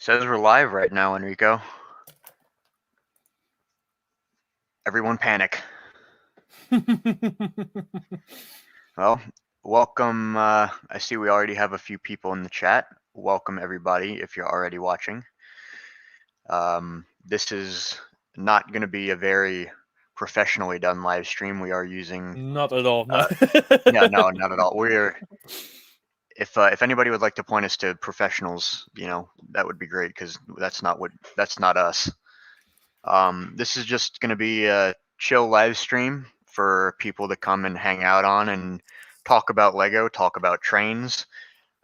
Says we're live right now, Enrico. Everyone panic. Well, welcome. I see we already have a few people in the chat. Welcome, everybody, if you're already watching. This is not going to be a very professionally done live stream. We are using... Not at all. No. Yeah, no, not at all. If anybody would like to point us to professionals, that would be great, because that's not us. This is just going to be a chill live stream for people to come and hang out on and talk about Lego, talk about trains.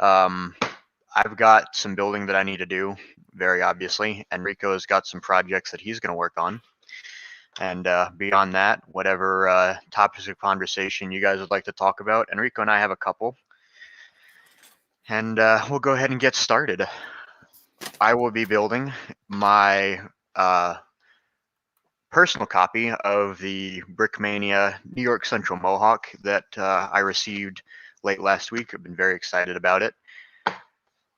I've got some building that I need to do, very obviously. Enrico's got some projects that he's going to work on. And beyond that, whatever topics of conversation you guys would like to talk about, Enrico and I have a couple. And we'll go ahead and get started. I will be building my personal copy of the Brickmania New York Central Mohawk that I received late last week. I've been very excited about it.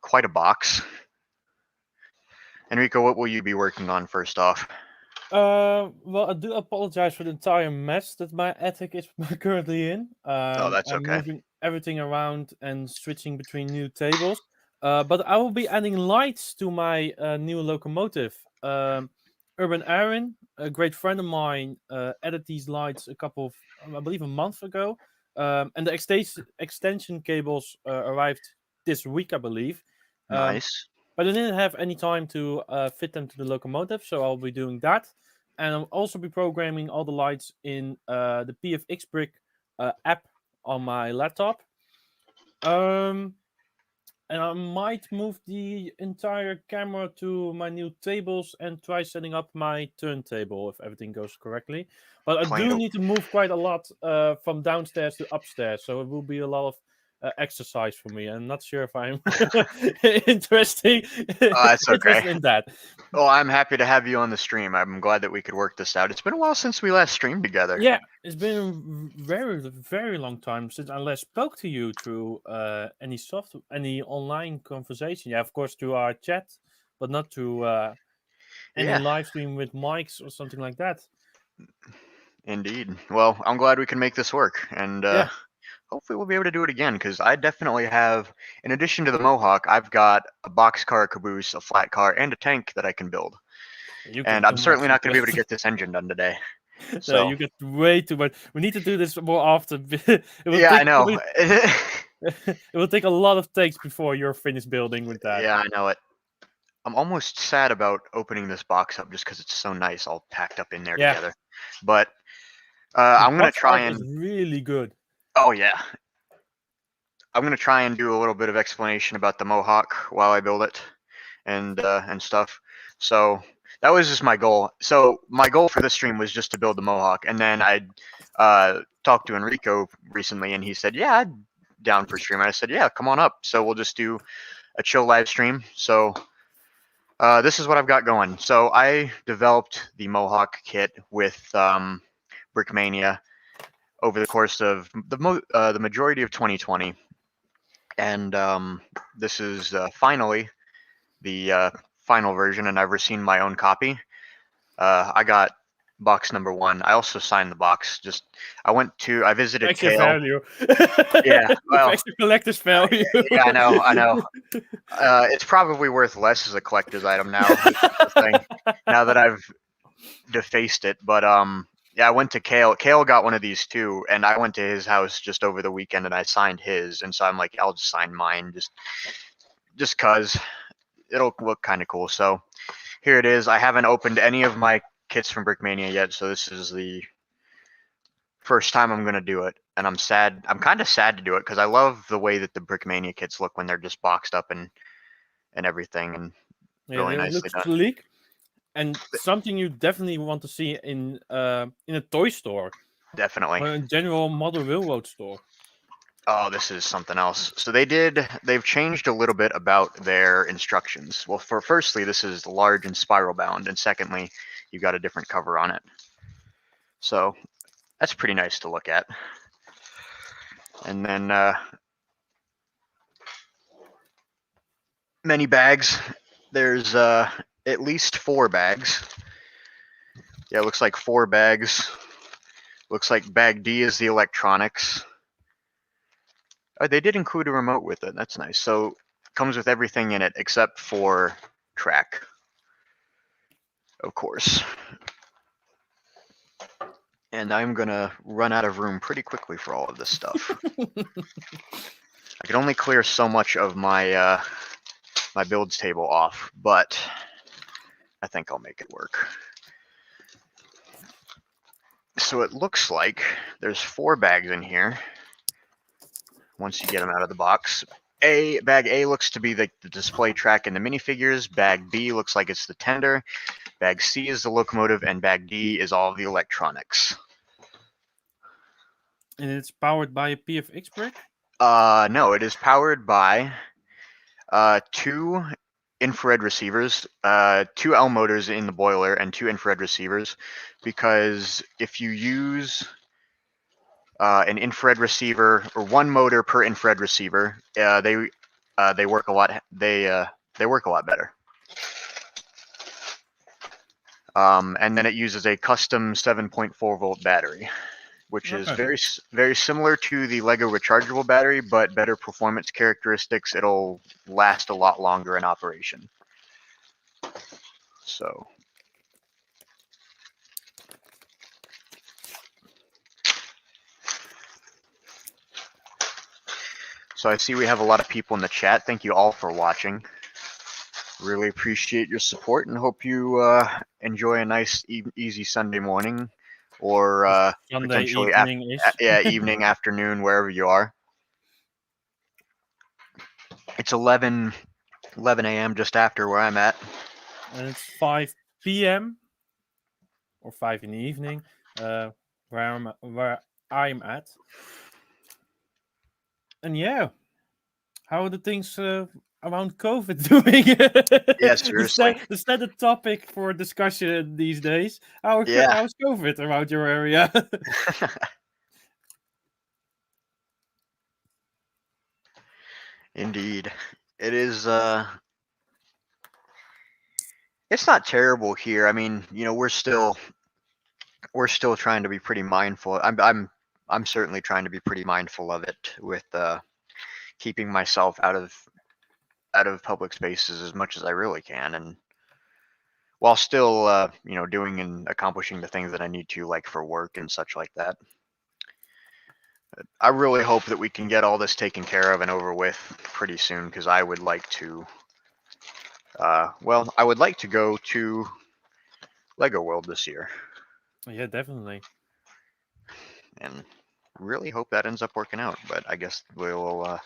Quite a box. Enrico, what will you be working on first off? Well, I do apologize for the entire mess that my attic is currently in. That's I'm okay. moving everything around and switching between new tables. But I will be adding lights to my new locomotive. Urban Aaron, a great friend of mine, added these lights I believe a month ago. And the extension cables arrived this week, I believe. Nice. But I didn't have any time to fit them to the locomotive, so I'll be doing that. And I'll also be programming all the lights in the PFX Brick app on my laptop. And I might move the entire camera to my new tables and try setting up my turntable if everything goes correctly. But I do need to move quite a lot from downstairs to upstairs, so it will be a lot of exercise for me. I'm not sure if I'm interested in that. Well, I'm happy to have you on the stream. I'm glad that we could work this out. It's been a while since we last streamed together. Yeah, it's been a very, very long time since I last spoke to you through any online conversation. Yeah, of course, through our chat, but not through any live stream with mics or something like that. Indeed. Well, I'm glad we can make this work, and hopefully we'll be able to do it again, because I definitely have, in addition to the Mohawk, I've got a boxcar caboose, a flat car, and a tank that I can build. And I'm certainly not going to be able to get this engine done today. So you get way too much. We need to do this more often. I know. It will take a lot of takes before you're finished building with that. Yeah, I know it. I'm almost sad about opening this box up just because it's so nice, all packed up in there together. But I'm going to try and... It's really good. Oh, yeah. I'm going to try and do a little bit of explanation about the Mohawk while I build it and stuff. So that was just my goal. So my goal for this stream was just to build the Mohawk. And then I talked to Enrico recently, and he said, yeah, I'm down for stream. And I said, yeah, come on up. So we'll just do a chill live stream. So this is what I've got going. So I developed the Mohawk kit with Brickmania over the course of the majority of 2020. And this is finally the final version, and I've received my own copy. I got box number 1. I also signed the box. I visited Kale. Value. Yeah, well, extra collector's value. Yeah, I know. It's probably worth less as a collector's item now. Now that I've defaced it, but yeah, I went to Kale. Kale got one of these too, and I went to his house just over the weekend, and I signed his. And so I'm like, I'll just sign mine, just cause it'll look kind of cool. So here it is. I haven't opened any of my kits from Brickmania yet, so this is the first time I'm gonna do it, and I'm sad. I'm kind of sad to do it because I love the way that the Brickmania kits look when they're just boxed up and everything, and really nicely done. Sleek. And something you definitely want to see in a toy store. Definitely. Or a general model railroad store. Oh, this is something else. So they've changed a little bit about their instructions. Well, firstly, this is large and spiral bound, and secondly, you got a different cover on it. So that's pretty nice to look at. And then many bags. there's at least 4 bags. Yeah, it looks like 4 bags. Looks like bag D is the electronics. Oh, they did include a remote with it. That's nice. So comes with everything in it except for track, of course. And I'm gonna run out of room pretty quickly for all of this stuff. I can only clear so much of my my builds table off, but I think I'll make it work. So it looks like there's 4 bags in here. Once you get them out of the box, bag A looks to be the display track and the minifigures. Bag B looks like it's the tender. Bag C is the locomotive, and bag D is all of the electronics. And it's powered by a PFX brick? No, it is powered by 2 infrared receivers, 2 L motors in the boiler, and 2 infrared receivers. Because if you use an infrared receiver or 1 motor per infrared receiver, they work a lot. They work a lot better. And then it uses a custom 7.4 volt battery, which is very similar to the Lego rechargeable battery, but better performance characteristics. It'll last a lot longer in operation. So I see we have a lot of people in the chat. Thank you all for watching. Really appreciate your support and hope you enjoy a nice easy Sunday morning or potentially evening, afternoon, wherever you are. It's 11 a.m. just after where I'm at. And it's 5 p.m. or 5 in the evening where I'm at. And yeah, how are the things around COVID doing? Yeah, seriously. Is that a topic for discussion these days? How's COVID around your area? Indeed. It is it's not terrible here. I mean, you know, we're still trying to be pretty mindful. I'm certainly trying to be pretty mindful of it with keeping myself out of public spaces as much as I really can, and while still you know, doing and accomplishing the things that I need to, like for work and such like that. I really hope that we can get all this taken care of and over with pretty soon, because I would like to well, I would like to go to Lego World this year. Yeah, definitely. And really hope that ends up working out, but I guess we'll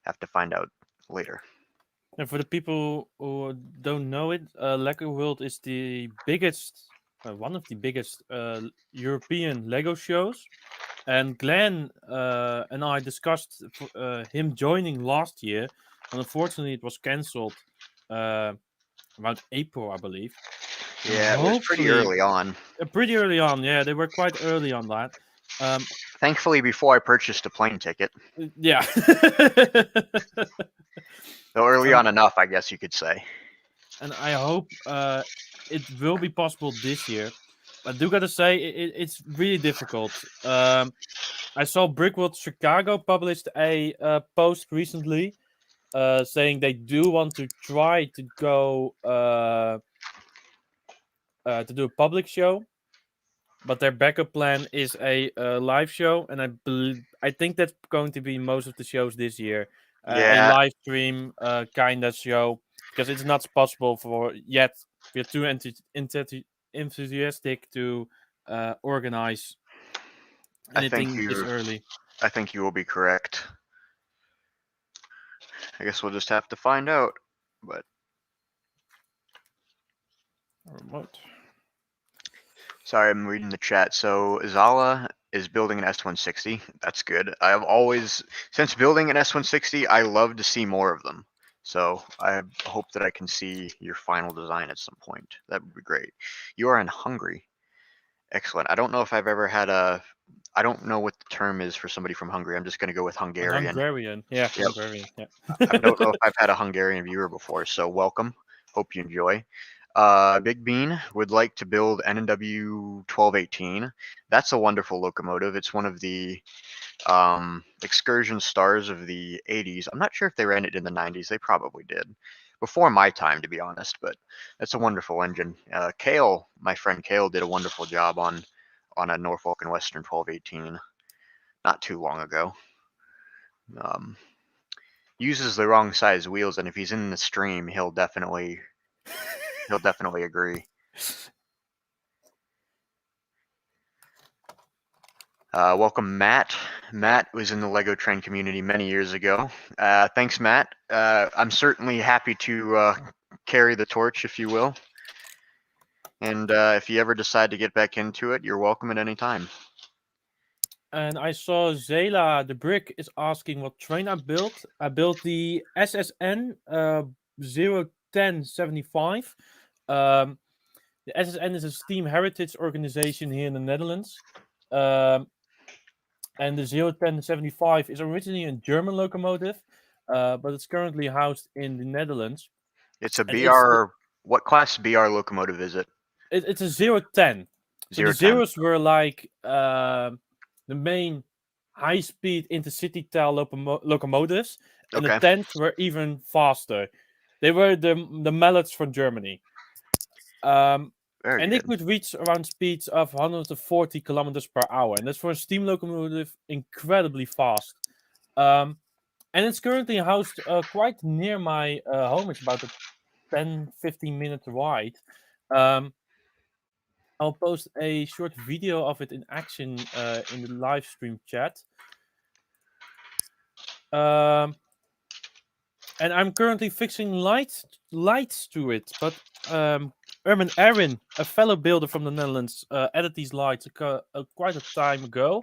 have to find out later. And for the people who don't know it, Lego World is the biggest, one of the biggest European Lego shows. And Glenn and I discussed him joining last year, and unfortunately it was cancelled around April, I believe. Yeah, it was pretty early on. Pretty early on, yeah. They were quite early on that. Thankfully, before I purchased a plane ticket. Yeah. Though early on enough, I guess you could say. And I hope it will be possible this year. I do gotta say, it's really difficult. I saw Brickworld Chicago published a post recently saying they do want to try to go to do a public show, but their backup plan is a live show, and I think that's going to be most of the shows this year. A live stream kind of show, because it's not possible for yet. We're too enthusiastic to organize anything this early. I think you will be correct. I guess we'll just have to find out. But remote. Sorry, I'm reading the chat. So Zala is building an S160. That's good. I have always, since building an S160, I love to see more of them. So I hope that I can see your final design at some point. That would be great. You are in Hungary. Excellent. I don't know if I've ever had I don't know what the term is for somebody from Hungary. I'm just going to go with Hungarian. Hungarian, yeah. Yep. Hungarian, yeah. I don't know if I've had a Hungarian viewer before, so welcome. Hope you enjoy. Big Bean would like to build NW 1218. That's a wonderful locomotive. It's one of the excursion stars of the 80s. I'm not sure if they ran it in the 90s. They probably did. Before my time, to be honest, but that's a wonderful engine. Kale, my friend Kale, did a wonderful job on a Norfolk and Western 1218 not too long ago. Um, uses the wrong size wheels, and if he's in the stream, he'll definitely agree. Welcome, Matt. Matt was in the Lego Train community many years ago. Thanks, Matt. I'm certainly happy to carry the torch, if you will. And if you ever decide to get back into it, you're welcome at any time. And I saw Zela the Brick is asking what train I built. I built the SSN 01075. The SSN is a Steam Heritage organization here in the Netherlands. And the 01075 is originally a German locomotive, but it's currently housed in the Netherlands. It's a And BR. What class BR locomotive is it? It's a 010. So the 010. zeros were like the main high-speed intercity tail locomotives, and the Okay. tens were even faster. They were the mallets from Germany. Very And they good. could reach around speeds of 140 kilometers per hour, and that's for a steam locomotive incredibly fast. And it's currently housed quite near my home. It's about a 10-15 minute ride. I'll post a short video of it in action in the live stream chat. And I'm currently fixing lights to it, but Urban Aaron, a fellow builder from the Netherlands, added these lights quite a time ago,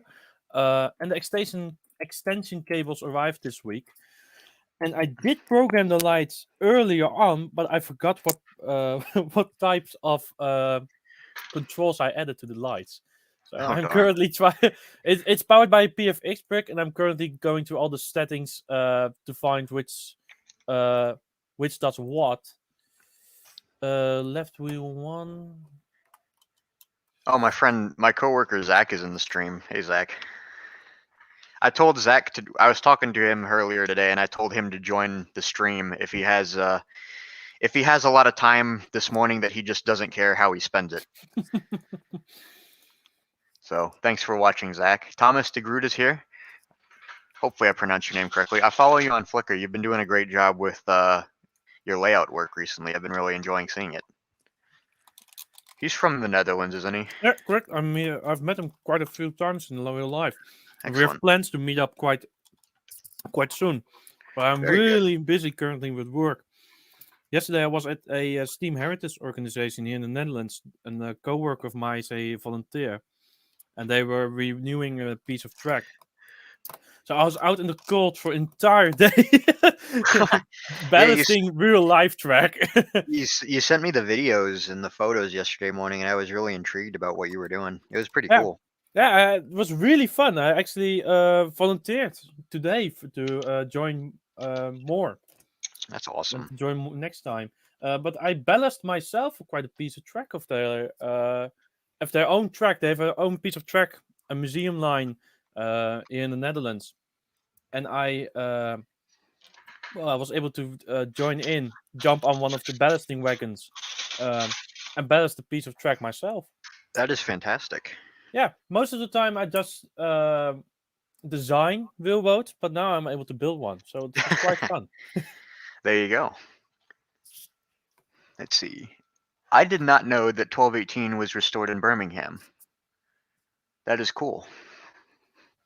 and the extension cables arrived this week. And I did program the lights earlier on, but I forgot what what types of controls I added to the lights. So Oh I'm darn. currently trying. It's powered by a PFX brick, and I'm currently going through all the settings to find which does what. Left wheel 1. Oh, my coworker Zach is in the stream. Hey, Zach. I told Zach to. I was talking to him earlier today, and I told him to join the stream if he has a lot of time this morning that he just doesn't care how he spends it. So thanks for watching, Zach. Thomas DeGroot is here. Hopefully I pronounced your name correctly. I follow you on Flickr. You've been doing a great job with your layout work recently. I've been really enjoying seeing it. He's from the Netherlands, isn't he? Yeah, correct. I've met him quite a few times in real life. Excellent. We have plans to meet up quite soon. But I'm Very really busy currently with work. Yesterday I was at a Steam Heritage organization here in the Netherlands, and a co-worker of mine is a volunteer, and they were renewing a piece of track. So I was out in the cold for entire day, balancing real life track. You sent me the videos and the photos yesterday morning, and I was really intrigued about what you were doing. It was pretty cool. Yeah, it was really fun. I actually volunteered today to join more. That's awesome. To join next time. But I balanced myself for quite a piece of track of their own track. They have their own piece of track, a museum line in the Netherlands, and I was able to jump on one of the ballasting wagons, and ballast the piece of track myself. That is fantastic. Yeah, most of the time I just design wheelboats, but now I'm able to build one, so it's quite fun. There you go. Let's see. I did not know that 1218 was restored in Birmingham. That is cool.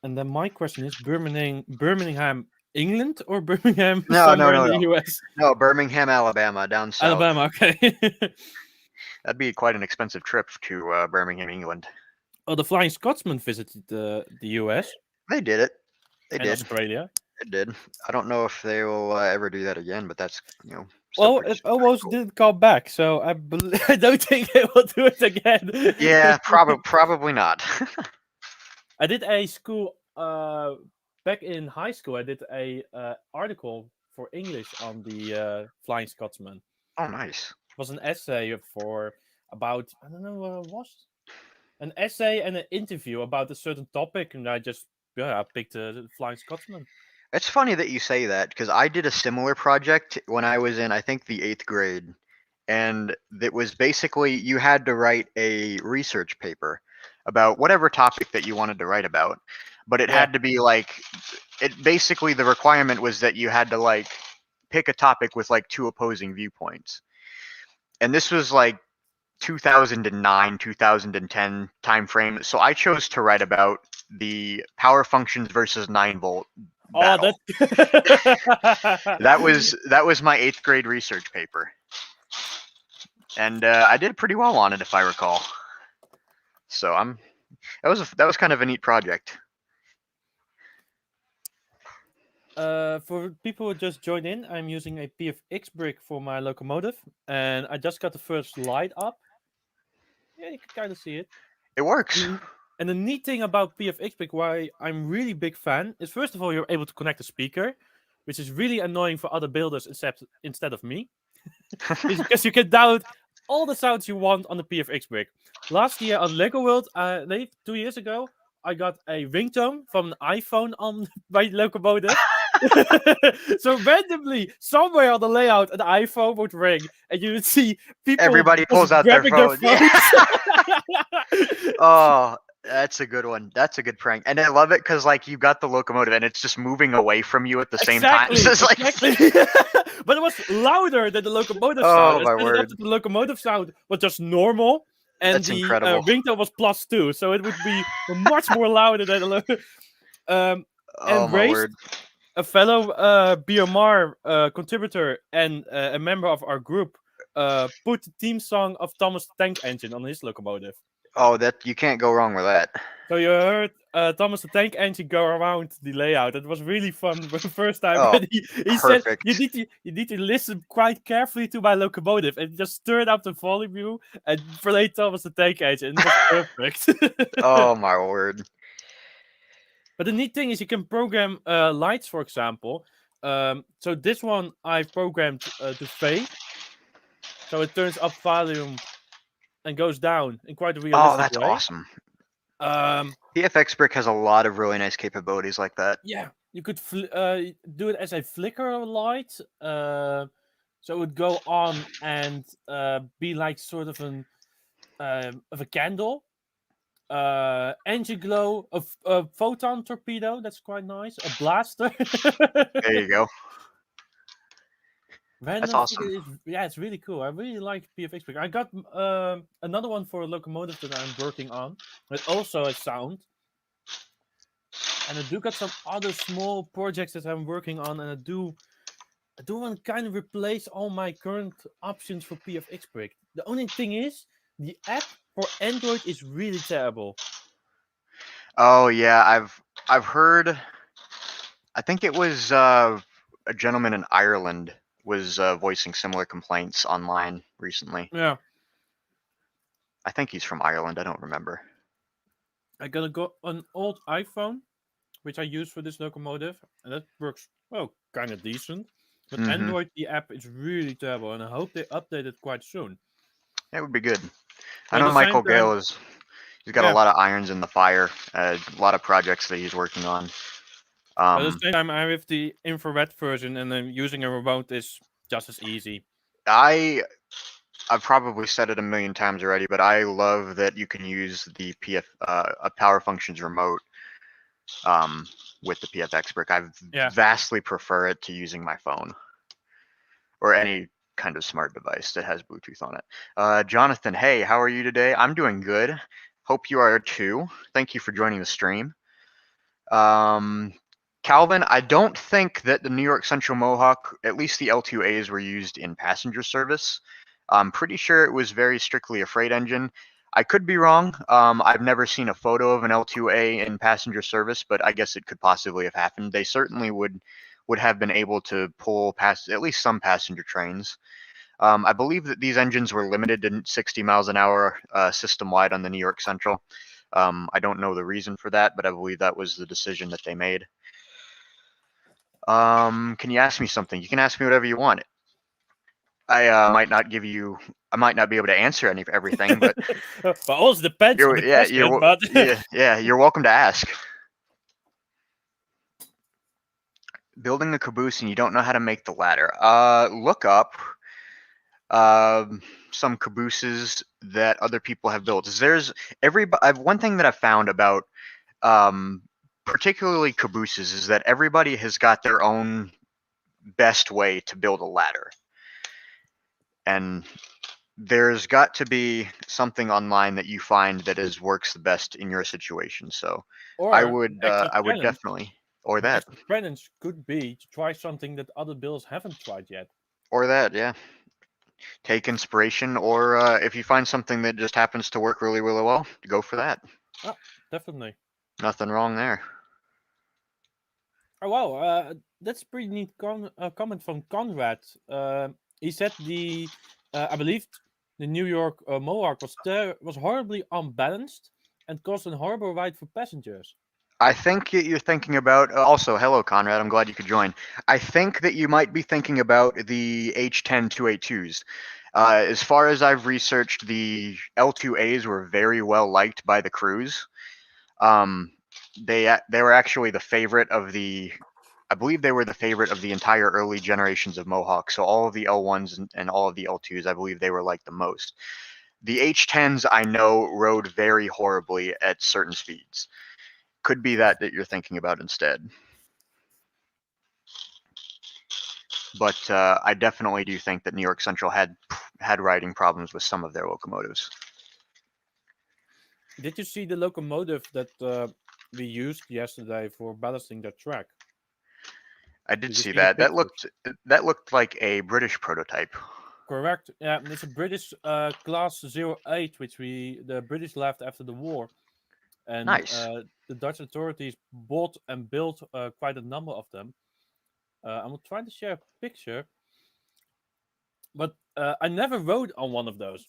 And then my question is, Birmingham, England, or Birmingham somewhere in the US? No, Birmingham, Alabama, down south. Alabama, okay. That'd be quite an expensive trip to Birmingham, England. Oh, the Flying Scotsman visited the US. They did it. They did. Australia. It did. I don't know if they will ever do that again, but that's Well, it almost cool. Didn't come back, so I don't think they will do it again. Yeah, probably not. I did a school back in high school. I did a article for English on the Flying Scotsman. Oh, nice. It was an essay for about, I don't know what it was. An essay and an interview about a certain topic, and I just I picked the Flying Scotsman. It's funny that you say that because I did a similar project when I was in, I think, the 8th grade. And it was basically you had to write a research paper about whatever topic that you wanted to write about. But it Yeah. had to be like, it basically, the requirement was that you had to like pick a topic with like two opposing viewpoints. And this was like 2009, 2010 time frame. So I chose to write about the power functions versus 9-volt Oh, battle. that. That was my 8th grade research paper, and I did pretty well on it, if I recall. So that was kind of a neat project. For people who just joined in, I'm using a PFX brick for my locomotive, and I just got the first light up. Yeah, you can kind of see it. It works. And the neat thing about PFX brick, why I'm really big fan, is first of all you're able to connect a speaker, which is really annoying for other builders instead of me, because you can download all the sounds you want on the PFX brick. Last year on Lego World, 2 years ago, I got a ringtone from an iPhone on my locomotive. So randomly, somewhere on the layout, an iPhone would ring, and you would see people Everybody pulls out their grabbing their phone. Yeah. phones. Oh, that's a good one. That's a good prank, and I love it because like you got the locomotive and it's just moving away from you at the same time. So it's like, Exactly. But it was louder than the locomotive sound. oh I my set it up word, that the locomotive sound was just normal, and that's the incredible. ringtone was +2, so it would be much more louder than the Oh and my Race, word. a fellow BMR contributor and a member of our group, put the theme song of Thomas the Tank Engine on his locomotive. Oh, that you can't go wrong with that. So you heard Thomas the Tank Engine go around the layout. It was really fun the first time. Oh, But he said perfect. you need to listen quite carefully to my locomotive and just turn up the volume and play Thomas the Tank Engine. It was perfect. Oh my word. But the neat thing is you can program lights, for example. So this one I programmed to fade, so it turns up volume and goes down in quite a Oh, realistic that's way. awesome. Um, PFX Brick has a lot of really nice capabilities like that. yeah, you could do it as a flicker light, so it would go on and be like sort of a candle. Engine glow, a photon torpedo. That's quite nice. A blaster. There you go. That's Random figure awesome. is, yeah, it's really cool. I really like PFX Brick. I got another one for a locomotive that I'm working on, with also a sound. And I do got some other small projects that I'm working on, and I do want to kind of replace all my current options for PFX Brick. The only thing is, the app for Android is really terrible. Oh yeah, I've heard. I think it was a gentleman in Ireland was voicing similar complaints online recently. Yeah, I think he's from Ireland. I don't remember. I got an old iPhone, which I use for this locomotive, and that works well, kind of decent. But Mm-hmm. Android, the app is really terrible, and I hope they update it quite soon. That would be good. I But at know the same Michael time, Gale is. He's got a yeah. lot of irons in the fire. A lot of projects that he's working on. But at the same time, I have the infrared version, and then using a remote is just as easy. I've probably said it a million times already, but I love that you can use the a Power Functions remote with the PFX brick. I Yeah. vastly prefer it to using my phone or any kind of smart device that has Bluetooth on it. Jonathan, hey, how are you today? I'm doing good. Hope you are too. Thank you for joining the stream. Calvin, I don't think that the New York Central Mohawk, at least the L2As, were used in passenger service. I'm pretty sure it was very strictly a freight engine. I could be wrong. I've never seen a photo of an L2A in passenger service, but I guess it could possibly have happened. They certainly would have been able to pull past at least some passenger trains. I believe that these engines were limited to 60 miles an hour system-wide on the New York Central. I don't know the reason for that, but I believe that was the decision that they made. Can you ask me something? You can ask me whatever you want. I might not give you. I might not be able to answer everything, but Well, also depends on the question, but you're welcome to ask. Building a caboose and you don't know how to make the ladder. Look up some cabooses that other people have built. There's one thing that I've found about um, particularly cabooses is that everybody has got their own best way to build a ladder, and there's got to be something online that you find that works the best in your situation. So or I would definitely or that extra challenge could be to try something that other builders haven't tried yet. or that yeah. Take inspiration, or if you find something that just happens to work really, really well, go for that. Oh, definitely. Nothing wrong there. Oh wow, that's a pretty neat comment from Conrad. He said I believe the New York Mohawk was horribly unbalanced and caused a horrible ride for passengers. I think you're thinking about. Also, hello, Conrad. I'm glad you could join. I think that you might be thinking about the H10 282s. As far as I've researched, the L2As were very well liked by the crews. Um, they were actually the favorite of the. I believe they were the favorite of the entire early generations of Mohawk. So all of the L1s and all of the L2s, I believe they were liked the most. The H10s I know rode very horribly at certain speeds. Could be that you're thinking about instead. But I definitely do think that New York Central had riding problems with some of their locomotives. Did you see the locomotive that we used yesterday for ballasting the track? I did Did you see see the that. pictures? That looked like a British prototype. Correct. Yeah, it's a British class 08, which the British left after the war, and Nice. the Dutch authorities bought and built quite a number of them. I'm trying to share a picture, but I never rode on one of those,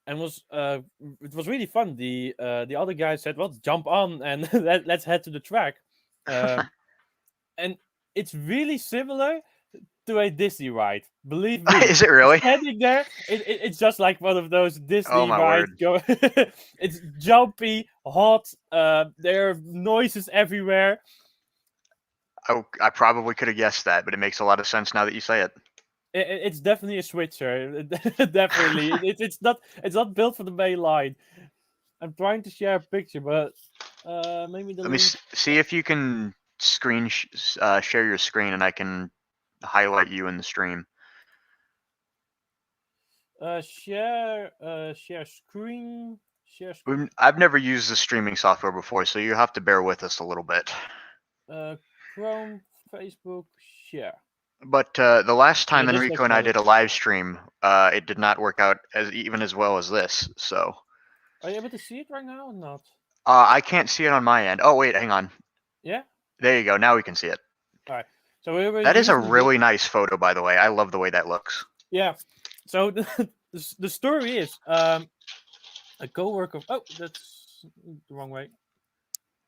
and it was really fun. The other guy said, "Well, jump on and let's head to the track," and it's really similar to a Disney ride. Believe me, Is it really? standing there, it's just like one of those Oh Disney my rides. word. It's jumpy, hot. There are noises everywhere. I probably could have guessed that, but it makes a lot of sense now that you say it. It's definitely a switcher. Definitely, it's not built for the main line. I'm trying to share a picture, but maybe the Let me link. see if you can share your screen, and I can highlight you in the stream. Share screen. Share screen. I've never used the streaming software before, so you have to bear with us a little bit. Chrome, Facebook, share. But the last Yeah, time this Enrico looks and I better. did a live stream, it did not work out as well as this. So Are you able to see it right now or not? I can't see it on my end. Oh wait, hang on. Yeah. There you go. Now we can see it. All right. So we were That is a using really nice photo, by the way. I love the way that looks. Yeah. So the story is a coworker. Oh, that's the wrong way.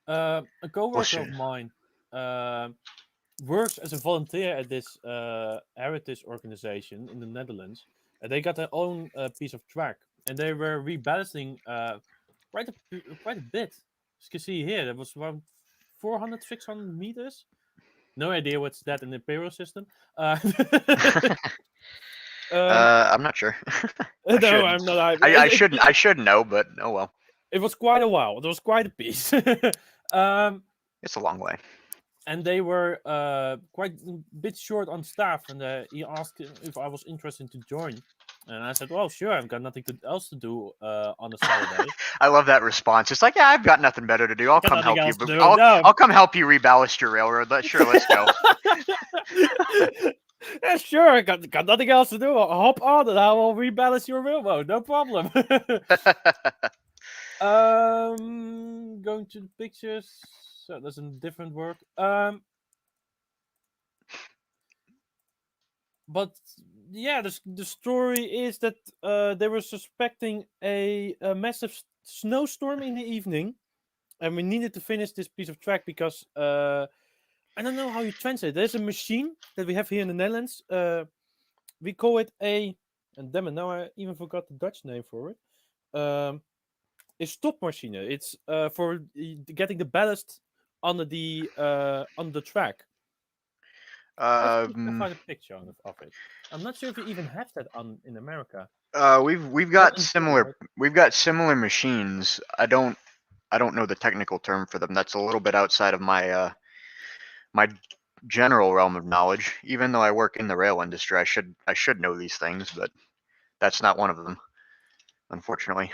A coworker of mine works as a volunteer at this heritage organization in the Netherlands. They got their own piece of track, and they were rebalancing quite a bit. As you can see here, there was around 400, 600 meters. No idea what's that in the imperial system. I'm not sure. I No, should. I'm not. I shouldn't. I should know, but oh well. It was quite a while. It was quite a piece. It's a long way. And they were quite a bit short on staff, and he asked if I was interested to join. And I said, "Well, sure. I've got nothing else to do on a Saturday." I love that response. It's like, yeah, I've got nothing better to do. I'll Got come nothing help you. else to do. I'll come help you reballast your railroad. Sure, let's go. Yeah, sure. I got nothing else to do. I'll hop on and I will rebalance your railroad. No problem. Going to the pictures. So that's a different work. But yeah, the story is that they were suspecting a massive snowstorm in the evening, and we needed to finish this piece of track because I don't know how you translate. There's a machine that we have here in the Netherlands. we call it and damn it, now I even forgot the Dutch name for it. A stop machine. It's for getting the ballast on the track. Let's see if I can Um, find a picture of it. I'm not sure if we even have that on in America. we've Not got in Britain, similar but machines. I don't know the technical term for them. That's a little bit outside of my general realm of knowledge. Even though I work in the rail industry, I should know these things, but that's not one of them, unfortunately.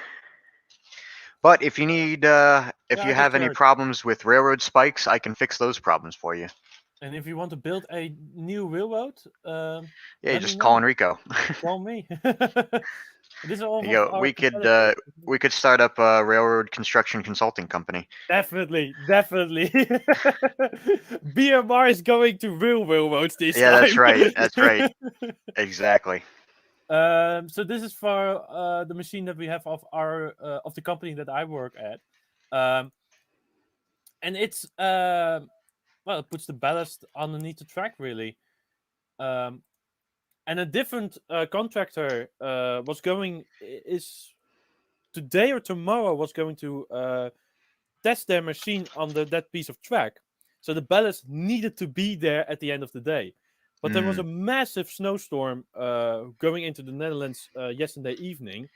But if you need, if yeah, you I got have any yours. problems with railroad spikes, I can fix those problems for you. And if you want to build a new railroad, Yeah, you let me just call know. Enrico. Call me. This is all of Yo, our we could competitors. uh, we could start up a railroad construction consulting company. Definitely, definitely. BMR is going to real railroads this Yeah, that's time. right. That's right. Exactly. So this is for the machine that we have of our of the company that I work at, um, and it's well, it puts the ballast underneath the track really. Um, and a different contractor was going is today or tomorrow was going to test their machine on that piece of track. So the ballast needed to be there at the end of the day. But there was Mm. a massive snowstorm going into the Netherlands yesterday evening,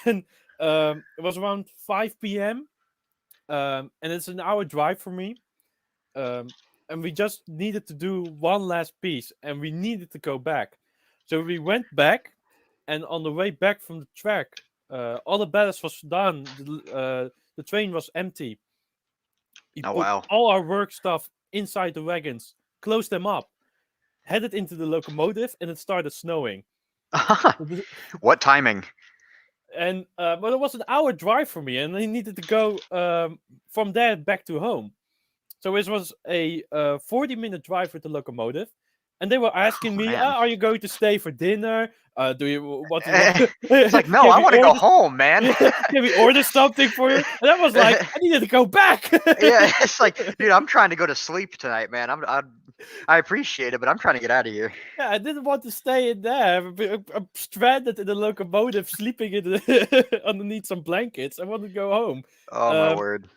and it was around 5 p.m. And it's an hour drive for me. Um, and we just needed to do one last piece, and we needed to go back. So we went back, and on the way back from the track, all the ballast was done. The train was empty. We Oh put wow. all our work stuff inside the wagons, closed them up, headed into the locomotive, and it started snowing. What timing? And but it was an hour drive for me, and I needed to go from there back to home. So it was a 40-minute drive with the locomotive, and they were asking Oh me, man. "Are you going to stay for dinner? Do you what do you want? It's like, no, Can I we want to go order? home, man. Can we order something for you?" And I was like, "I needed to go back." Yeah, it's like, dude, I'm trying to go to sleep tonight, man. I appreciate it, but I'm trying to get out of here. Yeah, I didn't want to stay in there. I'm stranded in the locomotive, sleeping in the underneath some blankets. I wanted to go home. Oh my Um, word.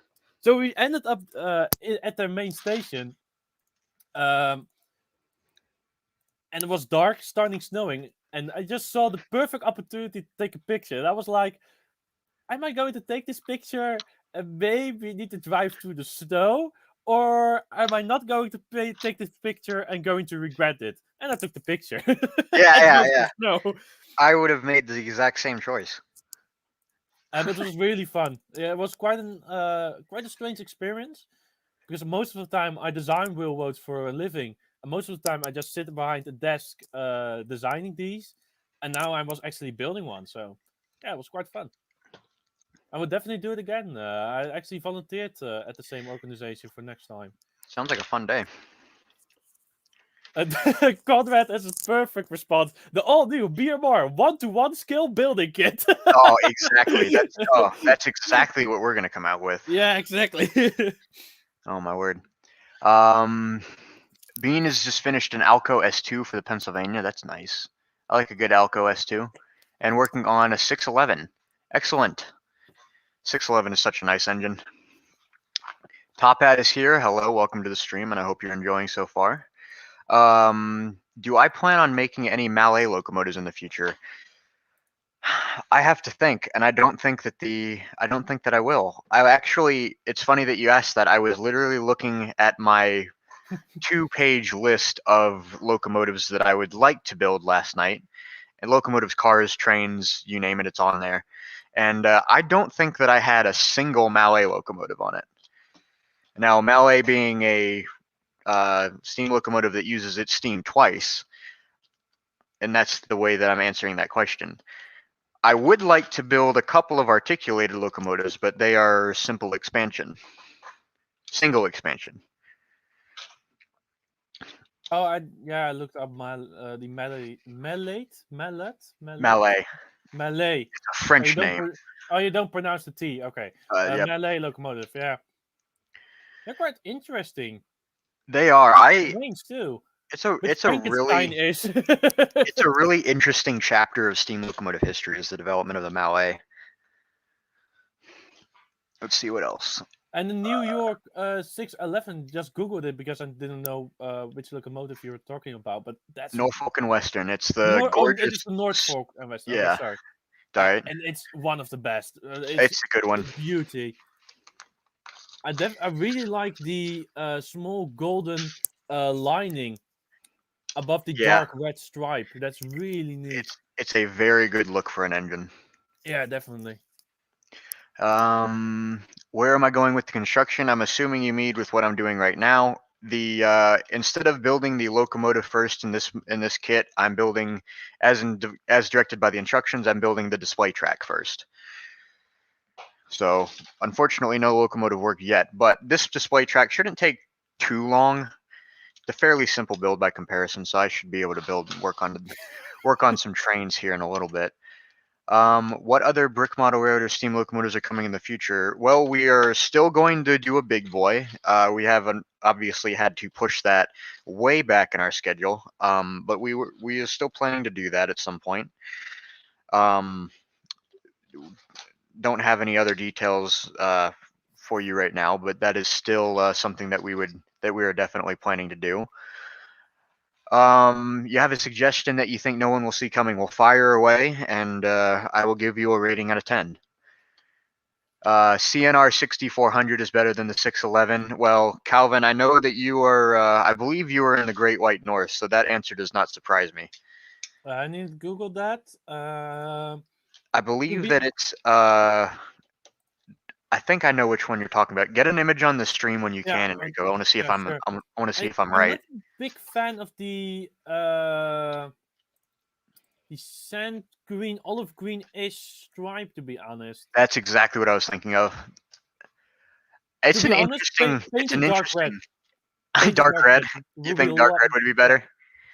so we ended up at their main station, um, and it was dark, starting snowing, and I just saw the perfect opportunity to take a picture. And I was like, "Am I going to take this picture and maybe need to drive through the snow, or am I not going to take this picture and going to regret it?" And I took the picture Yeah, and yeah, drove through yeah. snow. I would have made the exact same choice. But it was really fun. Yeah, it was quite a strange experience because most of the time I design railroads for a living, and most of the time I just sit behind a desk designing these, and now I was actually building one. So yeah, it was quite fun. I would definitely do it again. I actually volunteered at the same organization for next time. Sounds like a fun day. And Conrad has a perfect response. The all-new BMR one-to-one scale building kit. Oh, exactly. That's exactly what we're gonna come out with. Yeah, exactly. Oh my word. Um, Bean has just finished an Alco S2 for the Pennsylvania. That's nice. I like a good Alco S2. And working on a 611. Excellent. 611 is such a nice engine. Top Hat is here. Hello, welcome to the stream, and I hope you're enjoying so far. Do I plan on making any Mallet locomotives in the future? I have to think, and I don't think that I will. It's funny that you asked that. I was literally looking at my 2-page list of locomotives that I would like to build last night. And locomotives, cars, trains, you name it, it's on there. And I don't think that I had a single Mallet locomotive on it. Now, Mallet being a steam locomotive that uses its steam twice, and that's the way that I'm answering that question. I would like to build a couple of articulated locomotives, but they are simple expansion, single expansion. Oh, I looked up my the Mallet, Malay. a Oh, you French don't name. oh, you don't pronounce the T. Okay, Yep, Malay locomotive. Yeah, they're quite interesting. they are. Strange too. Which Frankenstein is. it's a really interesting chapter of steam locomotive history is the development of the Mallet. Let's see what else. And the New York 611, just Googled it because I didn't know which locomotive you were talking about, but that's Norfolk and Western. It's the it is gorgeous. the Norfolk and Western. Okay, Yeah. sorry. All right. And it's one of the best. It's a good one. Beauty. I really like the small golden lining above the Yeah. dark red stripe. That's really neat. It's a very good look for an engine. Yeah, definitely. Where am I going with the construction? I'm assuming you mean with what I'm doing right now. The instead of building the locomotive first in this kit, I'm building as directed by the instructions. I'm building the display track first. So unfortunately, no locomotive work yet, but this display track shouldn't take too long. It's a fairly simple build by comparison, so I should be able to build and work on some trains here in a little bit. What other brick model railroad or steam locomotives are coming in the future? Well, we are still going to do a big boy. We haven't obviously had to push that way back in our schedule, but we are still planning to do that at some point. Don't have any other details for you right now, but that is still something that we are definitely planning to do. You have a suggestion that you think no one will see coming. Well, fire away, and I will give you a rating out of 10. CNR 6400 is better than the 611. Well, Calvin, I know that you are, I believe you are in the Great White North, so that answer does not surprise me. I need to Google that. I believe that it's, I think I know which one you're talking about. Get an image on the stream when you can, Enrico. I want to see if sure. I want to see if I'm I'm right. not a big fan of the sand green, olive green-ish stripe, to be honest. That's exactly what I was thinking of. It's an interesting. Paint it dark red. Dark red. You think dark red would be better?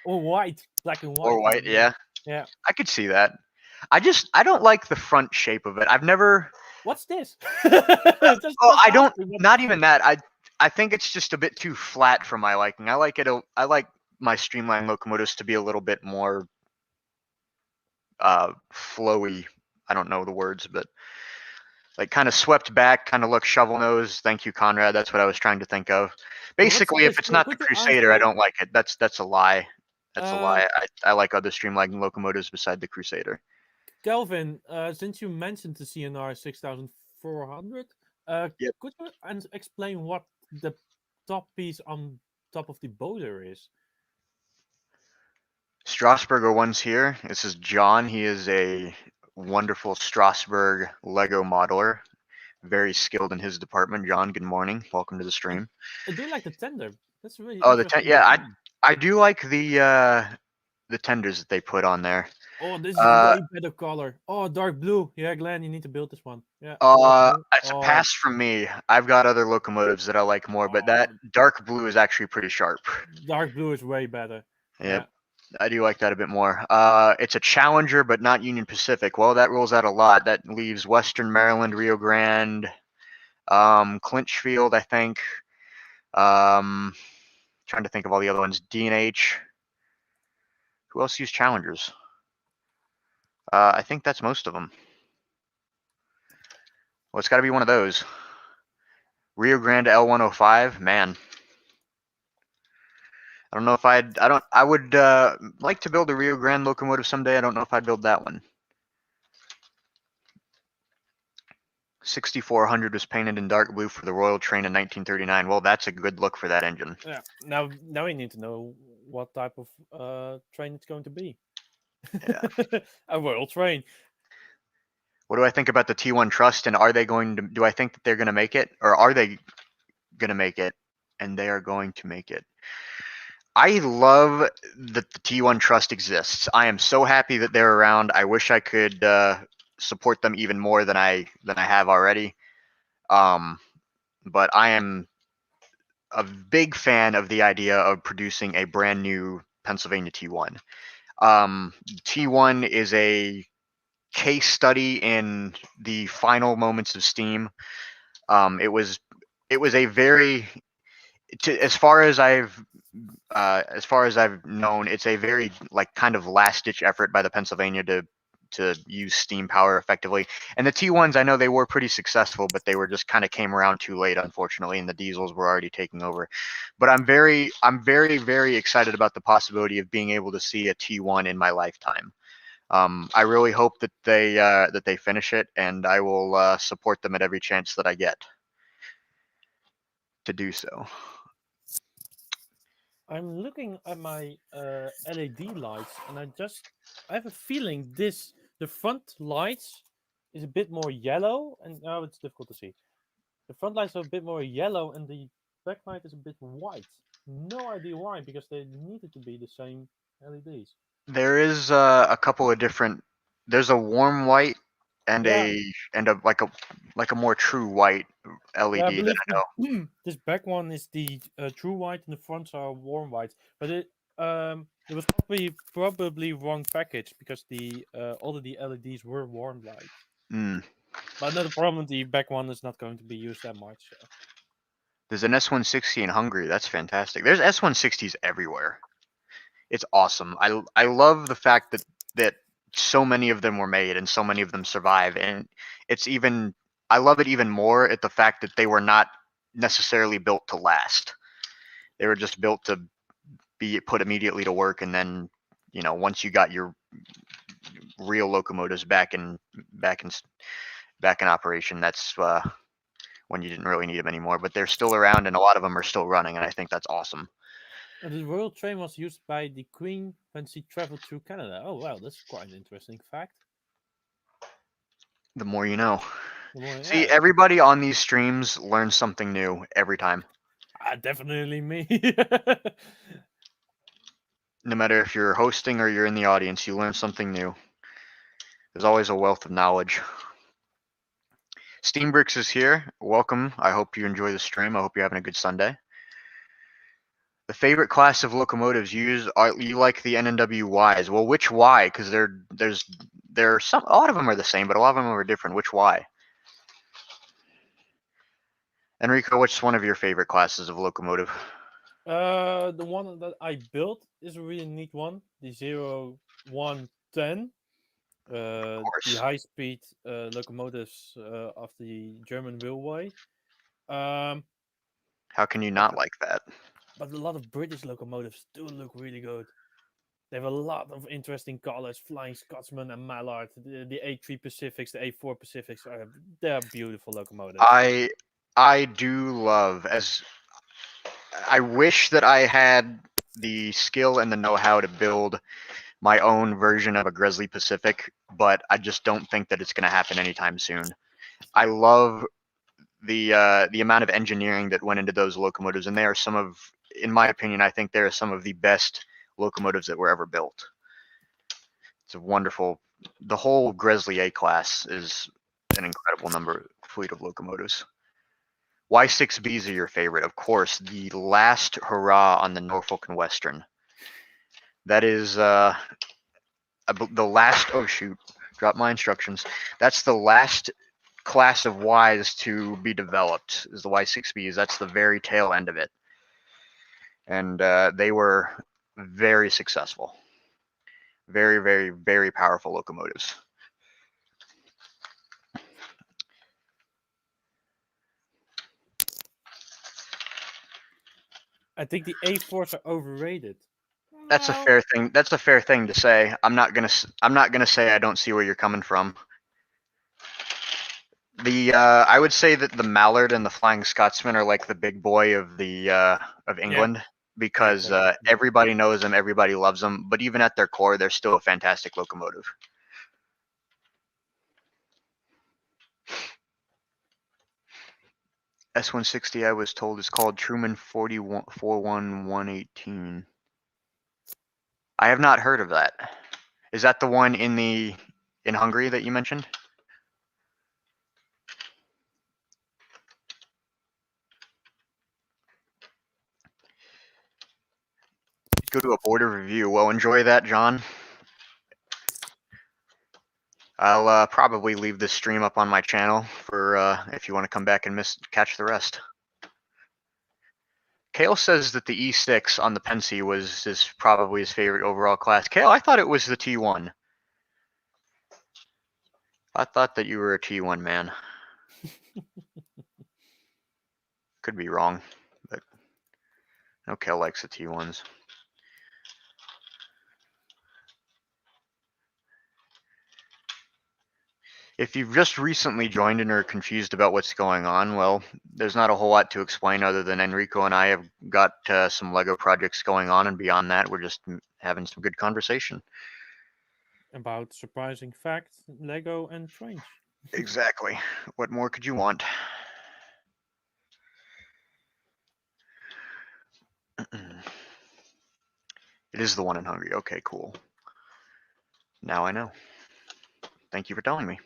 Or white, black and white. Or white, yeah. Yeah. I could see that. I don't like the front shape of it. I've never. What's this? I don't. Not even that. I think it's just a bit too flat for my liking. I like my streamlined locomotives to be a little bit more flowy. I don't know the words, but like kind of swept back, kind of look shovel nose. Thank you, Conrad. That's what I was trying to think of. Basically, if it's not the Crusader, I don't like it. That's a lie. That's a lie. I like other streamlined locomotives beside the Crusader. Kelvin, since you mentioned the CNR 6400, yep. Could you explain what the top piece on top of the boiler is? Strasburger one's here. This is John. He is a wonderful Strasburg Lego modeler. Very skilled in his department. John, good morning. Welcome to the stream. I do like the tender. That's really I do like the tenders that they put on there. Oh, this is a way better color. Oh, dark blue. Yeah, Glenn, you need to build this one. Yeah. It's a pass from me. I've got other locomotives that I like more, but that dark blue is actually pretty sharp. Dark blue is way better. Yep. I do like that a bit more. It's a Challenger, but not Union Pacific. Well, that rules out a lot. That leaves Western Maryland, Rio Grande, Clinchfield, I think. Trying to think of all the other ones. D&H. Who else used Challengers? I think that's most of them. Well, it's got to be one of those. Rio Grande L105, man. I don't know if I would like to build a Rio Grande locomotive someday. I don't know if I'd build that one. 6400 was painted in dark blue for the Royal Train in 1939. Well, that's a good look for that engine. Yeah. Now we need to know what type of train it's going to be. Yeah. A Royal Train. What do I think about the T1 Trust, and are they going to? Do I think that they're going to make it, or are they going to make it? And they are going to make it. I love that the T1 Trust exists. I am so happy that they're around. I wish I could support them even more than I have already. But I am a big fan of the idea of producing a brand new Pennsylvania T1. T1 is a case study in the final moments of steam. It was a very, as far as I've as far as I've known, it's a very like kind of last ditch effort by the Pennsylvania to use steam power effectively. And the T1s, I know they were pretty successful, but they were just kind of came around too late, unfortunately, and the diesels were already taking over. But I'm very excited about the possibility of being able to see a T1 in my lifetime. I really hope that they finish it, and I will support them at every chance that I get to do so. I'm looking at my LED lights, and I have a feeling the front lights is a bit more yellow, and now it's difficult to see. The front lights are a bit more yellow, and the back light is a bit white. No idea why, because they needed to be the same LEDs. There is a couple of different. There's a warm white and Yeah, a like a more true white yeah, I LED that believe I know. this back one is the true white, and the fronts are warm white. But it was probably wrong package because the all of the LEDs were warm light. Mm. But another problem, the back one is not going to be used that much. So. There's an S160 in Hungary. That's fantastic. There's S160s everywhere. It's awesome. I love the fact that so many of them were made and so many of them survive, and it's even I love it even more at the fact that they were not necessarily built to last. They were just built to be put immediately to work, and then once you got your real locomotives back in operation, that's when you didn't really need them anymore. But they're still around, and a lot of them are still running, and I think that's awesome. And the royal train was used by the Queen when she traveled through Canada. Oh wow, that's quite an interesting fact. The more you know. See, Yeah, everybody on these streams learns something new every time. definitely me. No matter if you're hosting or you're in the audience, you learn something new. There's always a wealth of knowledge. Steambricks is here. Welcome. I hope you enjoy the stream. I hope you're having a good Sunday. The favorite class of locomotives you like the NNWYs. Well, which Y? Because there are some a lot of them are the same, but a lot of them are different. Which Y? Enrico, which one of your favorite classes of locomotive? The one that I built is a really neat one. The 0110. Of The course. high speed locomotives of the German railway. Um, How can you but not like that? but a lot of British locomotives do look really good. They have a lot of interesting colors: Flying Scotsman and Mallard. The A3 Pacifics, the A4 Pacifics they're beautiful locomotives. I do love as I wish that I had the skill and the know-how to build my own version of a Grizzly Pacific, but I just don't think that it's going to happen anytime soon. I love the amount of engineering that went into those locomotives, and they are some of, in my opinion, I think they are some of the best locomotives that were ever built. It's a wonderful. The whole Grizzly A class is an incredible fleet of locomotives. Y6Bs are your favorite, of course. The last hurrah on the Norfolk and Western. That is the last. Oh shoot! Drop my instructions. That's the last class of Ys to be developed. Is the Y6Bs. That's the very tail end of it, and they were very successful. Very, very, very powerful locomotives. I think the A4s are overrated. That's a No. fair thing. That's a fair thing to say. I'm not gonna say I don't see where you're coming from. I would say that the Mallard and the Flying Scotsman are like the big boy of Yeah, England because exactly. everybody knows them, everybody loves them. But even at their core, they're still a fantastic locomotive. S160, I was told, is called Truman 41118. I have not heard of that. Is that the one in Hungary that you mentioned? Go to a border review. Well, enjoy that, John. I'll probably leave this stream up on my channel for if you want to come back and catch the rest. Kale says that the E6 on the Pensy was probably his favorite overall class. Kale, I thought it was the T1. I thought that you were a T1 man. Could be wrong, but no, Kale likes the T1s. If you've just recently joined and are confused about what's going on, well, there's not a whole lot to explain other than Enrico and I have got some Lego projects going on, and beyond that, we're just having some good conversation. About surprising facts, Lego and trains. Exactly. What more could you want? It is the one in Hungary. Okay, cool. Now I know. Thank you for telling me.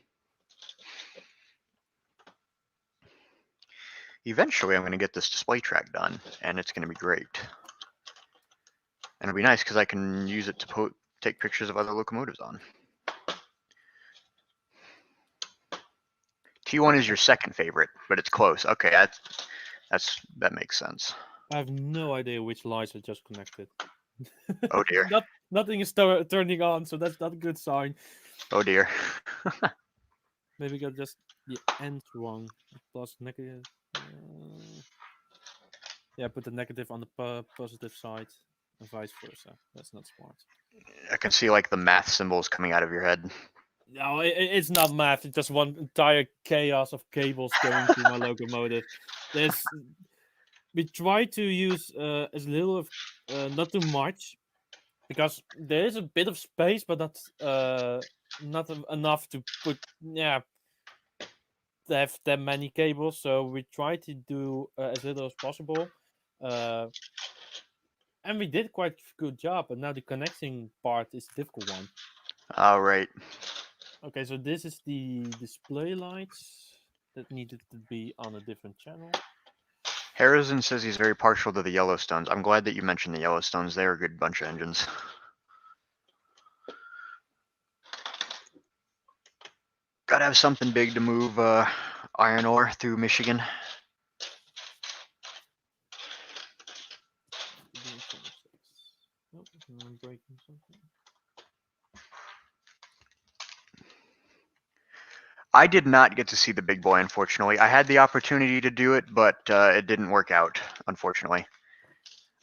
Eventually, I'm going to get this display track done, and it's going to be great. And it'll be nice because I can use it to take pictures of other locomotives on. T1 is your second favorite, but it's close. Okay, that makes sense. I have no idea which lights are just connected. Oh dear. Nothing is turning on, so that's not a good sign. Oh dear. Maybe got just the ends wrong. Plus negative. Yeah, put the negative on the positive side, and vice versa. That's not smart. I can see like the math symbols coming out of your head. No, it's not math. It's just one entire chaos of cables going through my locomotive. We try to use as little of, not too much, because there is a bit of space, but not enough to put. Yeah, to have that many cables. So we try to do as little as possible. And we did quite a good job, but now the connecting part is the difficult one. All right. Okay, so this is the display lights that needed to be on a different channel. Harrison says he's very partial to the Yellowstones. I'm glad that you mentioned the Yellowstones. They're a good bunch of engines. Gotta have something big to move iron ore through Michigan. Oh, I'm breaking something. I did not get to see the big boy, unfortunately. I had the opportunity to do it, but it didn't work out, unfortunately.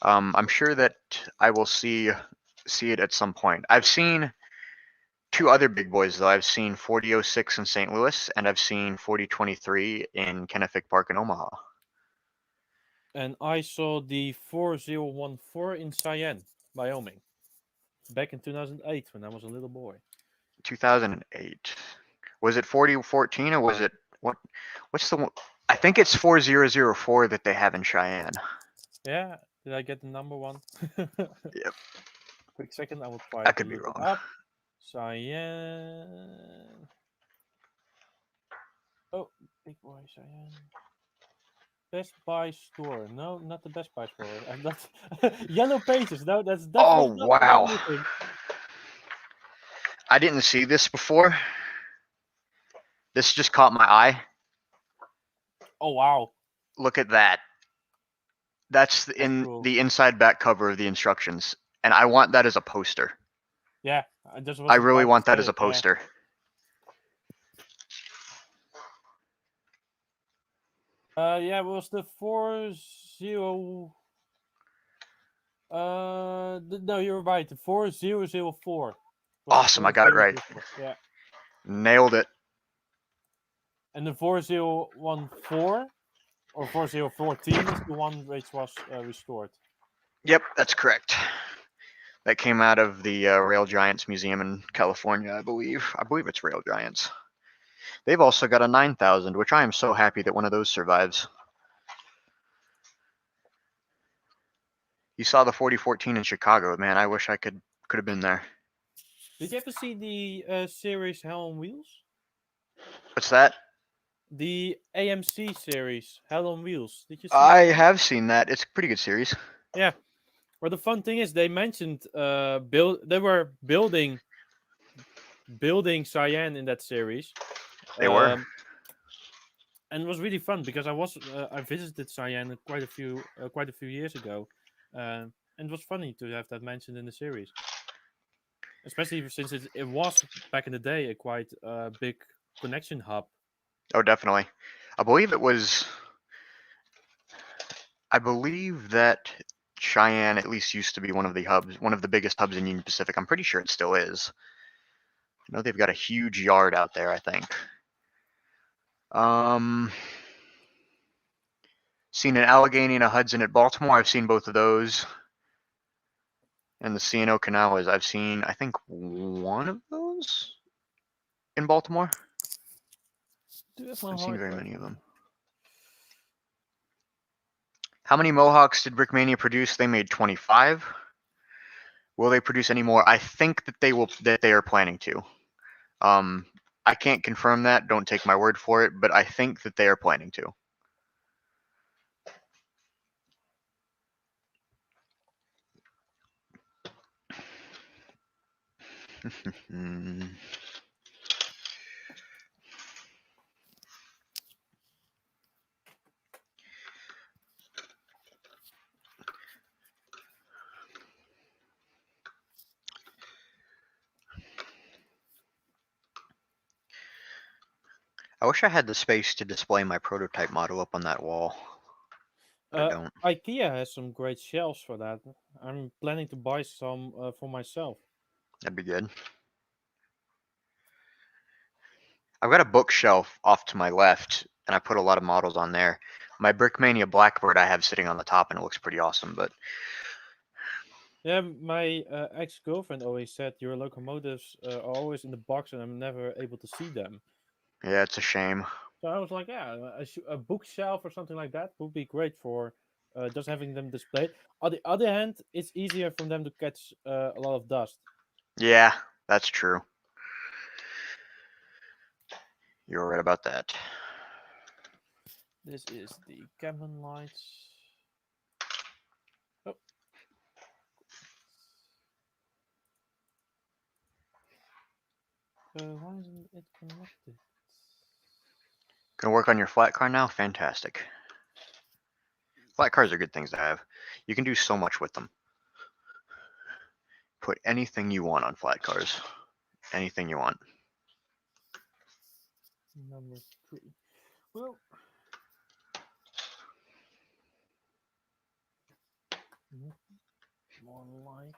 I'm sure that I will see it at some point. I've seen two other big boys, though. I've seen 4006 in St. Louis, and I've seen 4023 in Kennefic Park in Omaha. And I saw the 4014 in Cheyenne, Wyoming, back in 2008 when I was a little boy. 2008. Was it 4014 or was it what? What's the one? I think it's 4004 that they have in Cheyenne. Yeah, did I get the number one? Yep. Quick second, I will try I to could be look wrong. it up. Cheyenne. Oh, big boy Cheyenne. Best Buy store. No, not the Best Buy store. I'm not. Yellow Pages. No, that's definitely not what I'm looking. I didn't see this before. This just caught my eye. Oh wow! Look at that. That's cool. The inside back cover of the instructions, and I want that as a poster. Yeah, I really want that as a poster. Yeah, it was the 40. No, you're right. The 4004. Awesome! I got it right. Yeah. Nailed it. And the 4014 or 4014 is the one which was restored. Yep, that's correct. That came out of the Rail Giants Museum in California, I believe. I believe it's Rail Giants. They've also got a 9000, which I am so happy that one of those survives. You saw the 4014 in Chicago, man. I wish I could have been there. Did you ever see the series Hell on Wheels? What's that? The AMC series Hell on Wheels. Did you see? I have seen that. It's a pretty good series. Yeah. Well, the fun thing is they mentioned they were building Cheyenne in that series. They were. and it was really fun because I visited Cyan quite a few years ago, and it was funny to have that mentioned in the series, especially since it was back in the day a quite big connection hub. Oh, definitely. I believe it was. I believe that Cheyenne at least used to be one of the hubs, one of the biggest hubs in Union Pacific. I'm pretty sure it still is. I know they've got a huge yard out there, I think. Um, seen an Allegheny and a Hudson at Baltimore. I've seen both of those. And the C&O Canal is, I've seen, I think, one of those in Baltimore. I've seen very many of them. How many Mohawks did Brickmania produce? They made 25. Will they produce any more? I think that they will. That they are planning to. I can't confirm that. Don't take my word for it, but I think that they are planning to. I wish I had the space to display my prototype model up on that wall, but I don't. IKEA has some great shelves for that. I'm planning to buy some for myself. That'd be good. I've got a bookshelf off to my left, and I put a lot of models on there. My Brickmania Blackbird I have sitting on the top, and it looks pretty awesome. But Yeah, my ex-girlfriend always said your locomotives are always in the box and I'm never able to see them. yeah, it's a shame. So I was like, yeah, a bookshelf or something like that would be great for just having them displayed. On the other hand, it's easier for them to catch a lot of dust. Yeah, that's true. You're right about that. This is the cabin lights. Oh, why isn't it connected? Gonna work on your flat car now? Fantastic. Flat cars are good things to have. You can do so much with them. Put anything you want on flat cars. Anything you want. Number 3. Well, more light.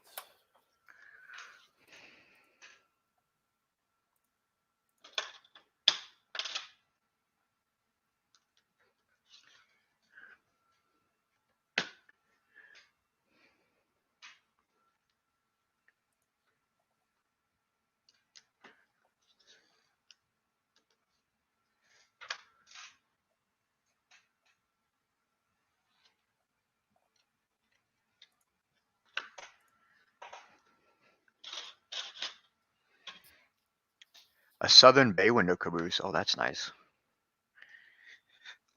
A southern bay window caboose. Oh, that's nice.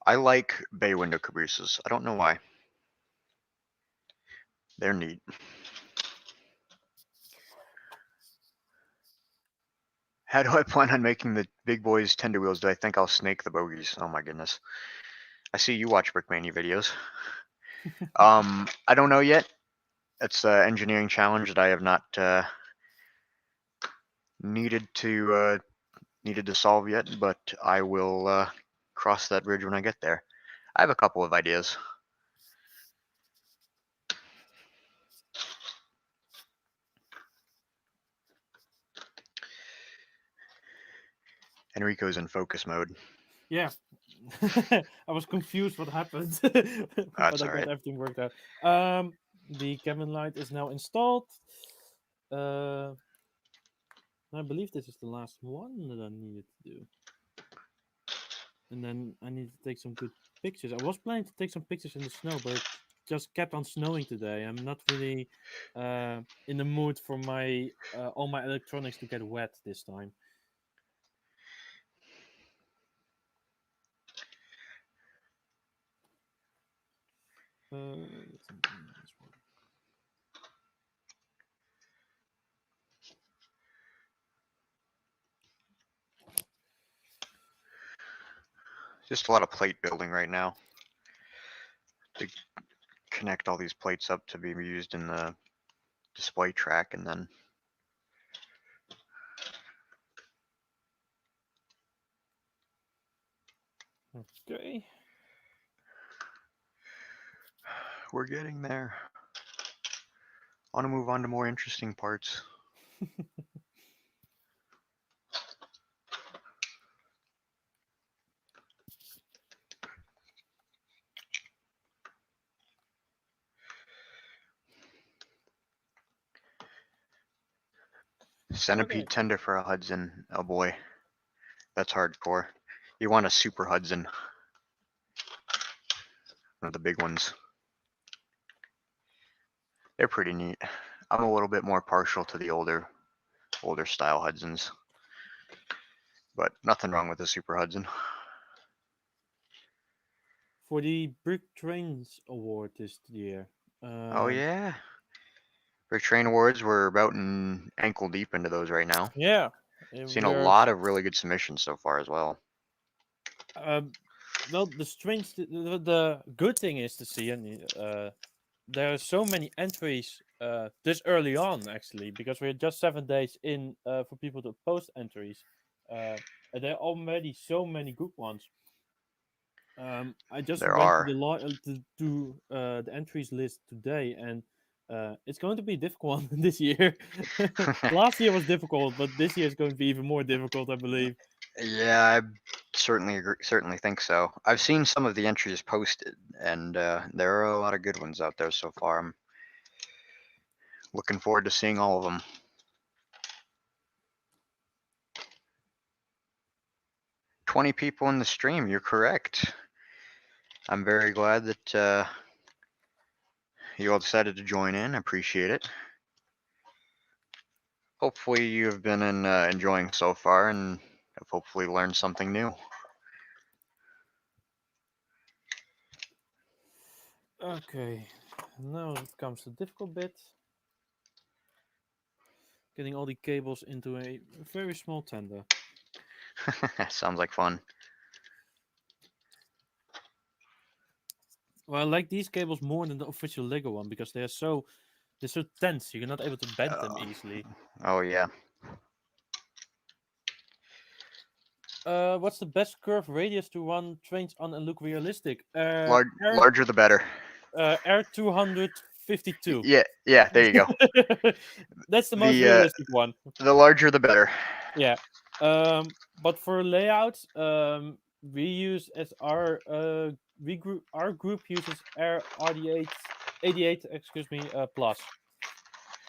I like bay window cabooses. I don't know why. They're neat. How do I plan on making the big boys tender wheels? Do I think I'll snake the bogies? Oh my goodness. I see you watch Brickmania videos. I don't know yet. It's an engineering challenge that I have not needed to solve yet, but I will cross that bridge when I get there. I have a couple of ideas. Enrico's in focus mode. Yeah, I was confused what happened, but That's I all got right. everything worked out. The cabin light is now installed. Uh, I believe this is the last one that I needed to do, and then I need to take some good pictures. I was planning to take some pictures in the snow, but it just kept on snowing today. I'm not really in the mood for my all my electronics to get wet this time. Let's see, this one. Just a lot of plate building right now to connect all these plates up to be used in the display track, and then Okay. we're getting there. I want to move on to more interesting parts. Centipede Okay. tender for a Hudson. Oh boy, that's hardcore. You want a super Hudson, one of the big ones. They're pretty neat. I'm a little bit more partial to the older style Hudsons, but nothing wrong with the super Hudson. For the Brick Trains Award this year. Oh yeah, for train awards, we're about an ankle deep into those right now. Yeah. Seen a We're lot of really good submissions so far as well. well, the good thing is to see, and there are so many entries this early on, actually, because we're just 7 days in for people to post entries. And there are already so many good ones. I just There went to are. the the entries list today, and it's going to be a difficult one this year. Last year was difficult, but this year is going to be even more difficult, I believe. Yeah, I certainly agree, certainly think so. I've seen some of the entries posted, and there are a lot of good ones out there so far. I'm looking forward to seeing all of them. 20 people in the stream. You're correct. I'm very glad that you all decided to join in. I appreciate it. Hopefully you have been enjoying so far and have hopefully learned something new. Okay, now it comes the difficult bit. Getting all the cables into a very small tender. Sounds like fun. Well, I like these cables more than the official Lego one because they're so tense. You're not able to bend them easily. Oh yeah. What's the best curve radius to run trains on and look realistic? Larger the better. R 252. Yeah, yeah. There you go. That's the most The realistic one. the larger the better. Yeah. But for layouts, we use as our group uses R88, excuse me, plus,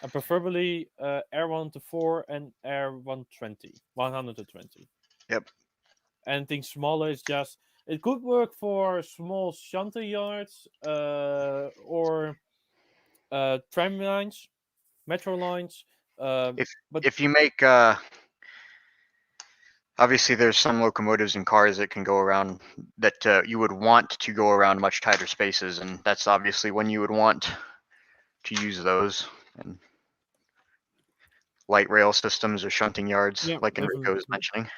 and preferably R104 and R120, 120. Yep. Anything smaller is just it could work for small shunter yards, or tram lines, metro lines. If But if you make obviously there's some locomotives and cars that can go around that you would want to go around much tighter spaces, and that's obviously when you would want to use those. And light rail systems or shunting yards, yeah, like Enrico was definitely. mentioning.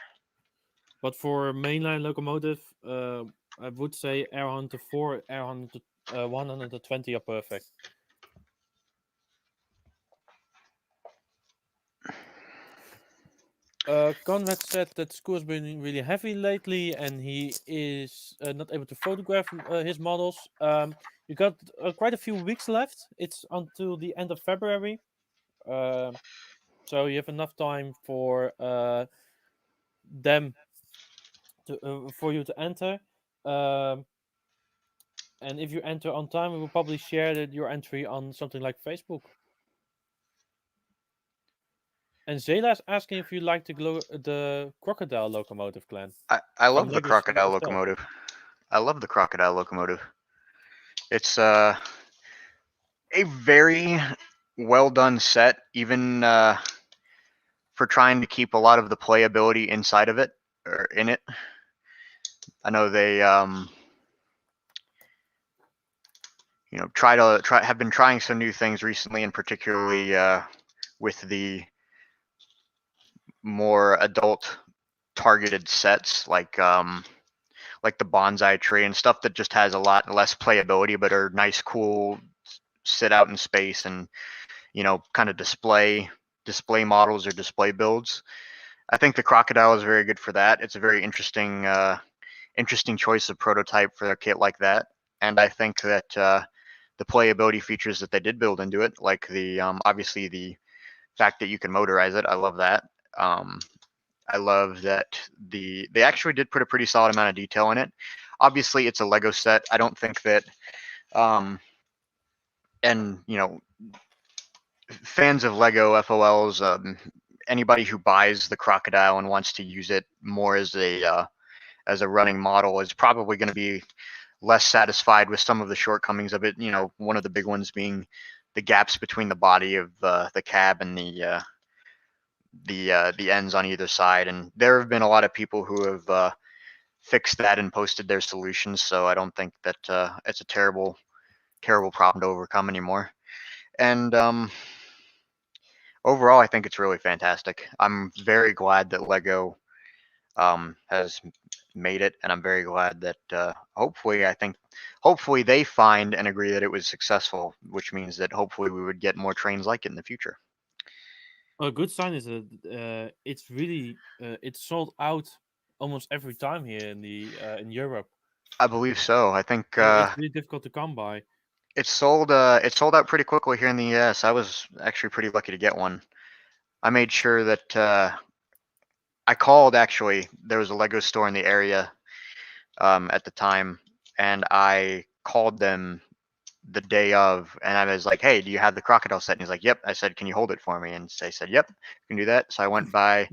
But for mainline locomotive, I would say R104, 120 are perfect. Conrad said that school has been really heavy lately, and he is not able to photograph his models. You got quite a few weeks left. It's until the end of February, so you have enough time for them for you to enter. Um, and if you enter on time, we will probably share your entry on something like Facebook. And Zela's asking if you like the crocodile locomotive clan I from love the Lego crocodile itself. locomotive. I love the crocodile locomotive. It's a very well done set, even for trying to keep a lot of the playability inside of it or in it. I know they have been trying some new things recently, and particularly with the more adult targeted sets like like the bonsai tree and stuff that just has a lot less playability, but are nice, cool, sit out in space and kind of display models or display builds. I think the crocodile is very good for that. It's a very interesting choice of prototype for a kit like that, and I think that the playability features that they did build into it, like the obviously the fact that you can motorize it, I love that. I love that they actually did put a pretty solid amount of detail in it. Obviously, it's a Lego set. I don't think that, and fans of Lego FOLs, anybody who buys the crocodile and wants to use it more as a running model is probably going to be less satisfied with some of the shortcomings of it. One of the big ones being the gaps between the body of the cab and the ends on either side. And there have been a lot of people who have fixed that and posted their solutions. So I don't think that it's a terrible problem to overcome anymore. And overall, I think it's really fantastic. I'm very glad that Lego has made it, and I'm very glad that hopefully they find and agree that it was successful, which means that hopefully we would get more trains like it in the future. A good sign is that it's really it's sold out almost every time here in Europe. I believe so. I think It's really difficult to come by. it sold out pretty quickly here in the US. I was actually pretty lucky to get one. I made sure that I called, actually. There was a Lego store in the area at the time, and I called them the day of, and I was like, "Hey, do you have the crocodile set?" And he's like, "Yep." I said, "Can you hold it for me?" And they said, "Yep, you can do that." So I went by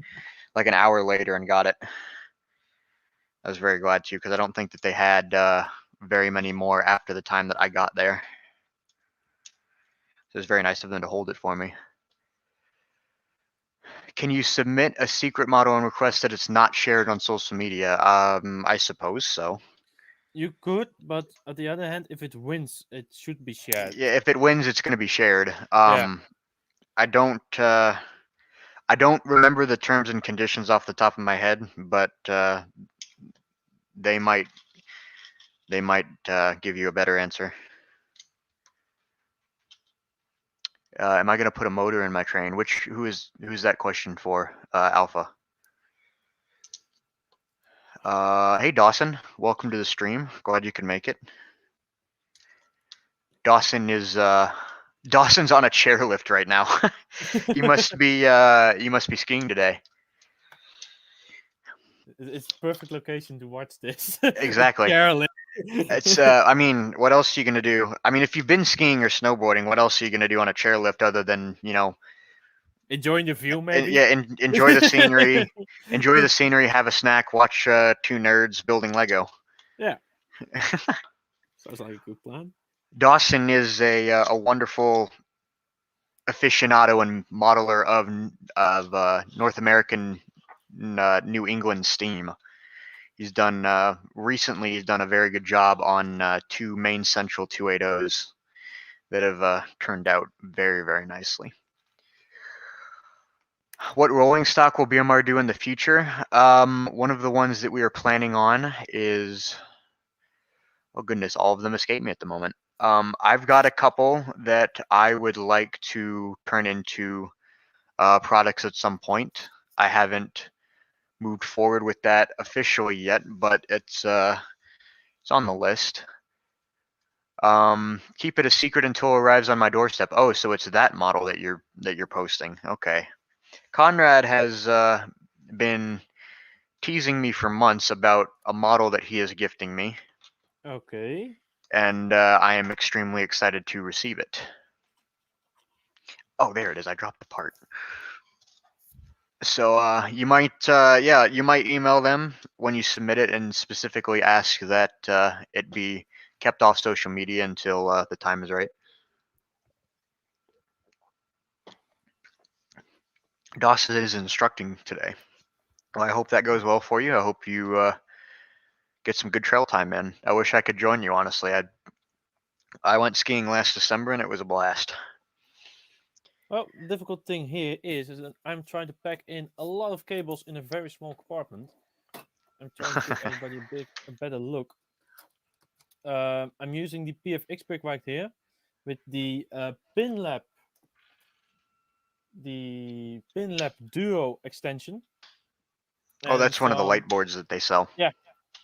like an hour later and got it. I was very glad to, because I don't think that they had very many more after the time that I got there. So it was very nice of them to hold it for me. Can you submit a secret model and request that it's not shared on social media? I suppose so. You could, but on the other hand, if it wins, it should be shared. Yeah, if it wins, it's going to be shared. Yeah. I don't. I don't remember the terms and conditions off the top of my head, but they might give you a better answer. Am I going to put a motor in my train? Who's that question for? Alpha. Hey Dawson, welcome to the stream. Glad you can make it. Dawson's on a chairlift right now. you must be skiing today. It's perfect location to watch this. Exactly. It's I mean, what else are you gonna do? I mean, if you've been skiing or snowboarding, what else are you gonna do on a chairlift other than enjoying the view, maybe? yeah, enjoy the scenery, have a snack, watch two nerds building Lego. Yeah. Sounds like a good plan. Dawson is a wonderful aficionado and modeler of North American New England steam. He's done recently. He's done a very good job on two main central 280s that have turned out very, very nicely. What rolling stock will BMR do in the future? One of the ones that we are planning on is, oh goodness, all of them escape me at the moment. I've got a couple that I would like to turn into products at some point. I haven't moved forward with that officially yet, but it's on the list. Keep it a secret until it arrives on my doorstep. Oh, so it's that model that you're posting. Okay. Conrad has been teasing me for months about a model that he is gifting me. Okay. And I am extremely excited to receive it. Oh, there it is. I dropped the part. So you might email them when you submit it and specifically ask that it be kept off social media until the time is right. Dawson is instructing today. Well, I hope that goes well for you. I hope you get some good trail time in. I wish I could join you, honestly. I went skiing last December and it was a blast. Well, the difficult thing here is that I'm trying to pack in a lot of cables in a very small compartment. I'm trying to give everybody a better look. I'm using the PFX pick right here with the PinLab Duo extension, Oh, and that's one of the some light boards that they sell. yeah,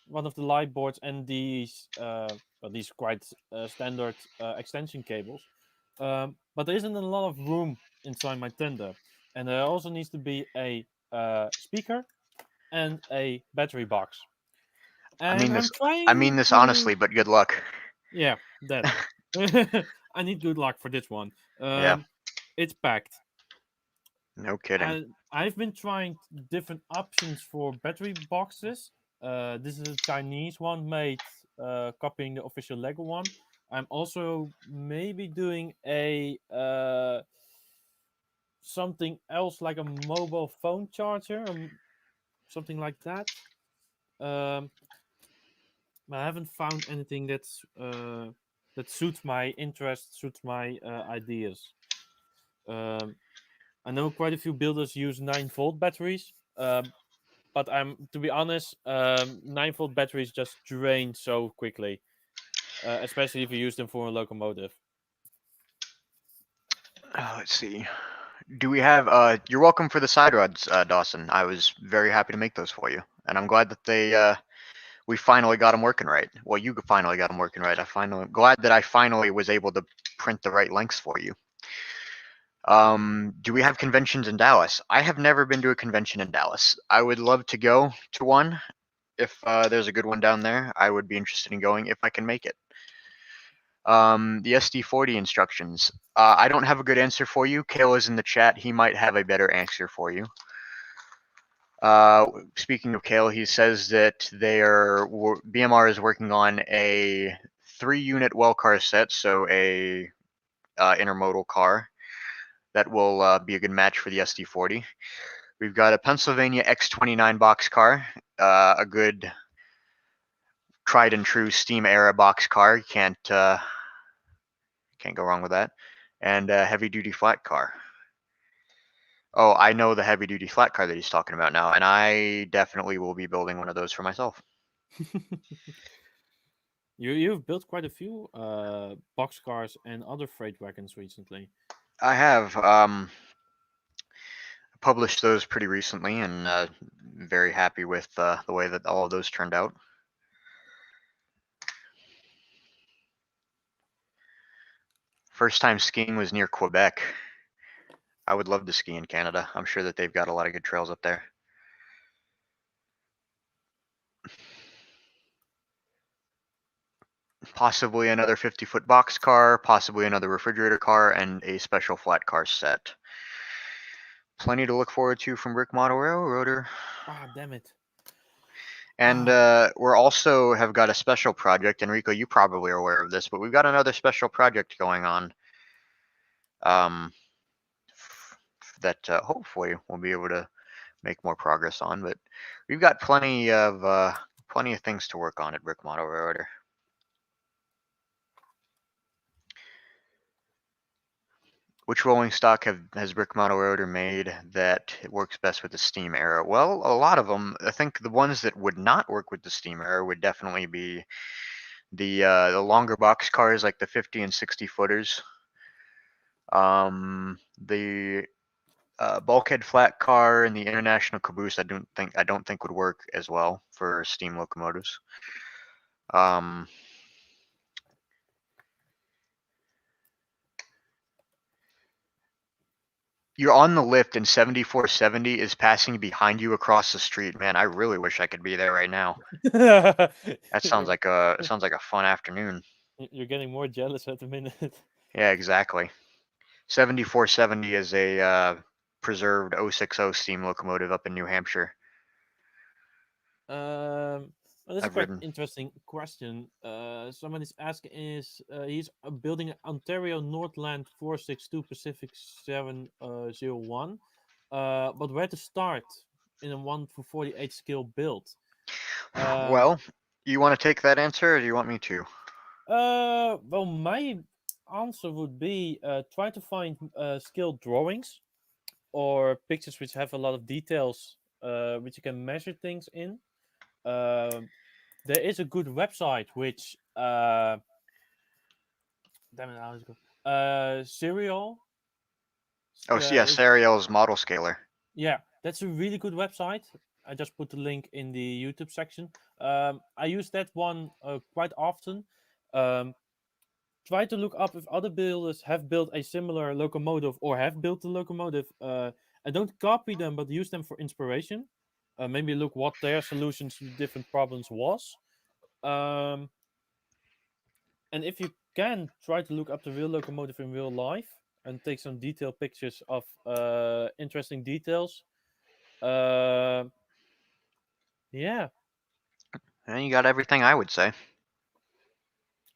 one of the light boards and these quite standard extension cables. But there isn't a lot of room inside my tender, and there also needs to be a speaker and a battery box. I mean And I'm this. I mean trying this to honestly, but good luck. yeah that I need good luck for this one. Yeah, It's packed. no kidding. I've been trying different options for battery boxes. This is a Chinese one made copying the official Lego one. I'm also maybe doing a something else like a mobile phone charger, something like that. Um, I haven't found anything that suits my interest, suits my ideas. Um, I know quite a few builders use 9-volt batteries, but I'm to be honest, 9-volt batteries just drain so quickly, especially if you use them for a locomotive. Let's see. Do we have? You're welcome for the side rods, Dawson. I was very happy to make those for you, and I'm glad that we finally got them working right. Well, you finally got them working right. Glad that I finally was able to print the right lengths for you. Do we have conventions in Dallas? I have never been to a convention in Dallas. I would love to go to one. If there's a good one down there, I would be interested in going if I can make it. The SD40 instructions. I don't have a good answer for you. Kale is in the chat. He might have a better answer for you. Speaking of Kale, he says that BMR is working on a 3-unit well car set, so a intermodal car that will be a good match for the SD40. We've got a Pennsylvania X29 box car, a good tried and true steam era box car. Can't go wrong with that. And a heavy duty flat car. Oh, I know the heavy duty flat car that he's talking about now, and I definitely will be building one of those for myself. You've built quite a few boxcars and other freight wagons recently. I have published those pretty recently, and very happy with the way that all of those turned out. First time skiing was near Quebec. I would love to ski in Canada. I'm sure that they've got a lot of good trails up there. Possibly another 50-foot box car, possibly another refrigerator car, and a special flat car set. Plenty to look forward to from Brick Model Railroader. Ah, damn it. And we're also have got a special project. Enrico, you probably are aware of this, but we've got another special project going on that hopefully we'll be able to make more progress on. But we've got plenty of things to work on at Brick Model Railroader. Which rolling stock has Brick Model Railroader made that it works best with the steam era? Well, a lot of them. I think the ones that would not work with the steam era would definitely be the longer box cars, like the 50 and 60 footers. The bulkhead flat car and the international caboose, I don't think would work as well for steam locomotives. You're on the lift and 7470 is passing behind you across the street. Man, I really wish I could be there right now. That sounds like a fun afternoon. You're getting more jealous at the minute. Yeah, exactly. 7470 is a preserved 060 steam locomotive up in New Hampshire. Well, that's a I've quite ridden. interesting question. Someone is asking he's building an Ontario Northland 462 Pacific 701. But where to start in a 1/48 scale build? Well, you want to take that answer, or do you want me to? Well, my answer would be try to find scale drawings or pictures which have a lot of details, which you can measure things in. um, there is a good website which damn it, how is it called? Serial. Oh, so yeah, Serial's model scaler. Yeah, that's a really good website. I just put the link in the YouTube section. I use that one quite often. Um, Try to look up if other builders have built a similar locomotive or have built the locomotive. And don't copy them, but use them for inspiration. Maybe look what their solutions to different problems was. Um, and if you can, try to look up the real locomotive in real life and take some detailed pictures of interesting details. Uh, yeah, And you got everything I would say.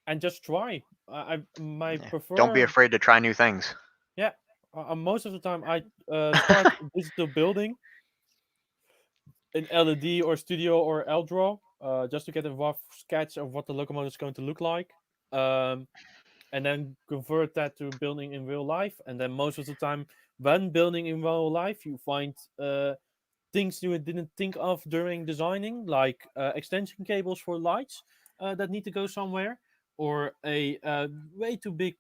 and just try. I my Yeah. Don't be prefer. afraid to try new things. Yeah, most of the time I start digital building in LED or Studio or Eldro, just to get a rough sketch of what the locomotive is going to look like, um, and then convert that to building in real life. And then most of the time, when building in real life, you find things you didn't think of during designing, like extension cables for lights that need to go somewhere, or a way too big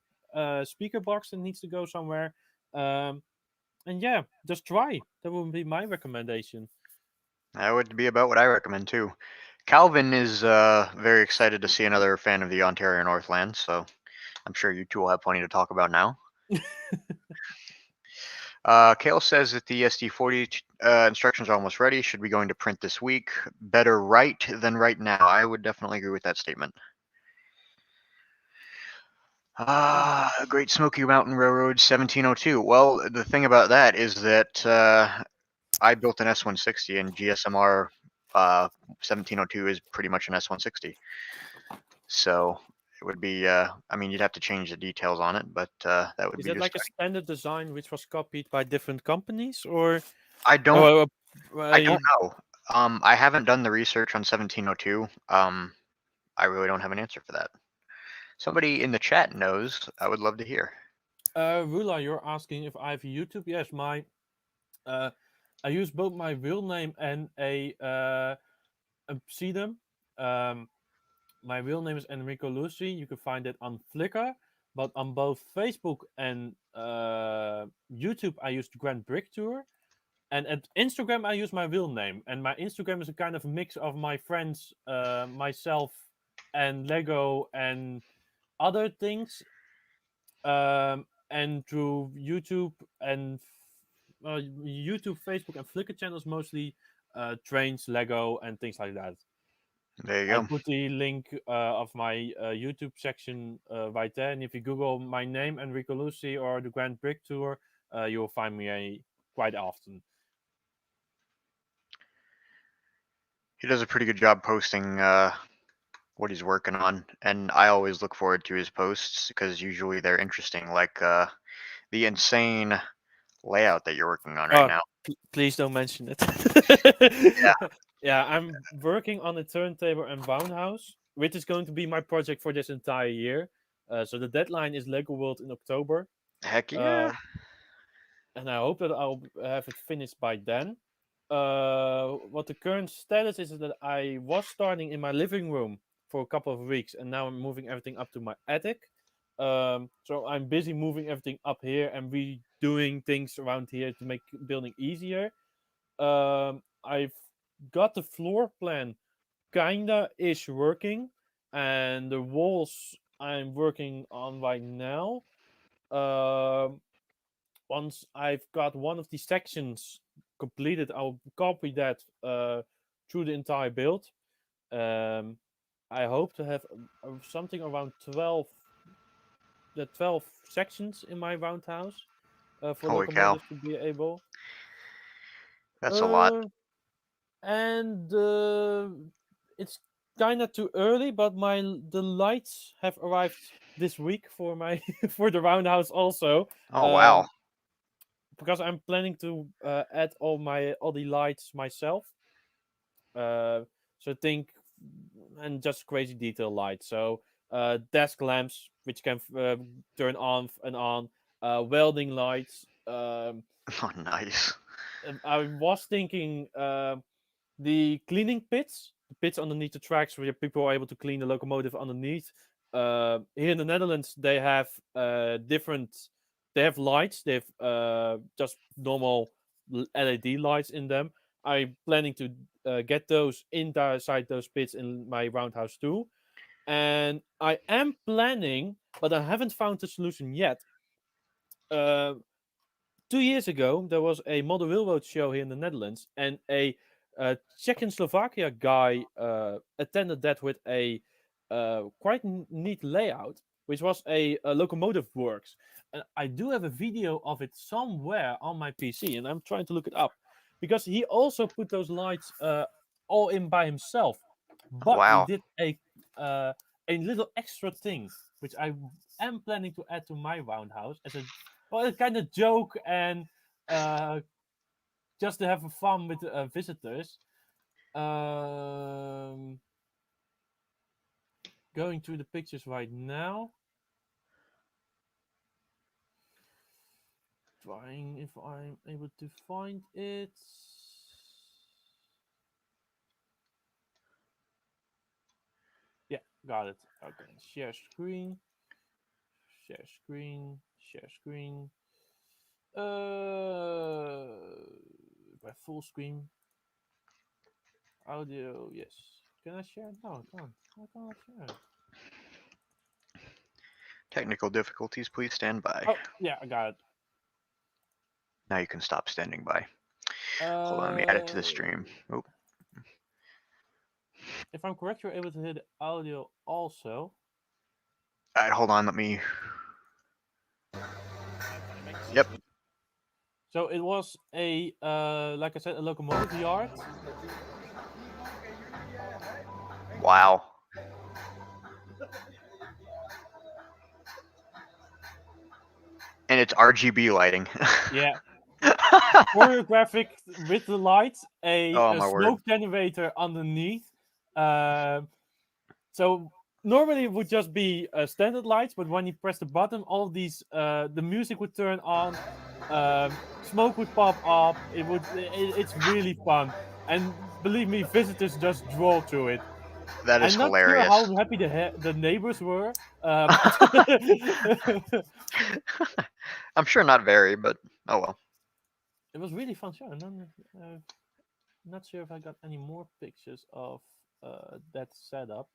speaker box that needs to go somewhere. Um, and yeah, just try. That would be my recommendation. That would be about what I recommend too. Calvin is very excited to see another fan of the Ontario Northland, so I'm sure you two will have plenty to talk about now. Kale says that the SD40 instructions are almost ready. Should be going to print this week. Better right than right now. I would definitely agree with that statement. Yeah. Great Smoky Mountain Railroad 1702. Well, the thing about that is that I built an S160 and GSMR 1702 is pretty much an S160. So it would be, I mean, you'd have to change the details on it, but that would Is be that just like a standard design which was copied by different companies, or I don't oh, I don't know. I haven't done the research on 1702. I really don't have an answer for that. Somebody in the chat knows. I would love to hear. Rula, you're asking if I have YouTube? Yes, my uh, I use both my real name and a pseudonym. Um, my real name is Enrico Lucy. You can find it on Flickr, but on both Facebook and YouTube, I use the Grand Brick Tour. And at Instagram, I use my real name. And my Instagram is a kind of mix of my friends, myself, and Lego and other things. And through YouTube and YouTube, Facebook, and Flickr channels, mostly trains, Lego, and things like that. There you I go. put the link of my YouTube section right there. And if you Google my name, Enrico Lucy, or the Grand Brick Tour, you'll find me quite often. He does a pretty good job posting what he's working on, and I always look forward to his posts because usually they're interesting, like the insane layout that you're working on right Oh, now. please don't mention it. Yeah, Yeah, I'm working on a turntable and roundhouse, which is going to be my project for this entire year. So the deadline is Lego World in October, heck yeah. uh, and I hope that I'll have it finished by then. What the current status is that I was starting in my living room for a couple of weeks, and now I'm moving everything up to my attic. So I'm busy moving everything up here and redoing things around here to make building easier. I've got the floor plan kinda ish working, and the walls I'm working on right now. Um, Once I've got one of the sections completed, I'll copy that through the entire build. Um, I hope to have something around 12 sections in my roundhouse for Holy cow, locomotives to be able. that's a lot. Uh, and it's kind of too early, but the lights have arrived this week for my for the roundhouse also. Oh wow. Um, because I'm planning to add all the lights myself. Uh, so think and just crazy detail lights. So desk lamps which can turn on and on, welding lights. Oh nice. I was thinking the cleaning pits, the pits underneath the tracks where people are able to clean the locomotive underneath. Here in the Netherlands, they have different. They have lights. They have just normal LED lights in them. I'm planning to get those inside those pits in my roundhouse too. And I am planning, but I haven't found the solution yet. Uh, 2 years ago, there was a model railroad show here in the Netherlands, and a Czechoslovakia guy attended that with a quite neat layout, which was a locomotive works. And I do have a video of it somewhere on my PC, and I'm trying to look it up because he also put those lights all in by himself, but he Wow. did a little extra thing, which I am planning to add to my roundhouse as a well, a kind of joke and uh, just to have fun with visitors. Um, Going through the pictures right now, trying if I'm able to find it. Yeah, got it. Okay, share screen, share screen, share screen. By full screen, audio. Yes. Can I share it? No, I can't. I can't share it. Technical difficulties, please stand by. Oh, yeah, I got it. Now you can stop standing by. Hold on, let me add it to the stream. Oh. If I'm correct, you're able to hear the audio also. All right, hold on, let me. Okay, make Yep. So it was a, like I said, a locomotive yard. Wow. And it's RGB lighting. Yeah. Choreographic with the lights, Oh a my word. smoke generator underneath. So normally it would just be standard lights, but when you press the button, all of these, the music would turn on, smoke would pop up. It's really fun, and believe me, visitors just draw to it. That is I'm not sure hilarious. how happy the neighbors were, but I'm sure not very, but oh well. it was really fun show. And then, not sure if I got any more pictures of that setup.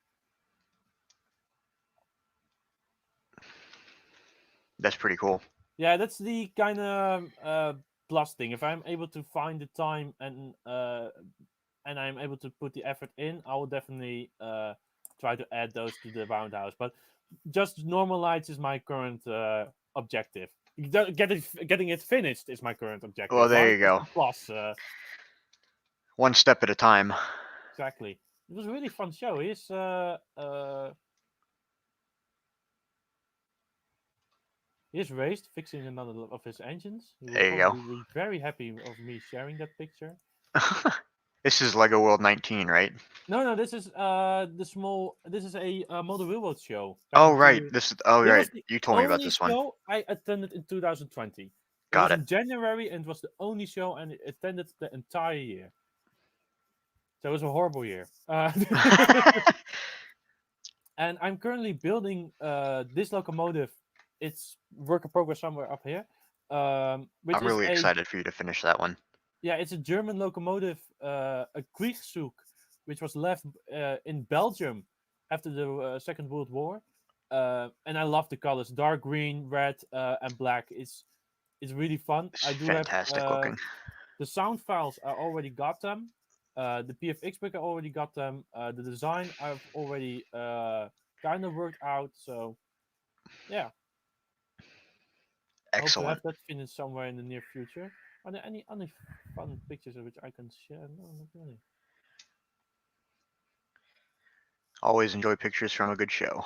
That's pretty cool. Yeah, that's the kind of plus thing. If I'm able to find the time and I'm able to put the effort in, I will definitely try to add those to the roundhouse. But just normal lights is my current objective. Getting it finished is my current Well, objective. there Light you is go. the plus. One step at a time. Exactly. It was a really fun show. He's raced fixing another of his engines. He will There you probably be very happy of me sharing that picture. go. This is Lego World 19, right? No, this is the small. This is a model railroad show back Oh in right. two. This. Oh It right. was the You told me about only this one. show I attended in 2020. It Got was it. in January and it was the only show, and it attended the entire year. So it was a horrible year. And I'm currently building this locomotive. It's work in progress somewhere up here, which I'm is really a excited for you to finish that one. yeah, it's a German locomotive, a Kriegszug, which was left in Belgium after the Second World War. And I love the colors: dark green, red, and black. It's really fun. It's I do have fantastic looking. the sound files. I already got them. The PFX book I already got them. The design I've already kind of worked out. So yeah, hope to have Excellent. that finished somewhere in the near future. Are there any fun pictures of which I can share? No, not really. Always enjoy pictures from a good show.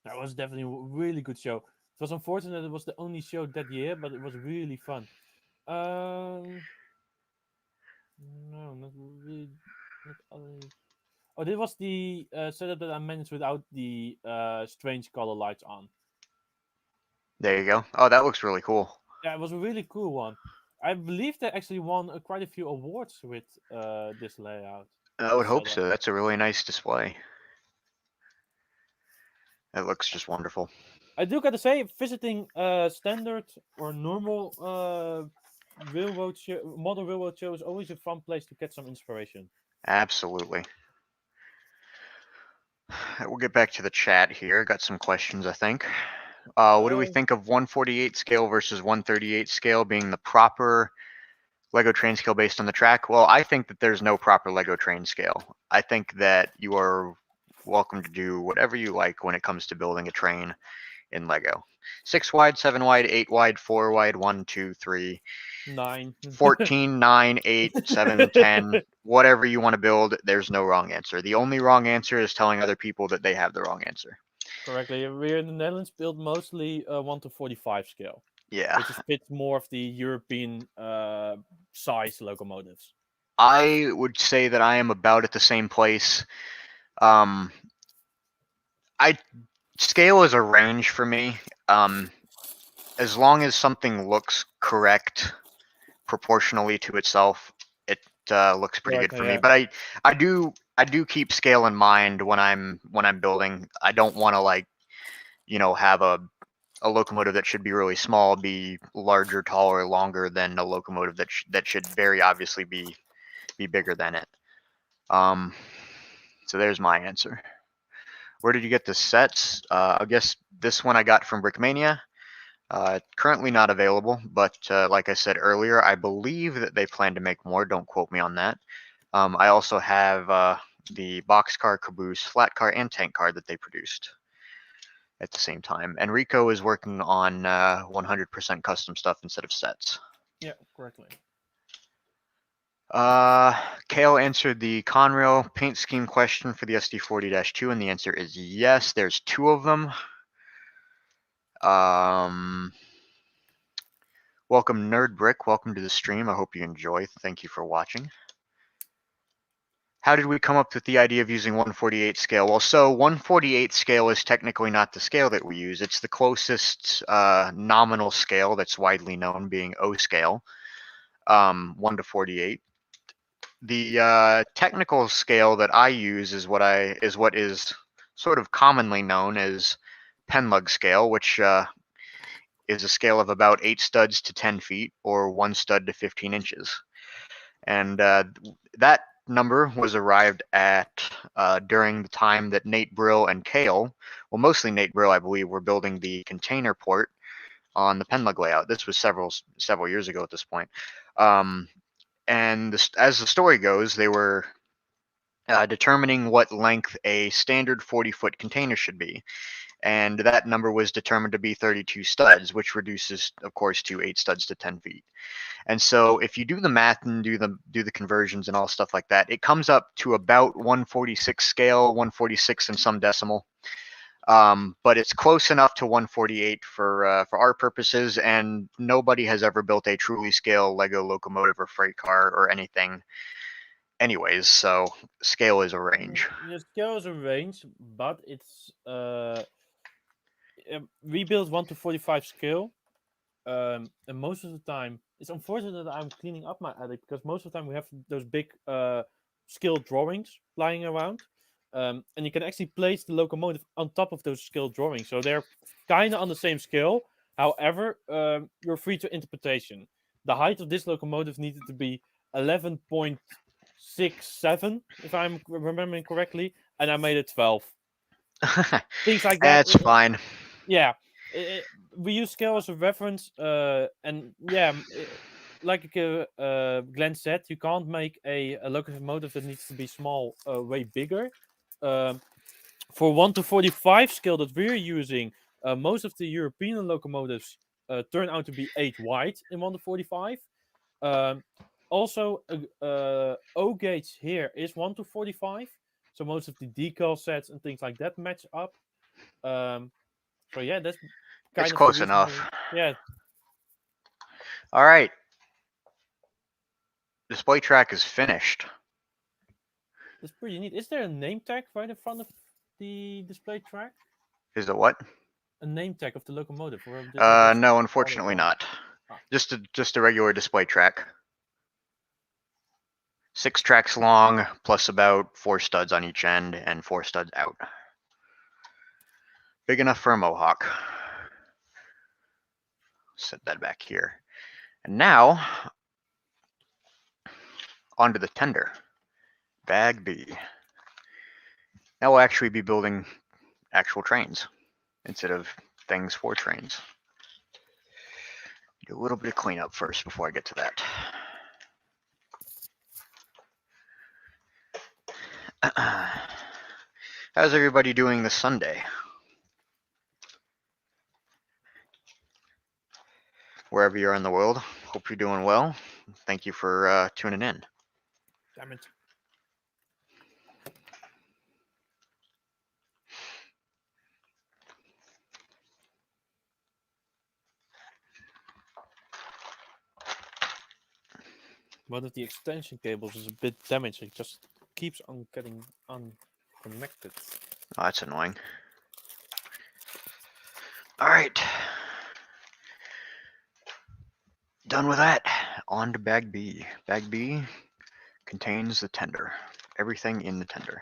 That was definitely a really good show. It was unfortunate it was the only show that year, but it was really fun. Um, no, not really. Not other. Oh, this was the setup that I managed without the strange color lights on. There you go. Oh, that looks really cool. Yeah, it was a really cool one. I believe they actually won quite a few awards with this layout. I would This hope setup. so. That's a really nice display. It looks just wonderful. I do gotta say, visiting standard or normal model railroad show is always a fun place to get some inspiration. Absolutely. We'll get back to the chat here. Got some questions, I think. What do we think of 148 scale versus 138 scale being the proper Lego train scale based on the track? Well, I think that there's no proper Lego train scale. I think that you are welcome to do whatever you like when it comes to building a train in Lego. 6 wide, 7 wide, 8 wide, 4 wide, 1, 2, 3, 9. 14, 9, 8, 7, 10, whatever you want to build, there's no wrong answer. The only wrong answer is telling other people that they have the wrong answer. Correctly. We're in the Netherlands build mostly 1 to 45 scale. Yeah. Which is fits more of the European size locomotives. I would say that I am about at the same place. I scale is a range for me. As long as something looks correct proportionally to itself, it looks pretty good for me. But I do keep scale in mind when I'm building. I don't want to have a locomotive that should be really small be larger, taller, longer than a locomotive that should very obviously be bigger than it. So there's my answer. Where did you get the sets? I guess this one I got from Brickmania. Currently not available, but like I said earlier, I believe that they plan to make more. Don't quote me on that. I also have the boxcar, caboose, flat car, and tank car that they produced at the same time. Enrico is working on 100% custom stuff instead of sets. Yeah, correctly. Kale answered the Conrail paint scheme question for the SD40-2, and the answer is yes. There's 2 of them. Welcome, Nerd Brick. Welcome to the stream. I hope you enjoy. Thank you for watching. How did we come up with the idea of using 148 scale? Well, so 148 scale is technically not the scale that we use. It's the closest nominal scale that's widely known, being O scale, 1 to 48. The technical scale that I use is what is sort of commonly known as pen lug scale, which is a scale of about 8 studs to 10 feet, or 1 stud to 15 inches. And that number was arrived at during the time that Nate Brill and Kale, well, mostly Nate Brill, I believe, were building the container port on the pen lug layout. This was several years ago at this point. And as the story goes, they were determining what length a standard 40-foot container should be. And that number was determined to be 32 studs, which reduces, of course, to 8 studs to 10 feet. And so if you do the math and do the conversions and all stuff like that, it comes up to about 146 scale, 146 and some decimal. But it's close enough to 148 for our purposes, and nobody has ever built a truly scale Lego locomotive or freight car or anything anyways, so scale is a range. Yeah, scale is a range, but it's we build 1 to 45 scale, and most of the time it's unfortunate that I'm cleaning up my attic, because most of the time we have those big scale drawings lying around, and you can actually place the locomotive on top of those scale drawings, so they're kind of on the same scale. However, you're free to interpretation. The height of this locomotive needed to be 11.67, if I'm remembering correctly, and I made it 12. Things like that. That's fine. Yeah, we use scale as a reference, and yeah, like Glenn said, you can't make a locomotive that needs to be small way bigger. For 1 to 45 scale that we're using, most of the European locomotives turn out to be 8 wide in 1 to 45. Also, O gauge here is 1 to 45, so most of the decal sets and things like that match up. So yeah, that's kind of close enough. Yeah. All right. Display track is finished. That's pretty neat. Is there a name tag right in front of the display track? Is it what? A name tag of the locomotive? Or no, unfortunately not. Ah, Just a regular display track. 6 tracks long, plus about 4 studs on each end and 4 studs out. Big enough for a Mohawk. Set that back here. And now, onto the tender. Bag B. Now we'll actually be building actual trains instead of things for trains. Do a little bit of cleanup first before I get to that. How's everybody doing this Sunday? Wherever you are in the world, hope you're doing well. Thank you for tuning in. damn it. One of the extension cables is a bit damaged. It just keeps on getting unconnected. Oh, that's annoying. All right. Done with that. On to bag B. Bag B contains the tender. Everything in the tender.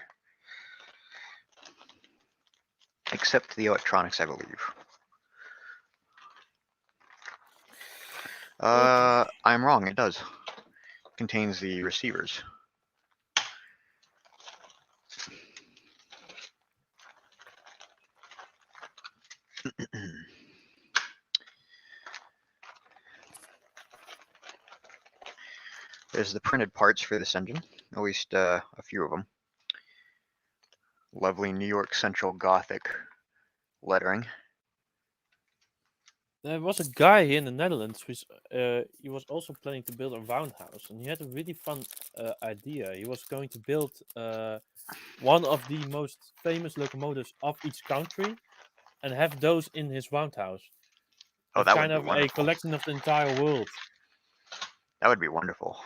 Except the electronics, I believe. I'm wrong, it does. It contains the receivers. There's the printed parts for this engine, at least a few of them. Lovely New York Central Gothic lettering. There was a guy here in the Netherlands who he was also planning to build a roundhouse, and he had a really fun idea. He was going to build one of the most famous locomotives of each country and have those in his roundhouse. Oh, Have that would kind be of a wonderful. collection of the entire world. That would be wonderful.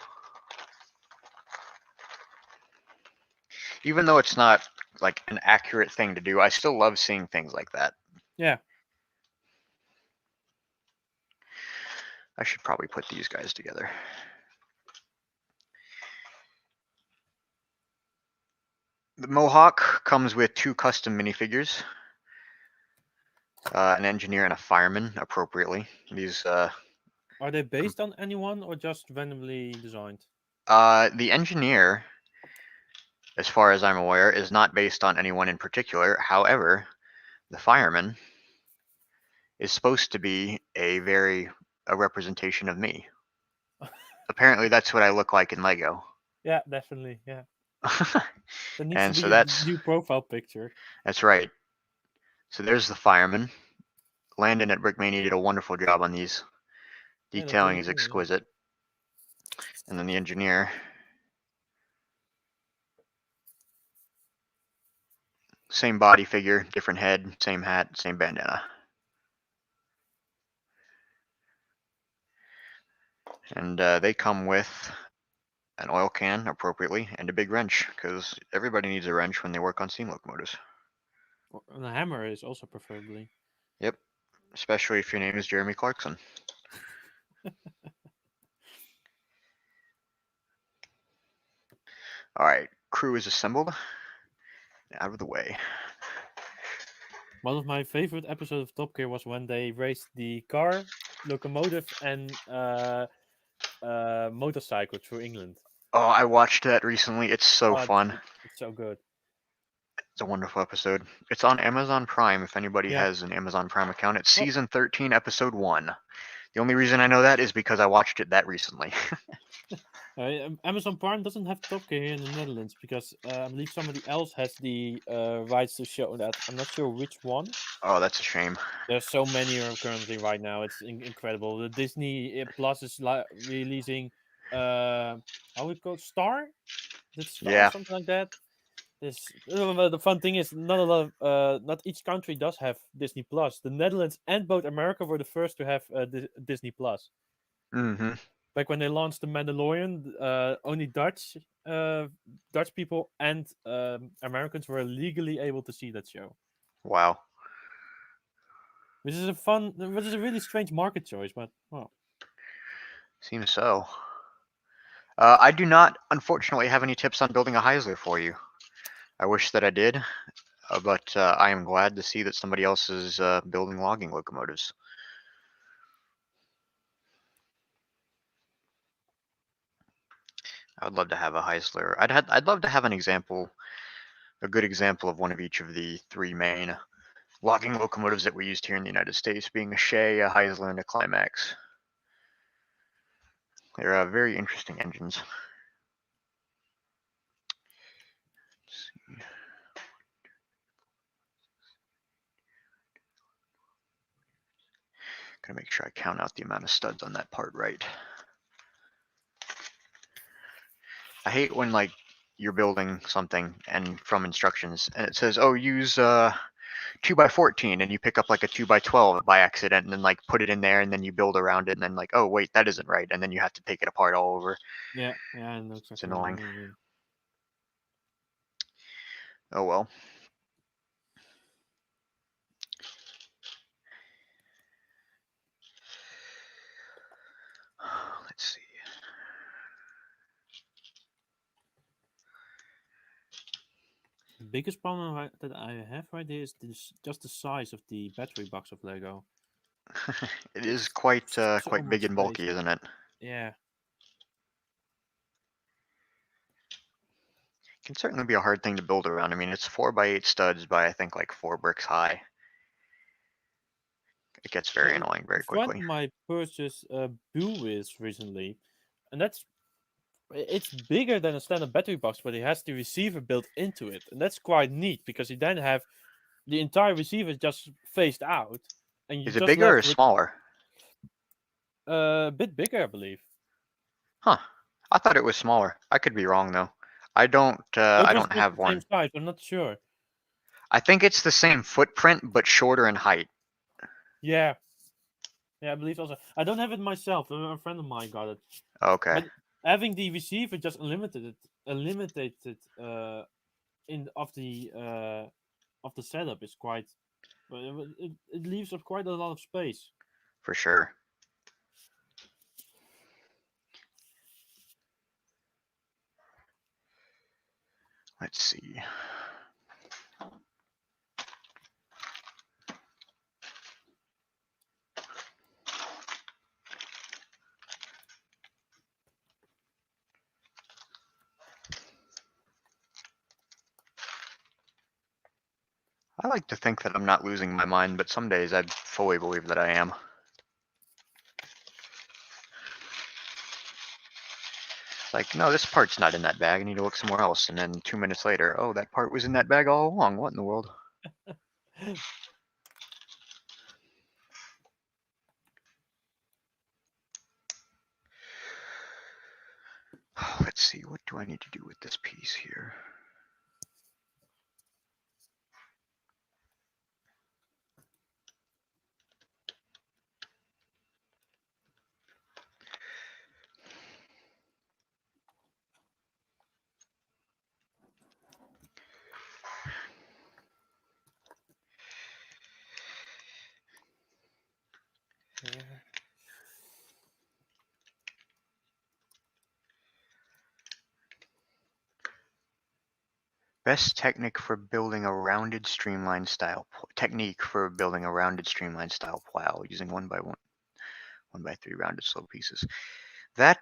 Even though it's not like an accurate thing to do, I still love seeing things like that. Yeah. I should probably put these guys together. The Mohawk comes with 2 custom minifigures. An engineer and a fireman, appropriately. These, Are they based on anyone or just randomly designed? the engineer, as far as I'm aware, is not based on anyone in particular. However, the fireman is supposed to be a representation of me. Apparently, that's what I look like in Lego. Yeah, definitely. Yeah. There needs to And so be a new profile picture. that's right. So there's the fireman. Landon at Brickmania did a wonderful job on these. Yeah, that's Detailing really is cool. Yeah. exquisite. And then the engineer. Same body figure, different head, same hat, same bandana. And they come with an oil can, appropriately, and a big wrench, because everybody needs a wrench when they work on steam locomotives. And a hammer is also preferably. Yep, especially if your name is Jeremy Clarkson. All right, crew is assembled. Out of the way. One of my favorite episodes of Top Gear was when they raced the car, locomotive, and motorcycle through England. Oh, I watched that recently. It's so fun. It's so good. It's a wonderful episode. It's on Amazon Prime if anybody Yeah. has an Amazon Prime account. It's Oh. season 13, episode 1. The only reason I know that is because I watched it that recently. Amazon Prime doesn't have Top Gear here in the Netherlands because I believe somebody else has the rights to show that. I'm not sure which one. Oh, that's a shame. There's so many currently right now. It's incredible. The Disney Plus is releasing how we call it? Star? Is it Star? Yeah. Something like that. This the fun thing is not a lot of not each country does have Disney Plus. The Netherlands and both America were the first to have Disney Plus. Mm-hmm. Back when they launched The Mandalorian, only Dutch people and Americans were legally able to see that show. Wow. Which is a really strange market choice, but well. Seems so. I do not, unfortunately, have any tips on building a Heisler for you. I wish that I did, but I am glad to see that somebody else is building logging locomotives. I would love to have a Heisler. I'd love to have an example, a good example of one of each of the three main logging locomotives that we used here in the United States, being a Shea, a Heisler, and a Climax. They're very interesting engines. Let's see. Gotta make sure I count out the amount of studs on that part right. I hate when like you're building something and from instructions and it says, oh, use 2x14, and you pick up like a 2x12 by accident and then like put it in there and then you build around it and then like, oh wait, that isn't right, and then you have to take it apart all over. Yeah, I know exactly It's annoying. what you mean. Oh well. Let's see. The biggest problem that I have right here is just the size of the battery box of Lego. It is It's quite so quite big much and space. bulky, isn't it? Yeah. It can certainly be a hard thing to build around. I mean, it's 4x8 studs by I think like 4 bricks high. It gets very annoying A very friend of quickly. mine purchased a Buiz recently, and it's bigger than a standard battery box, but it has the receiver built into it, and that's quite neat because you then have the entire receiver just phased out, and you're Is it just bigger or left with smaller? a bit bigger, I believe. Huh. I thought it was smaller. I could be wrong though. I It was don't just have the same one. size. I'm not sure. I think it's the same footprint but shorter in height. Yeah, yeah, I believe also. I don't have it myself. A friend of mine got it, Okay, but having the receiver just eliminated in of the setup is quite. It leaves up quite a lot of space. for sure. Let's see. I like to think that I'm not losing my mind, but some days I fully believe that I am. Like, no, this part's not in that bag. I need to look somewhere else. And then 2 minutes later, oh, that part was in that bag all along. What in the world? Let's see. What do I need to do with this piece here? Yeah. Best technique for building a rounded streamlined style plow using 1x3 rounded slow pieces. That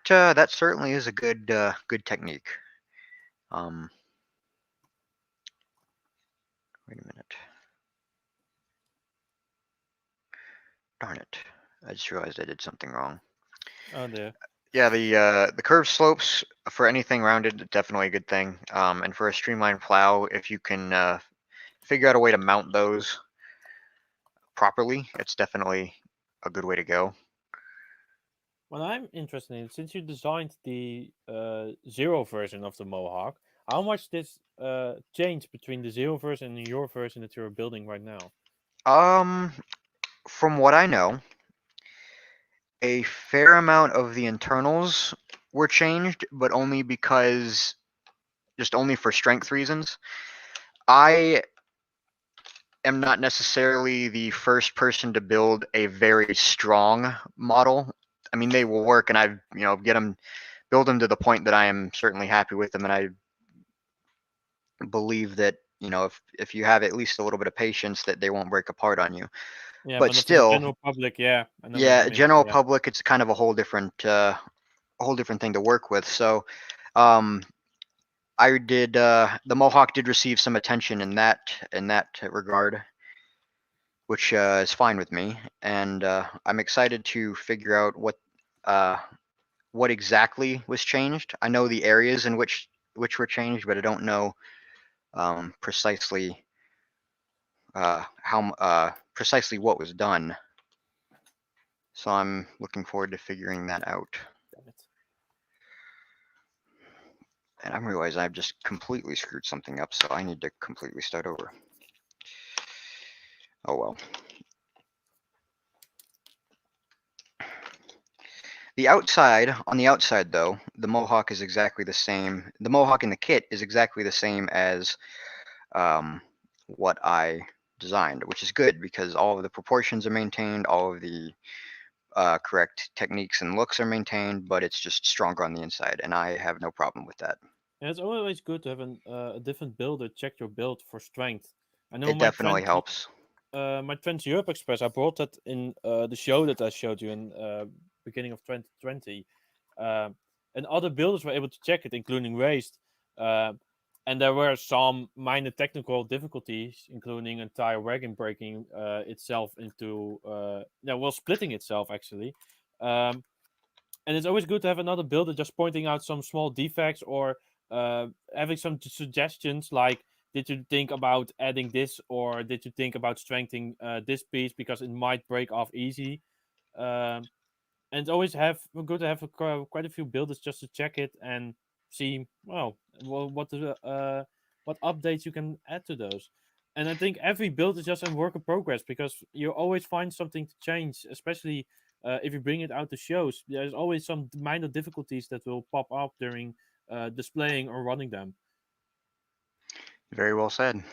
certainly is a good good technique. Wait a minute. Darn it! I just realized I did something wrong. Oh dear. Yeah, the curved slopes for anything rounded, definitely a good thing. And for a streamlined plow, if you can figure out a way to mount those properly, it's definitely a good way to go. What I'm interested in, since you designed the zero version of the Mohawk, how much this change between the zero version and your version that you're building right now? From what I know, a fair amount of the internals were changed, but only because just only for strength reasons. I am not necessarily the first person to build a very strong model. I mean, they will work, and I get them, build them to the point that I am certainly happy with them, and I believe that if you have at least a little bit of patience, that they won't break apart on you. Yeah, But but for the still, general public, yeah, I know what you yeah, mean. general Yeah. public, it's kind of a whole different thing to work with. So, um, I did the Mohawk did receive some attention in that regard, which is fine with me, and I'm excited to figure out uh, what exactly was changed. I know the areas in which were changed, but I don't know precisely how precisely what was done. So I'm looking forward to figuring that out. Damn it. And I realize I've just completely screwed something up, so I need to completely start over. Oh well. On the outside though, the Mohawk is exactly the same. The Mohawk in the kit is exactly the same as what I designed, which is good because all of the proportions are maintained, all of the correct techniques and looks are maintained, but it's just stronger on the inside, and I have no problem with that. Yeah, it's always good to have a different builder check your build for strength. I know It definitely helps. My Trans Europe Express. I brought that in the show that I showed you in beginning of 2020, um, and other builders were able to check it, including Raised. Uh, and there were some minor technical difficulties, including entire wagon breaking itself into well, splitting itself actually. Um, and it's always good to have another builder just pointing out some small defects or having some suggestions like, did you think about adding this, or did you think about strengthening this piece because it might break off easy. um, and it's always good to have quite a few builders just to check it and see, well, what updates you can add to those. And I think every build is just a work in progress because you always find something to change, especially if you bring it out to shows. There's always some minor difficulties that will pop up during displaying or running them. Very well said.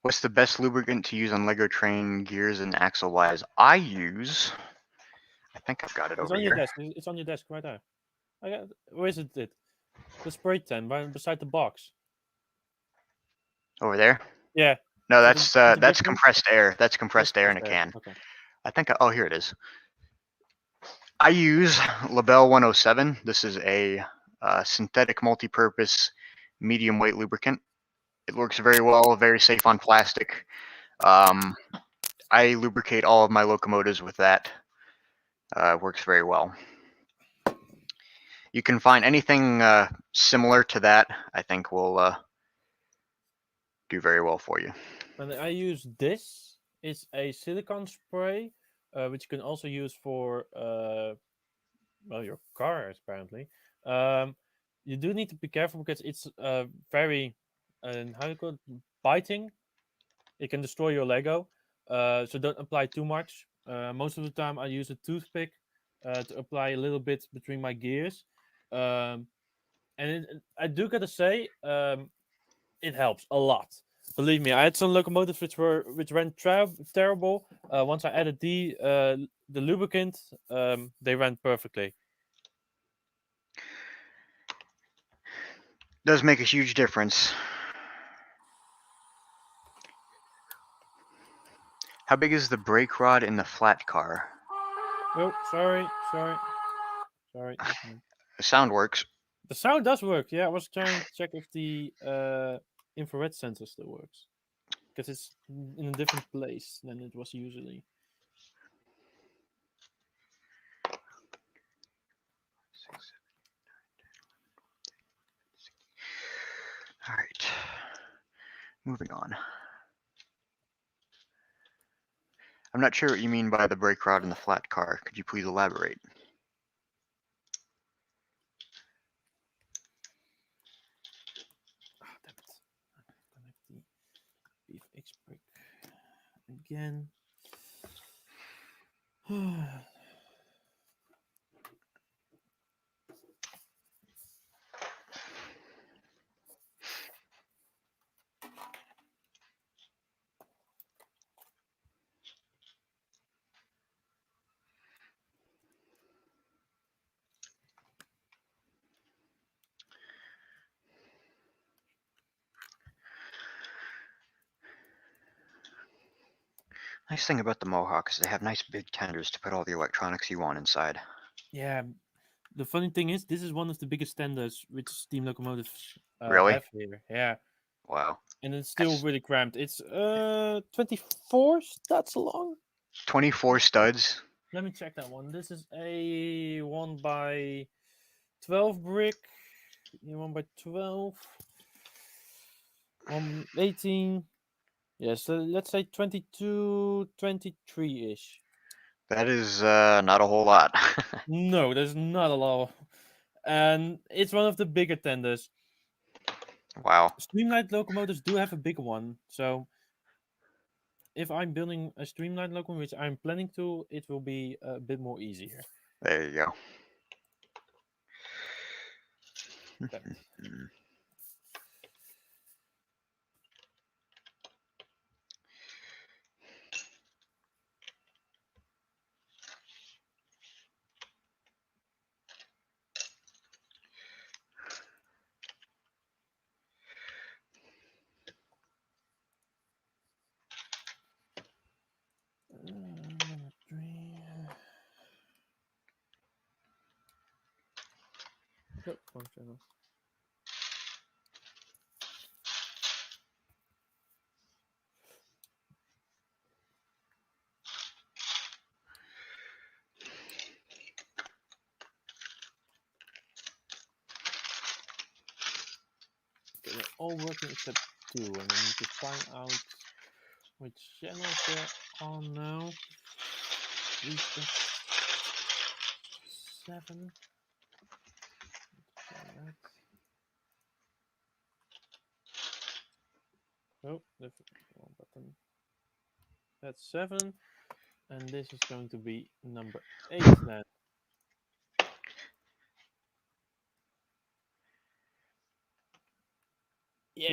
What's the best lubricant to use on Lego train gears and axle wise? I think I've got it It's over on your here. desk. It's on your desk right there. Where is it? The spray tan right beside the box. Over there? Yeah. No, Is it the big that's one? compressed air. That's That's compressed air in pressed a there. can. Okay. I think. Oh, here it is. I use Label 107. This is a synthetic multi-purpose medium weight lubricant. It works very well, very safe on plastic. Um, I lubricate all of my locomotives with that. Works very well. You can find anything similar to that, I think will do very well for you. And I use this. It's a silicone spray, which you can also use for well, your car apparently. Um, you do need to be careful because it's very how do you call it, biting. It can destroy your Lego. So don't apply too much. Most of the time, I use a toothpick to apply a little bit between my gears. Um, I do gotta say, it helps a lot. Believe me, I had some locomotives which ran terrible. Once I added the lubricant, they ran perfectly. Does make a huge difference. How big is the brake rod in the flat car? Oh, sorry. That's me. The sound works. The sound does work. Yeah, I was trying to check if the infrared sensor still works because it's in a different place than it was usually. All right, moving on. I'm not sure what you mean by the brake rod in the flat car. Could you please elaborate? Ah, damn it. Connect the BFX brick again. Nice thing about the Mohawk is they have nice big tenders to put all the electronics you want inside. Yeah, the funny thing is, this is one of the biggest tenders which steam locomotives Really? have here. Yeah, Wow. and it's still That's really cramped. It's 24 stats long. 24 studs. Let me check that one. This is a 1 by 12 brick. 1 by 12. 118. Yeah, so let's say 22, 23 ish. That is not a whole lot. No, there's not a lot. And it's one of the bigger tenders. Wow. Streamlined locomotives do have a big one. So if I'm building a streamlined locomotive, which I'm planning to, it will be a bit more easier. There you go. Damn it. Number 3. Yep, wrong channel. Okay, they're all working except 2, and I need to find out which channels they're on now. At least that's 7. Try that. Oh, that's wrong button. That's 7, and this is going to be number 8 then. Yes.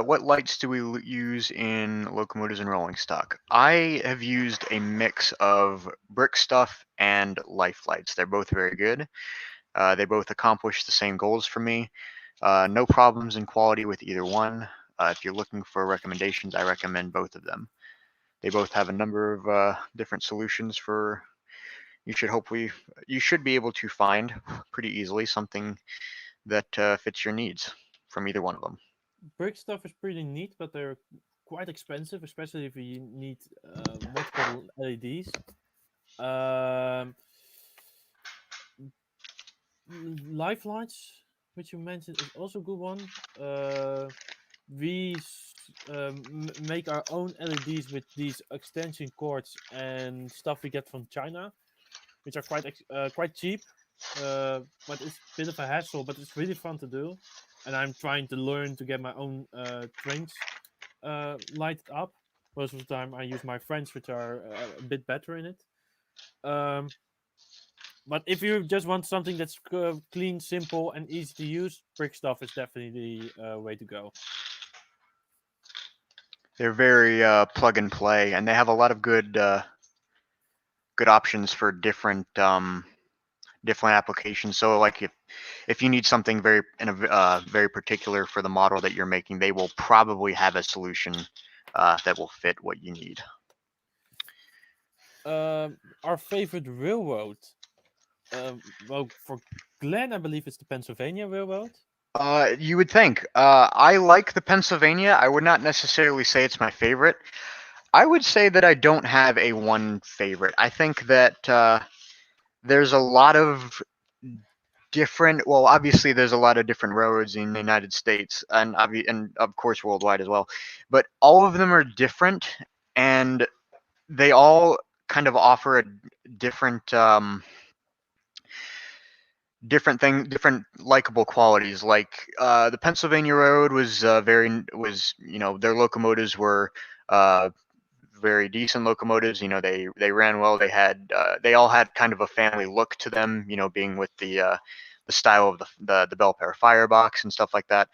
What lights do we use in locomotives and rolling stock? I have used a mix of brick stuff and life lights. They're both very good. They both accomplish the same goals for me. No problems in quality with either one. If you're looking for recommendations, I recommend both of them. They both have a number of different solutions for. You should be able to find pretty easily something that fits your needs from either one of them. Brick stuff is pretty neat, but they're quite expensive, especially if you need multiple LEDs. Um, Life lights, which you mentioned, is also a good one. We make our own LEDs with these extension cords and stuff we get from China, which are quite cheap. But it's a bit of a hassle, but it's really fun to do. And I'm trying to learn to get my own trains lighted up. Most of the time, I use my friends, which are a bit better in it. Um, but if you just want something that's clean, simple, and easy to use, brick stuff is definitely the way to go. They're very plug and play, and they have a lot of good options for different applications. So, like if you need something very particular for the model that you're making, they will probably have a solution that will fit what you need. Our favorite railroad. Well, for Glenn, I believe it's the Pennsylvania Railroad. You would think. I like the Pennsylvania. I would not necessarily say it's my favorite. I would say that I don't have a one favorite. I think that there's a lot of different. Well, obviously, there's a lot of different railroads in the United States, and of course worldwide as well. But all of them are different, and they all kind of offer a different different likable qualities. Like the Pennsylvania Road was their locomotives were uh, very decent locomotives. They ran well. They all had kind of a family look to them. Being with the style of the Bel Pair firebox and stuff like that.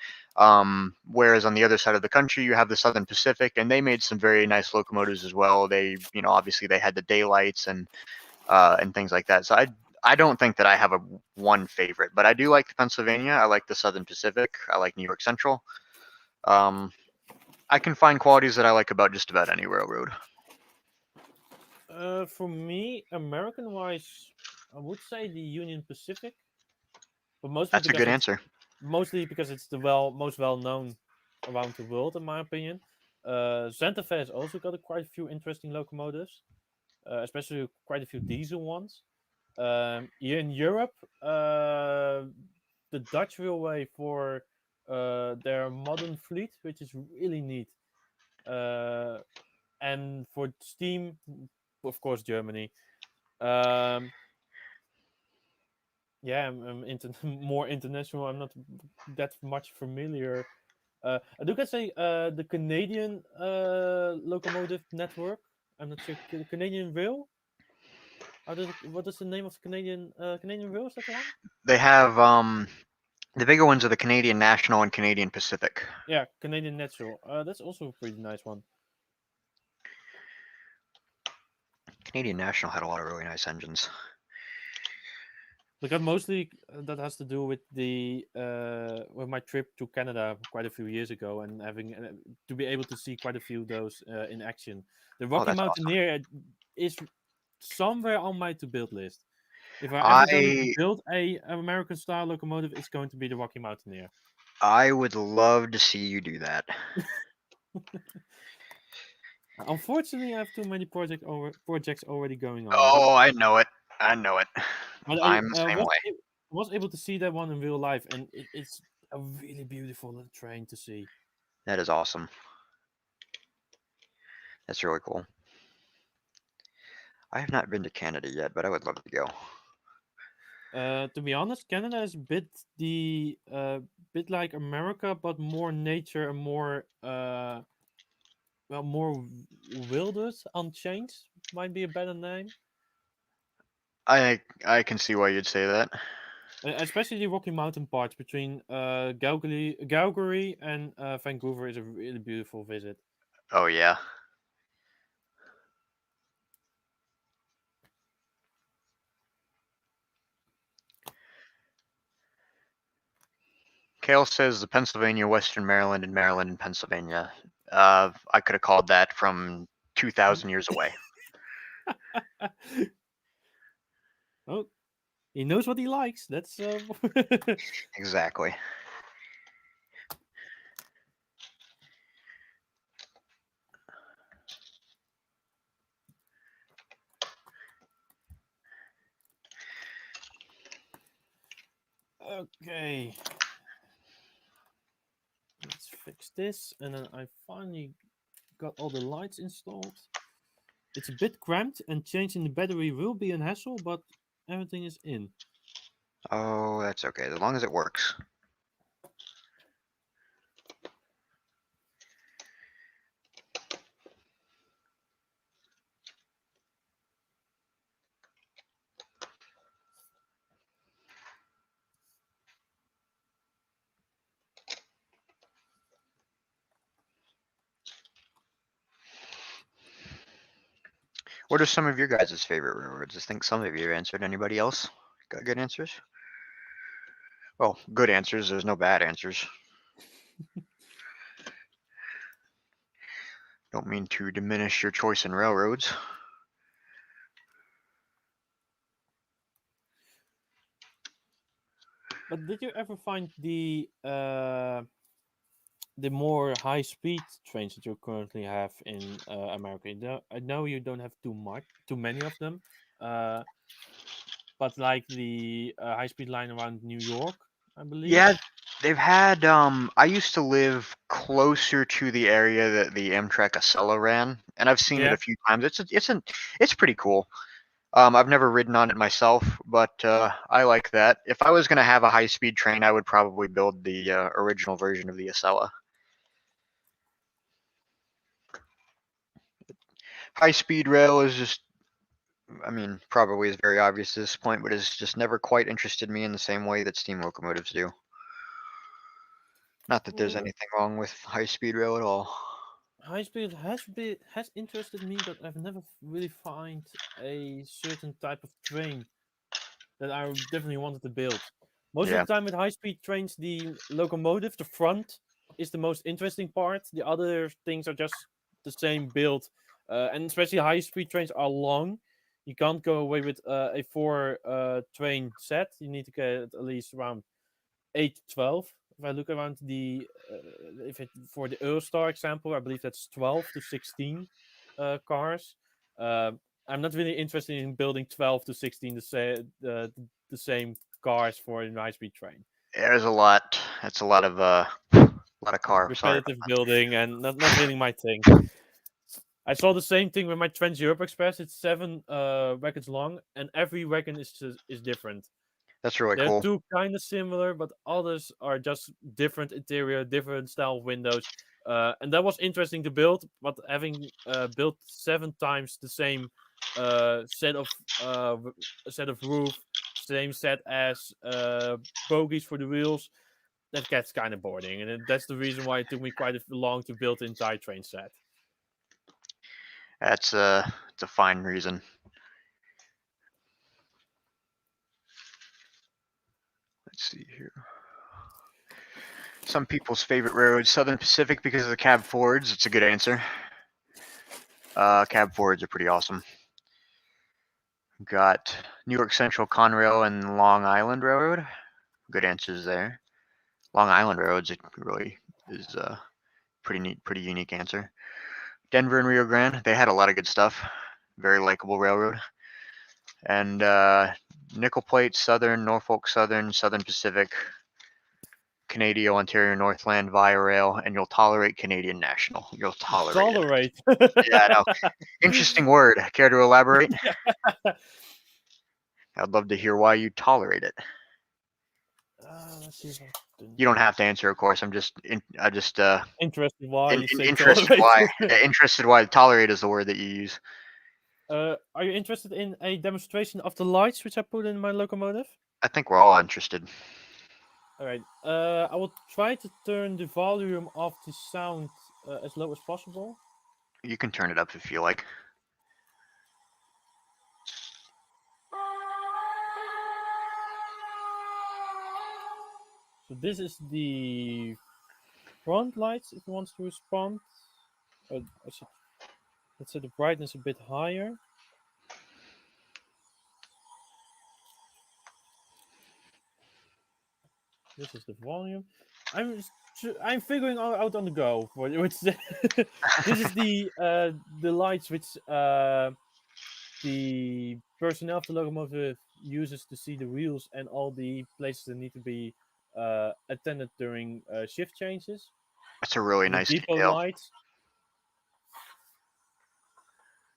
Whereas on the other side of the country, you have the Southern Pacific, and they made some very nice locomotives as well. Obviously they had the daylights and things like that. So I don't think that I have a one favorite, but I do like the Pennsylvania. I like the Southern Pacific. I like New York Central. I can find qualities that I like about just about any railroad. For me, American-wise, I would say the Union Pacific, but That's a good answer. mostly because it's the most well known around the world, in my opinion. Santa Fe has also got quite a few interesting locomotives, especially quite a few diesel ones. Here in Europe, the Dutch Railway for their modern fleet, which is really neat. Uh, and for steam, of course, Germany. Um, yeah, more international. I'm not that much familiar. I do can say the Canadian locomotive network. I'm not sure. Canadian Rail. What is the name of Canadian Rail? Is that the one? They have the bigger ones are the Canadian National and Canadian Pacific. Yeah, Canadian Natural. That's also a pretty nice one. Canadian National had a lot of really nice engines. Because mostly that has to do with the with my trip to Canada quite a few years ago, and having to be able to see quite a few of those in action. The Oh, Rocky that's awesome. Mountaineer is somewhere on my to build list. If I'm ever going to I build a American style locomotive, it's going to be the Rocky Mountaineer. I would love to see you do that. Unfortunately, I have too many projects already going on. But Oh, I know it. I know it. I I'm the same way. was able to see that one in real life, and it's a really beautiful train to see. That is awesome. That's really cool. I have not been to Canada yet, but I would love to go. To be honest, Canada is bit like America, but more nature and more more wilderness, unchanged might be a better name. I can see why you'd say that. Especially the Rocky Mountain parts between Calgary and Vancouver is a really beautiful visit. Oh yeah. Kale says the Pennsylvania, Western Maryland, and Maryland and Pennsylvania. I could have called that from 2,000 years away. Oh, he knows what he likes. That's Exactly. okay. Let's fix this, and then I finally got all the lights installed. It's a bit cramped, and changing the battery will be an hassle, but everything is in. Oh, that's okay, as long as it works. What are some of your guys' favorite railroads? I think some of you have answered. Anybody else got good answers? Well, good answers. There's no bad answers. Don't mean to diminish your choice in railroads. But did you ever find the more high speed trains that you currently have in America? I know you don't have too many of them, uh, but like the high speed line around New York, I believe. Yeah, they've had. I used to live closer to the area that the Amtrak Acela ran, and I've seen it Yeah, a few times. It's pretty cool. I've never ridden on it myself, but I like that. If I was going to have a high speed train, I would probably build the original version of the Acela. High speed rail is just, I mean, probably is very obvious at this point, but it's just never quite interested me in the same way that steam locomotives do. Not that there's mm, anything wrong with high speed rail at all. high speed has interested me, but I've never really find a certain type of train that I definitely wanted to build. Most of Yeah, the time with high speed trains, the locomotive, the front, is the most interesting part. The other things are just the same build. and especially high-speed trains are long. You can't go away with a four train set. You need to get at least around 8 to 12. If I look around for the Eurostar example, I believe that's 12 to 16 cars. I'm not really interested in building 12 to 16 the same cars for a high-speed train. There's a lot. That's a lot of car. Sorry. Repetitive building and not really my thing. I saw the same thing with my Trans Europe Express. It's 7 wagons long, and every wagon is different. That's really They're cool. two kind of similar, but others are just different interior, different style of windows. And that was interesting to build, but having built 7 times the same set of set of roof, same set as bogies for the wheels, that gets kind of boring, and that's the reason why it took me quite long to build the entire train set. That's it's a fine reason. Let's see here. Some people's favorite railroad, Southern Pacific, because of the cab Fords. It's a good answer. Cab Fords are pretty awesome. Got New York Central, Conrail, and Long Island Railroad. Good answers there. Long Island Railroad's really is a pretty neat, pretty unique answer. Denver and Rio Grande, they had a lot of good stuff. Very likable railroad. And Nickel Plate, Southern, Norfolk Southern, Southern Pacific, Canadian, Ontario, Northland, Via Rail, and you'll tolerate Canadian National. You'll tolerate it. Yeah, I know. Interesting word. Care to elaborate? I'd love to hear why you tolerate it. Let's see if You don't have to answer, of course. I'm just interested why you say interested tolerate. why interested why tolerate is the word that you use. Are you interested in a demonstration of the lights which I put in my locomotive? I think we're all interested. All right. I will try to turn the volume of the sound as low as possible. You can turn it up if you like. So this is the front lights. If it wants to respond, let's set the brightness a bit higher. This is the volume. I'm figuring out on the go for which this is the lights which the personnel of the locomotive uses to see the wheels and all the places that need to be attended during shift changes. That's a really The nice depot detail. lights.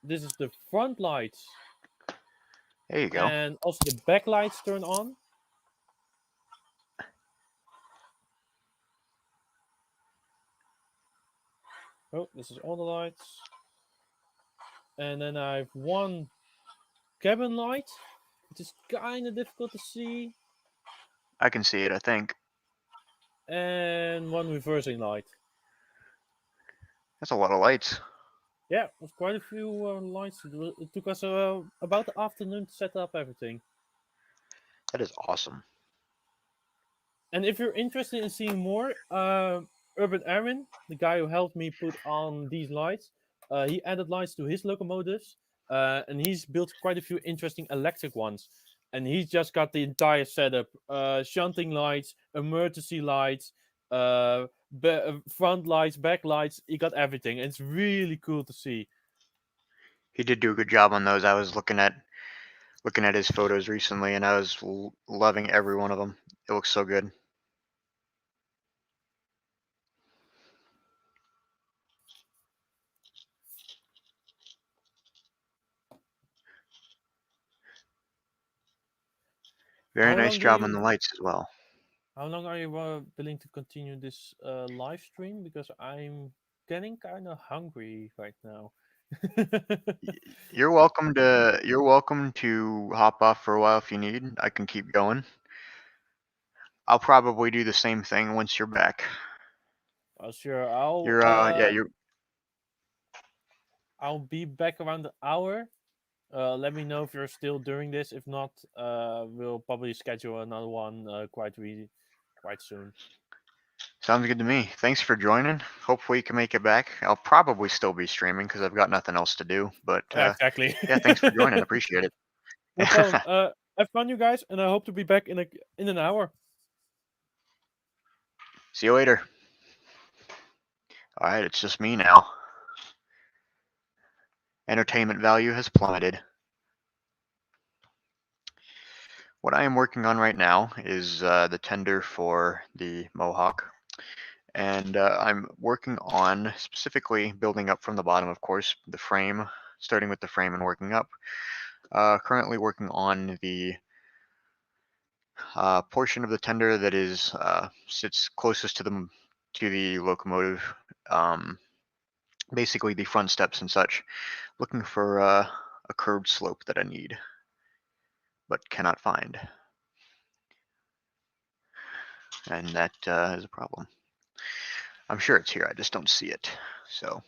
This is the front lights. There you go. And also the back lights turn on. Oh, this is all the lights. And then I have one cabin light, which is kind of difficult to see. I can see it, I think. And one reversing light. That's a lot of lights. Yeah, there's quite a few lights. It took us about the afternoon to set up everything. That is awesome. And if you're interested in seeing more, Urban Aaron, the guy who helped me put on these lights, he added lights to his locomotives, and he's built quite a few interesting electric ones. And he's just got the entire setup: shunting lights, emergency lights, front lights, back lights. He got everything, and it's really cool to see. He did do a good job on those. I was looking at his photos recently, and I was loving every one of them. It looks so good. Very nice job on the lights as well. How long are you willing to continue this live stream? Because I'm getting kind of hungry right now. You're welcome to hop off for a while if you need. I can keep going. I'll probably do the same thing once you're back. Sure. I'll be back around an hour. Let me know if you're still doing this. If not, we'll probably schedule another one quite soon. Sounds good to me. Thanks for joining. Hopefully you can make it back. I'll probably still be streaming because I've got nothing else to do. But Exactly. yeah, thanks for joining. Appreciate it. No problem. Have fun, you guys, and I hope to be back in an hour. See you later. All right, it's just me now. Entertainment value has plummeted. What I am working on right now is the tender for the Mohawk. And I'm working on specifically building up from the bottom, of course, the frame, starting with the frame and working up. Currently working on the portion of the tender that is sits closest to the locomotive, basically the front steps and such. Looking for a curved slope that I need, but cannot find, and that is a problem. I'm sure it's here, I just don't see it. So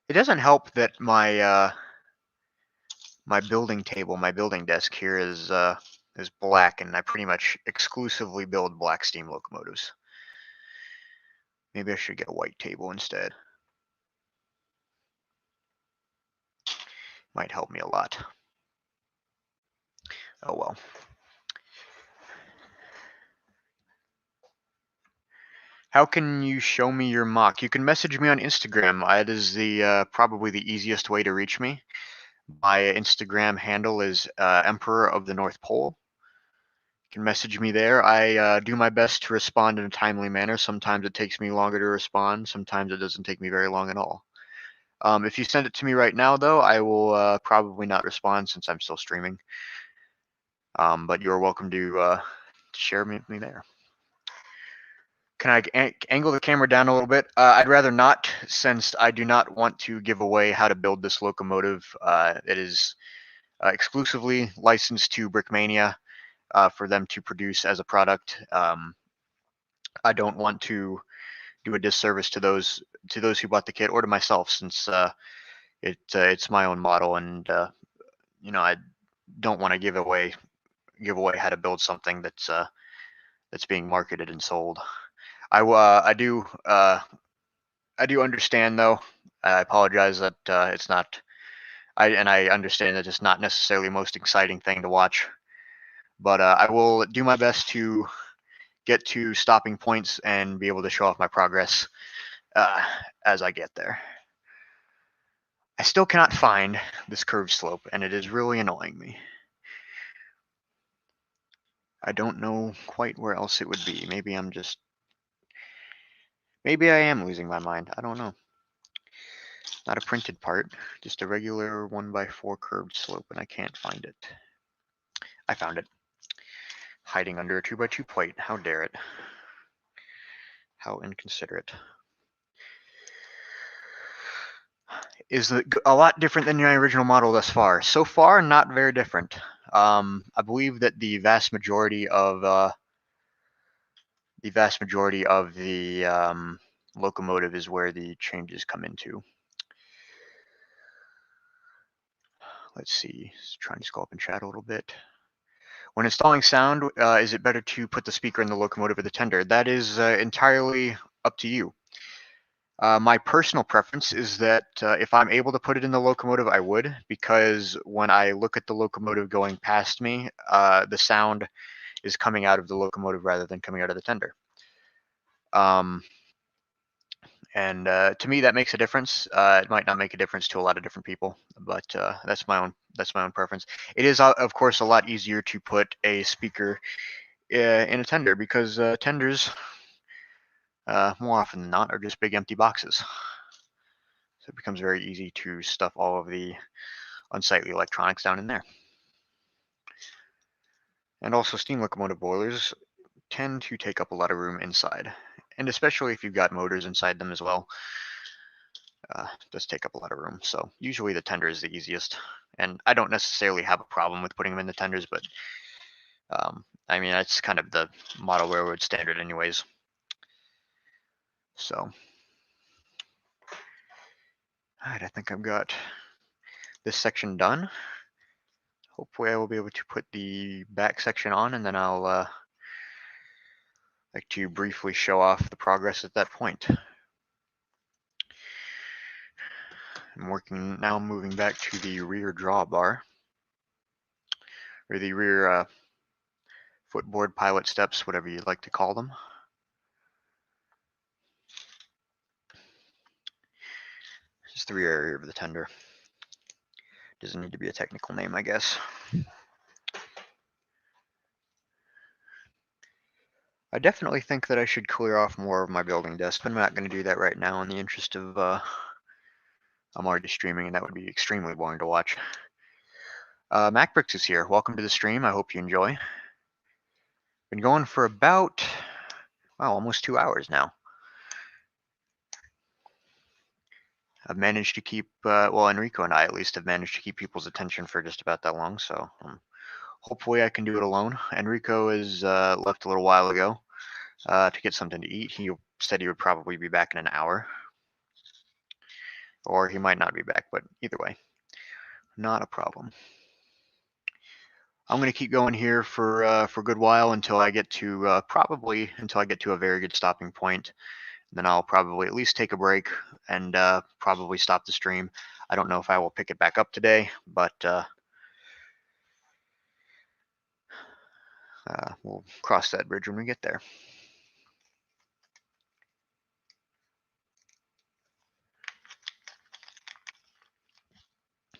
it doesn't help that my my building table, my building desk here is black, and I pretty much exclusively build black steam locomotives. Maybe I should get a white table instead. Might help me a lot. Oh well. How can you show me your mock? You can message me on Instagram. It is the probably the easiest way to reach me. My Instagram handle is Emperor of the North Pole. You can message me there. I do my best to respond in a timely manner. Sometimes it takes me longer to respond. Sometimes it doesn't take me very long at all. If you send it to me right now, though, I will probably not respond since I'm still streaming. But you're welcome to share with me there. Can I angle the camera down a little bit? I'd rather not, since I do not want to give away how to build this locomotive. It is exclusively licensed to Brickmania for them to produce as a product. I don't want to do a disservice to those who bought the kit, or to myself, since it's my own model, and I don't want to give away how to build something that's being marketed and sold. I do understand, though. I apologize that it's not. I understand that it's not necessarily the most exciting thing to watch, but I will do my best to get to stopping points and be able to show off my progress as I get there. I still cannot find this curved slope, and it is really annoying me. I don't know quite where else it would be. Maybe I am losing my mind. I don't know. Not a printed part, just a regular 1x4 curved slope, and I can't find it. I found it. Hiding under a 2x2 plate. How dare it? How inconsiderate. Is a lot different than your original model thus far. So far, not very different. I believe that the vast majority of the locomotive is where the changes come into. Let's see. Just trying to scroll up and chat a little bit. When installing sound, is it better to put the speaker in the locomotive or the tender? That is entirely up to you. My personal preference is that if I'm able to put it in the locomotive, I would, because when I look at the locomotive going past me, the sound is coming out of the locomotive rather than coming out of the tender. And to me, that makes a difference. It might not make a difference to a lot of different people, but that's my own preference. It is, of course, a lot easier to put a speaker in a tender, because tenders, more often than not, are just big empty boxes. So it becomes very easy to stuff all of the unsightly electronics down in there. And also, steam locomotive boilers tend to take up a lot of room inside, and especially if you've got motors inside them as well. Does take up a lot of room. So usually the tender is the easiest, and I don't necessarily have a problem with putting them in the tenders, but I mean, that's kind of the model railroad standard anyways. So Alright, I think I've got this section done. Hopefully I will be able to put the back section on, and then I'll like to briefly show off the progress at that point. I'm now moving back to the rear drawbar, or the rear footboard, pilot steps, whatever you'd like to call them. Just the rear area of the tender. Doesn't need to be a technical name, I guess. I definitely think that I should clear off more of my building desk, but I'm not going to do that right now in the interest of I'm already streaming, and that would be extremely boring to watch. MacBricks is here. Welcome to the stream. I hope you enjoy. Been going for about, wow, almost 2 hours now. I've managed to keep, well, Enrico and I at least have managed to keep people's attention for just about that long, so hopefully I can do it alone. Enrico is left a little while ago to get something to eat. He said he would probably be back in an hour, or he might not be back, but either way, not a problem. I'm going to keep going here for a good while until I get to probably until I get to a very good stopping point. Then I'll probably at least take a break and probably stop the stream. I don't know if I will pick it back up today, but we'll cross that bridge when we get there.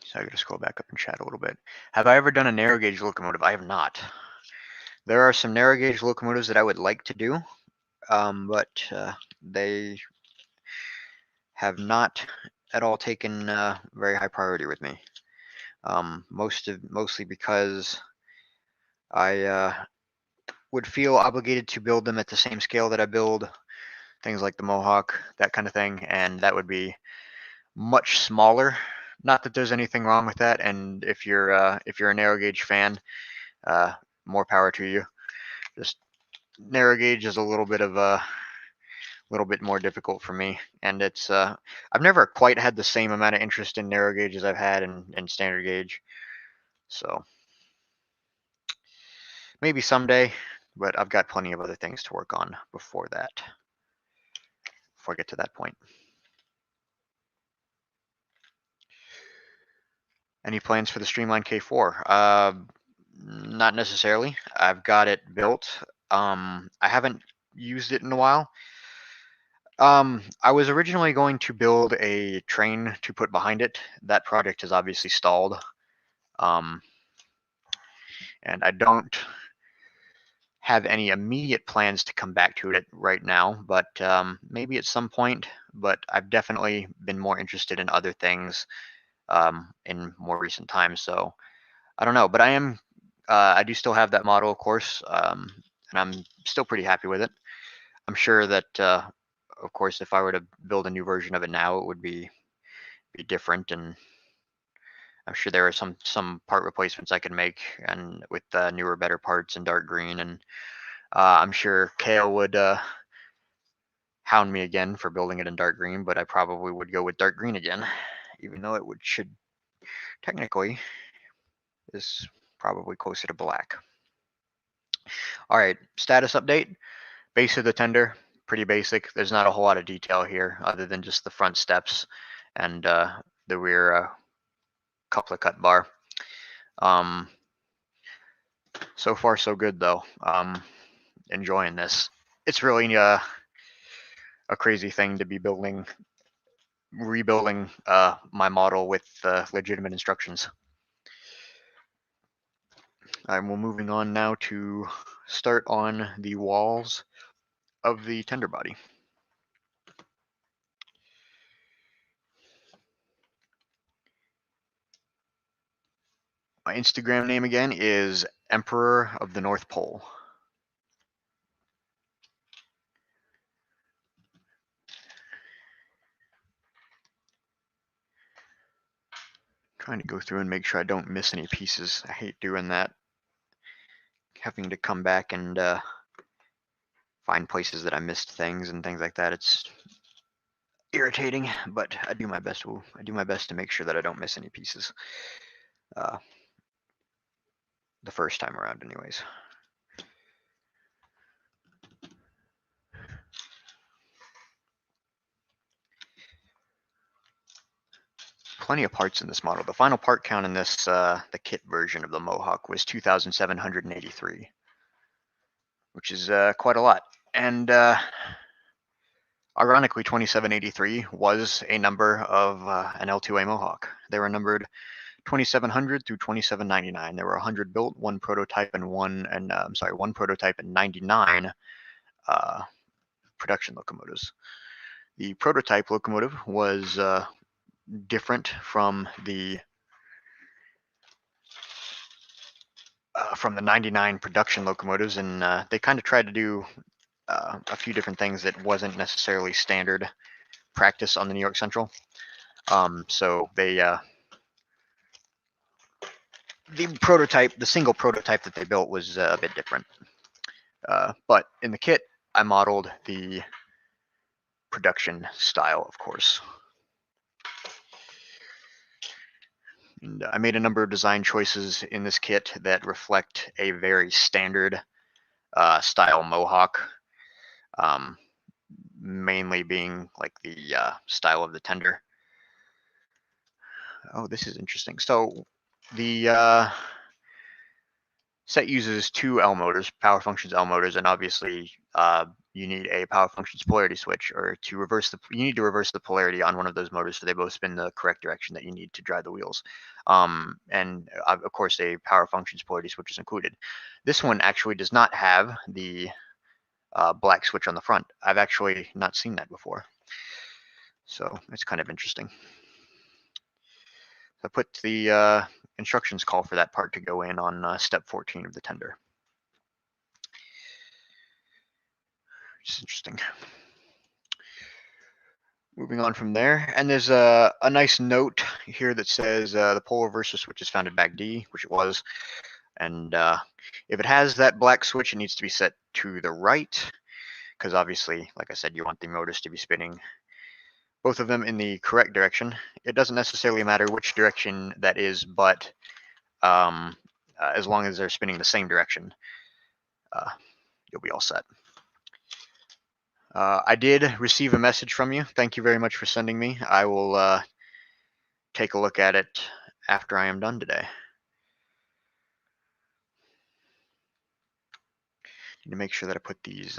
So I gotta scroll back up and chat a little bit. Have I ever done a narrow gauge locomotive? I have not. There are some narrow gauge locomotives that I would like to do, but they have not at all taken very high priority with me. Mostly because I would feel obligated to build them at the same scale that I build things like the Mohawk, that kind of thing, and that would be much smaller. Not that there's anything wrong with that, and if you're a narrow gauge fan, more power to you. Just narrow gauge is a little bit more difficult for me, and it's I've never quite had the same amount of interest in narrow gauge as I've had in standard gauge. So maybe someday, but I've got plenty of other things to work on before that. Before I get to that point. Any plans for the Streamline K4? Not necessarily. I've got it built. I haven't used it in a while. I was originally going to build a train to put behind it. That project has obviously stalled. And I don't have any immediate plans to come back to it right now, but maybe at some point. But I've definitely been more interested in other things in more recent times. So I don't know, but I do still have that model, of course, and I'm still pretty happy with it. I'm sure that, of course, if I were to build a new version of it now, it would be different, and I'm sure there are some part replacements I could make, and with newer, better parts in dark green, and I'm sure Kale would hound me again for building it in dark green, but I probably would go with dark green again, even though should technically is probably closer to black. All right, status update. Base of the tender, pretty basic. There's not a whole lot of detail here other than just the front steps and the rear coupler cut bar. So far so good though. Enjoying this. It's really a crazy thing to be rebuilding my model with legitimate instructions. We're moving on now to start on the walls of the tender body. My Instagram name again is Emperor of the North Pole. Trying to go through and make sure I don't miss any pieces. I hate doing that. Having to come back and find places that I missed things and things like that. It's irritating, but I do my best. I do my best to make sure that I don't miss any pieces. The first time around, anyways. Plenty of parts in this model. The final part count in this, the kit version of the Mohawk, was 2,783, which is quite a lot. And ironically, 2783 was a number of an L2A Mohawk. They were numbered 2700 through 2799. There were 100 built, one prototype, and one prototype and 99 production locomotives. The prototype locomotive was different from the 99 production locomotives, and they kind of tried to do a few different things that wasn't necessarily standard practice on the New York Central. So they the single prototype that they built was a bit different. But in the kit, I modeled the production style, of course. And I made a number of design choices in this kit that reflect a very standard style Mohawk, mainly being like the style of the tender. Oh, this is interesting. So the set uses two L motors, power functions L motors, and obviously you need a power functions polarity switch, or to reverse you need to reverse the polarity on one of those motors so they both spin the correct direction that you need to drive the wheels. And of course, a power functions polarity switch is included. This one actually does not have the black switch on the front. I've actually not seen that before, so it's kind of interesting. I put the instructions call for that part to go in on step 14 of the tender. Which is interesting. Moving on from there, and there's a nice note here that says the pole reverser switch is found in bag D, which it was, and if it has that black switch, it needs to be set to the right, because obviously, like I said, you want the motors to be spinning both of them in the correct direction. It doesn't necessarily matter which direction that is, but as long as they're spinning the same direction, you'll be all set. I did receive a message from you. Thank you very much for sending me. I will take a look at it after I am done today. Need to make sure that I put these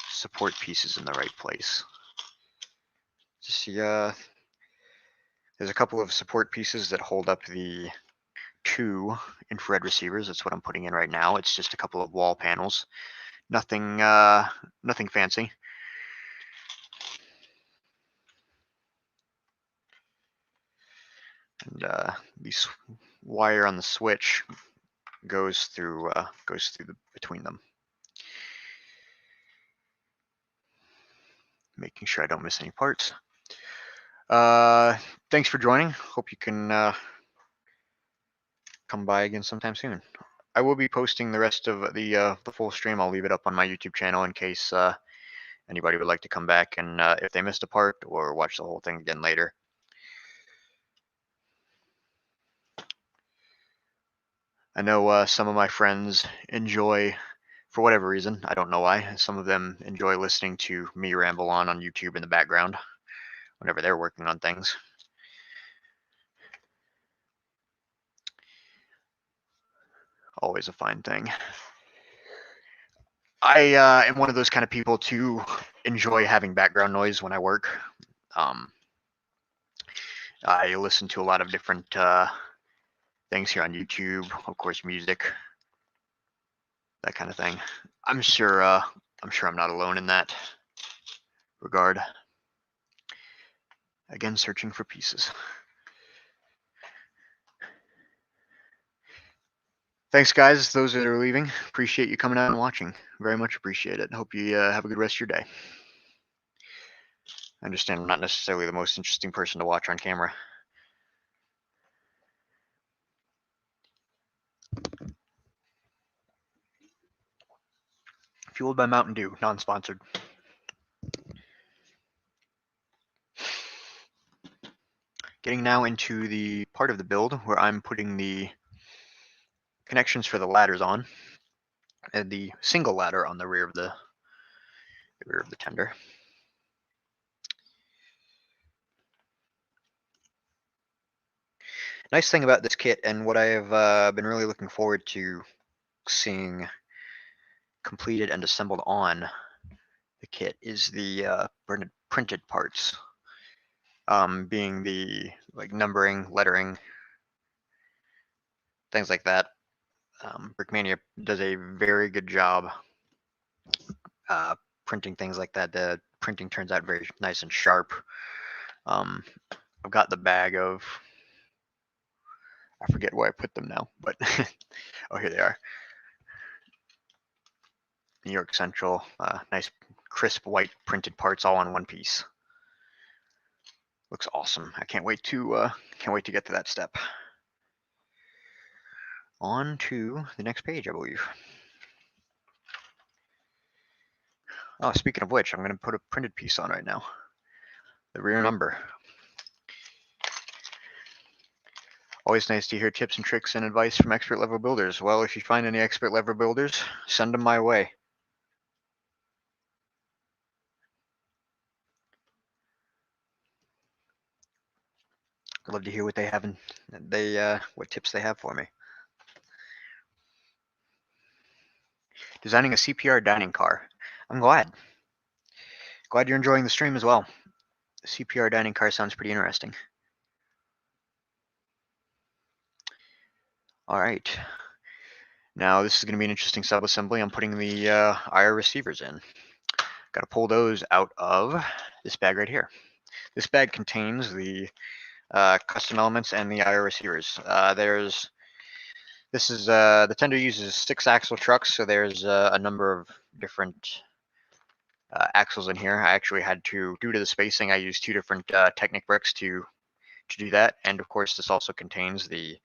support pieces in the right place. Just see, there's a couple of support pieces that hold up the two infrared receivers. That's what I'm putting in right now. It's just a couple of wall panels. Nothing fancy. And this wire on the switch goes through between them. Making sure I don't miss any parts. Thanks for joining. Hope you can come by again sometime soon. I will be posting the rest of the full stream. I'll leave it up on my YouTube channel in case anybody would like to come back and if they missed a part, or watch the whole thing again later. I know some of my friends enjoy, for whatever reason, I don't know why, some of them enjoy listening to me ramble on YouTube in the background whenever they're working on things. Always a fine thing. I am one of those kind of people to enjoy having background noise when I work. I listen to a lot of different things here on YouTube, of course, music, that kind of thing. I'm sure I'm not alone in that regard. Again, searching for pieces. Thanks, guys. Those that are leaving, appreciate you coming out and watching. Very much appreciate it. Hope you have a good rest of your day. I understand I'm not necessarily the most interesting person to watch on camera. Fueled by Mountain Dew, non-sponsored. Getting now into the part of the build where I'm putting the connections for the ladders on, and the single ladder on the rear of the tender. Nice thing about this kit, and what I have been really looking forward to seeing completed and assembled on the kit, is the printed parts, being the like numbering, lettering, things like that. Brickmania does a very good job printing things like that. The printing turns out very nice and sharp. I've got the bag of, I forget where I put them now, but oh, here they are. New York Central, nice crisp white printed parts all on one piece. Looks awesome. I can't wait to get to that step. On to the next page, I believe. Oh, speaking of which, I'm going to put a printed piece on right now. The rear number. Always nice to hear tips and tricks and advice from expert level builders. Well, if you find any expert level builders, send them my way. I'd love to hear what they have and what tips they have for me. Designing a CPR dining car. I'm glad. Glad you're enjoying the stream as well. The CPR dining car sounds pretty interesting. All right. Now this is going to be an interesting sub-assembly. I'm putting the IR receivers in. Got to pull those out of this bag right here. This bag contains the custom elements and the IR receivers. The tender uses 6-axle trucks, so there's a number of different axles in here. I actually had to, due to the spacing, I used 2 different Technic bricks to do that. And of course, this also contains the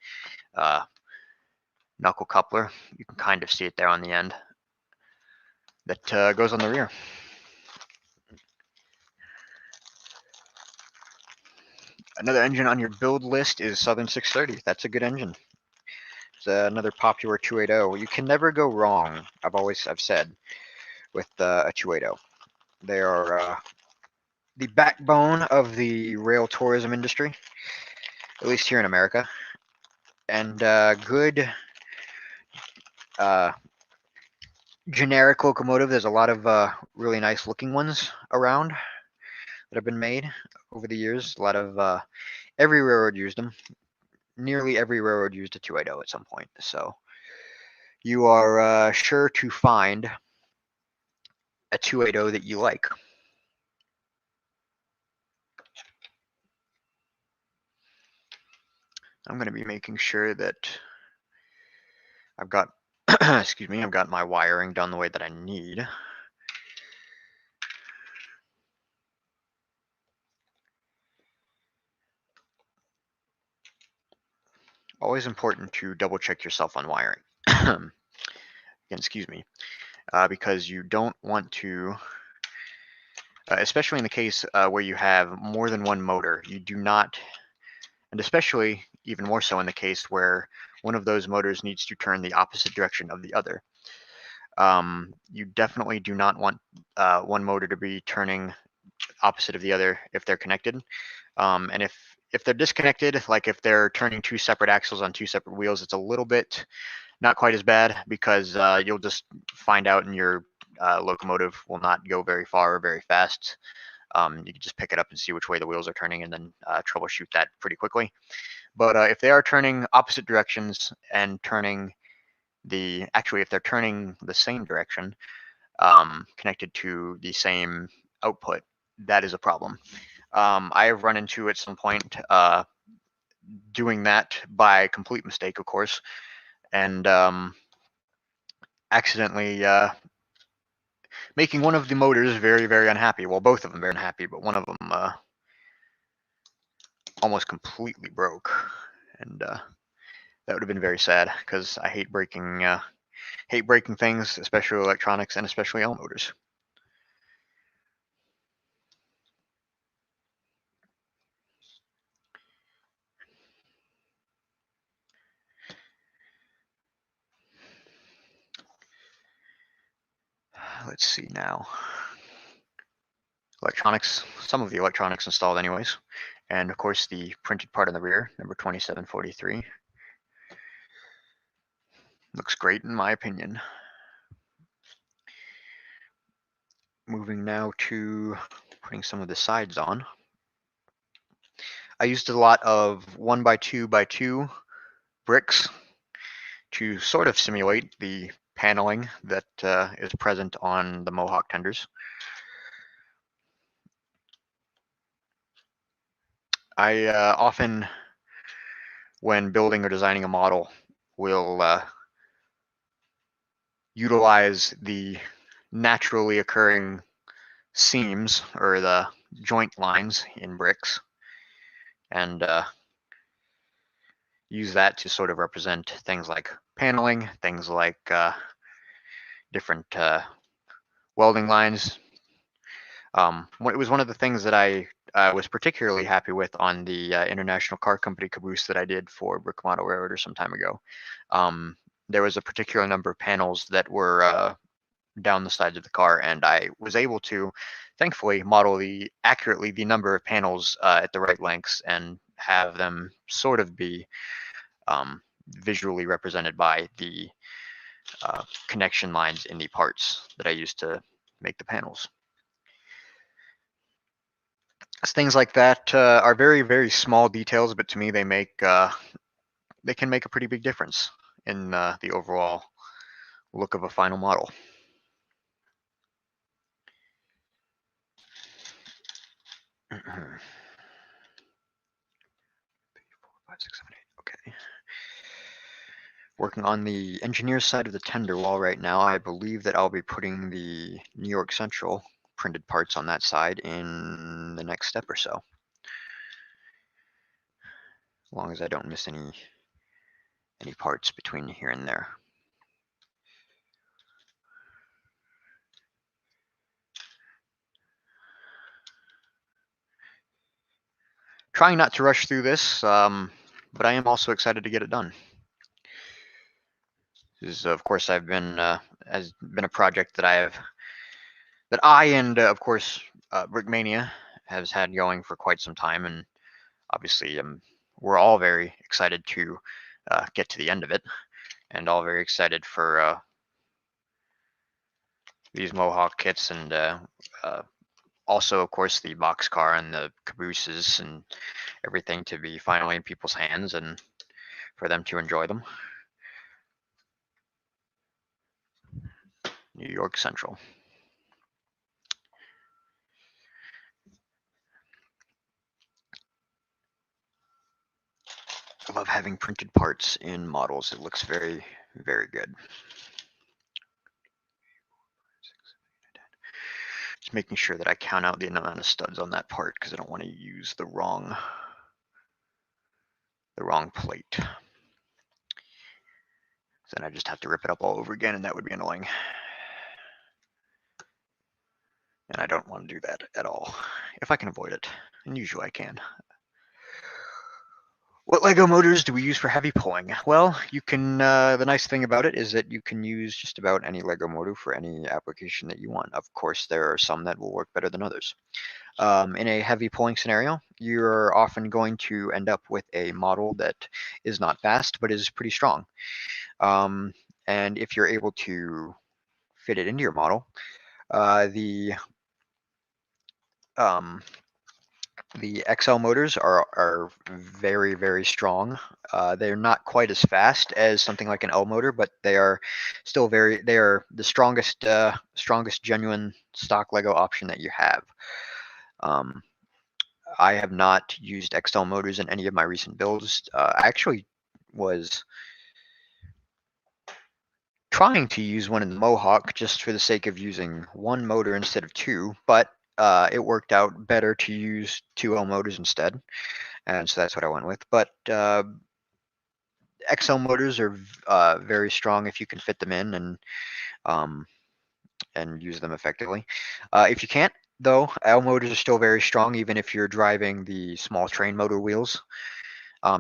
knuckle coupler. You can kind of see it there on the end. That goes on the rear. Another engine on your build list is Southern 630. That's a good engine. It's another popular 280. You can never go wrong, I've said, with a 280. They are the backbone of the rail tourism industry, at least here in America. And good generic locomotive. There's a lot of really nice looking ones around that have been made over the years. A lot of every railroad used them. Nearly every railroad used a 280 at some point. So you are sure to find a 280 that you like. I'm going to be making sure that I've got, excuse me, I've got my wiring done the way that I need. Always important to double check yourself on wiring. Again, excuse me, because you don't want to, especially in the case where you have more than one motor, you do not, and especially even more so in the case where one of those motors needs to turn the opposite direction of the other. You definitely do not want one motor to be turning opposite of the other if they're connected. And if they're disconnected, like if they're turning 2 separate axles on 2 separate wheels, it's a little bit not quite as bad, because you'll just find out and your locomotive will not go very far or very fast. You can just pick it up and see which way the wheels are turning and then troubleshoot that pretty quickly. But if they are turning opposite directions and turning if they're turning the same direction, connected to the same output, that is a problem. I have run into at some point doing that by complete mistake, of course, and accidentally making one of the motors very, very unhappy. Well, both of them very unhappy, but one of them almost completely broke, and that would have been very sad, because I hate breaking things, especially electronics and especially L motors. let's see now. Electronics, some of the electronics installed anyways. And of course the printed part in the rear, number 2743. Looks great in my opinion. Moving now to putting some of the sides on. I used a lot of 1x2x2 bricks to sort of simulate the paneling that is present on the Mohawk tenders. I often, when building or designing a model, will utilize the naturally occurring seams or the joint lines in bricks and use that to sort of represent things like paneling, things like different welding lines. It was one of the things that I was particularly happy with on the International Car Company caboose that I did for Brick Model Railroader some time ago. There was a particular number of panels that were down the sides of the car, and I was able to, thankfully, model accurately the number of panels at the right lengths and have them sort of be visually represented by the connection lines in the parts that I used to make the panels. Things like that are very, very small details, but to me they can make a pretty big difference in the overall look of a final model. Okay. Working on the engineer side of the tender wall right now, I believe that I'll be putting the New York Central printed parts on that side in the next step or so. As long as I don't miss any parts between here and there. Trying not to rush through this, but I am also excited to get it done. This is, of course, has been a project that I and of course Brickmania has had going for quite some time, and obviously we're all very excited to get to the end of it, and all very excited for these Mohawk kits, and also of course the boxcar and the cabooses and everything to be finally in people's hands and for them to enjoy them. New York Central. I love having printed parts in models. It looks very, very good. Just making sure that I count out the amount of studs on that part because I don't want to use the wrong plate. Then I just have to rip it up all over again, and that would be annoying. And I don't want to do that at all, if I can avoid it. And usually I can. What Lego motors do we use for heavy pulling? Well, you can, the nice thing about it is that you can use just about any Lego motor for any application that you want. Of course, there are some that will work better than others. In a heavy pulling scenario, you're often going to end up with a model that is not fast, but is pretty strong. And if you're able to fit it into your model, the XL motors are very, very strong. They're not quite as fast as something like an L motor, but they are still they are the strongest genuine stock Lego option that you have. I have not used XL motors in any of my recent builds. I actually was trying to use one in the Mohawk just for the sake of using one motor instead of two, but it worked out better to use 2L motors instead, and so that's what I went with. But XL motors are very strong if you can fit them in and use them effectively. If you can't, though, L motors are still very strong, even if you're driving the small train motor wheels.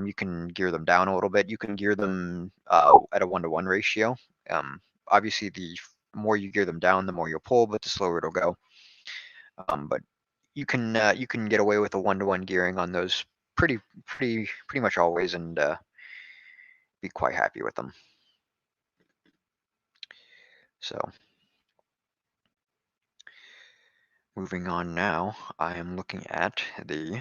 You can gear them down a little bit. You can gear them at a 1-to-1 ratio. Obviously, the more you gear them down, the more you'll pull, but the slower it'll go. But you can get away with a 1-to-1 gearing on those pretty much always, and be quite happy with them. So moving on now, I am looking at the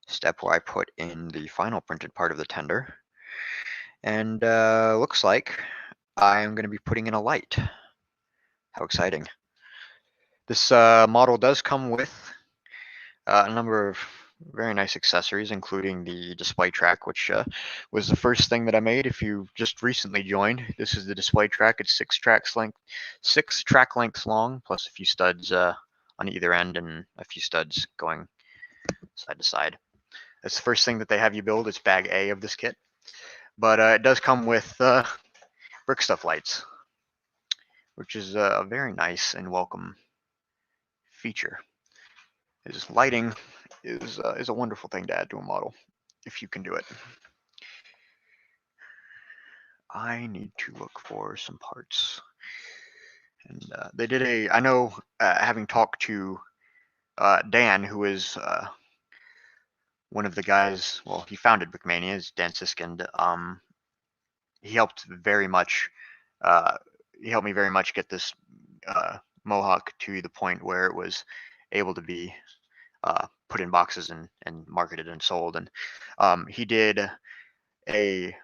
step where I put in the final printed part of the tender, and looks like I'm going to be putting in a light. How exciting. This model does come with a number of very nice accessories, including the display track, which was the first thing that I made. If you just recently joined, this is the display track. It's 6 track lengths long, plus a few studs on either end and a few studs going side to side. That's the first thing that they have you build. It's bag A of this kit, but it does come with brick stuff lights, which is a very nice and welcome feature. Is lighting is a wonderful thing to add to a model if you can do it. I need to look for some parts, and they did I know, having talked to Dan, who is one of the guys, well, he founded Brickmania, is Dan Siskind. He helped very much. He helped me very much get this Mohawk to the point where it was able to be put in boxes and marketed and sold. And he did a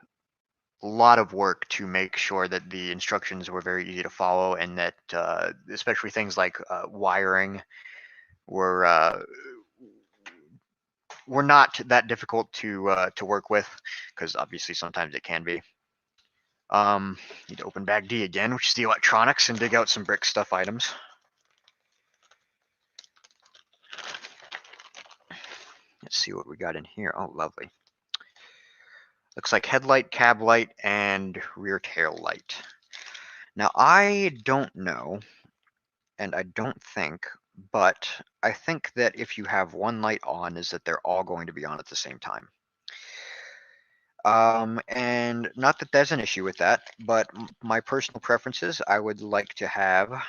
lot of work to make sure that the instructions were very easy to follow, and that especially things like wiring were not that difficult to work with, because obviously sometimes it can be. Need to open bag D again, which is the electronics, and dig out some brick stuff items. Let's see what we got in here. Oh, lovely. Looks like headlight, cab light, and rear tail light. Now, I don't know, and I don't think, but I think that if you have one light on, is that they're all going to be on at the same time. And not that there's an issue with that, but my personal preferences, I would like to have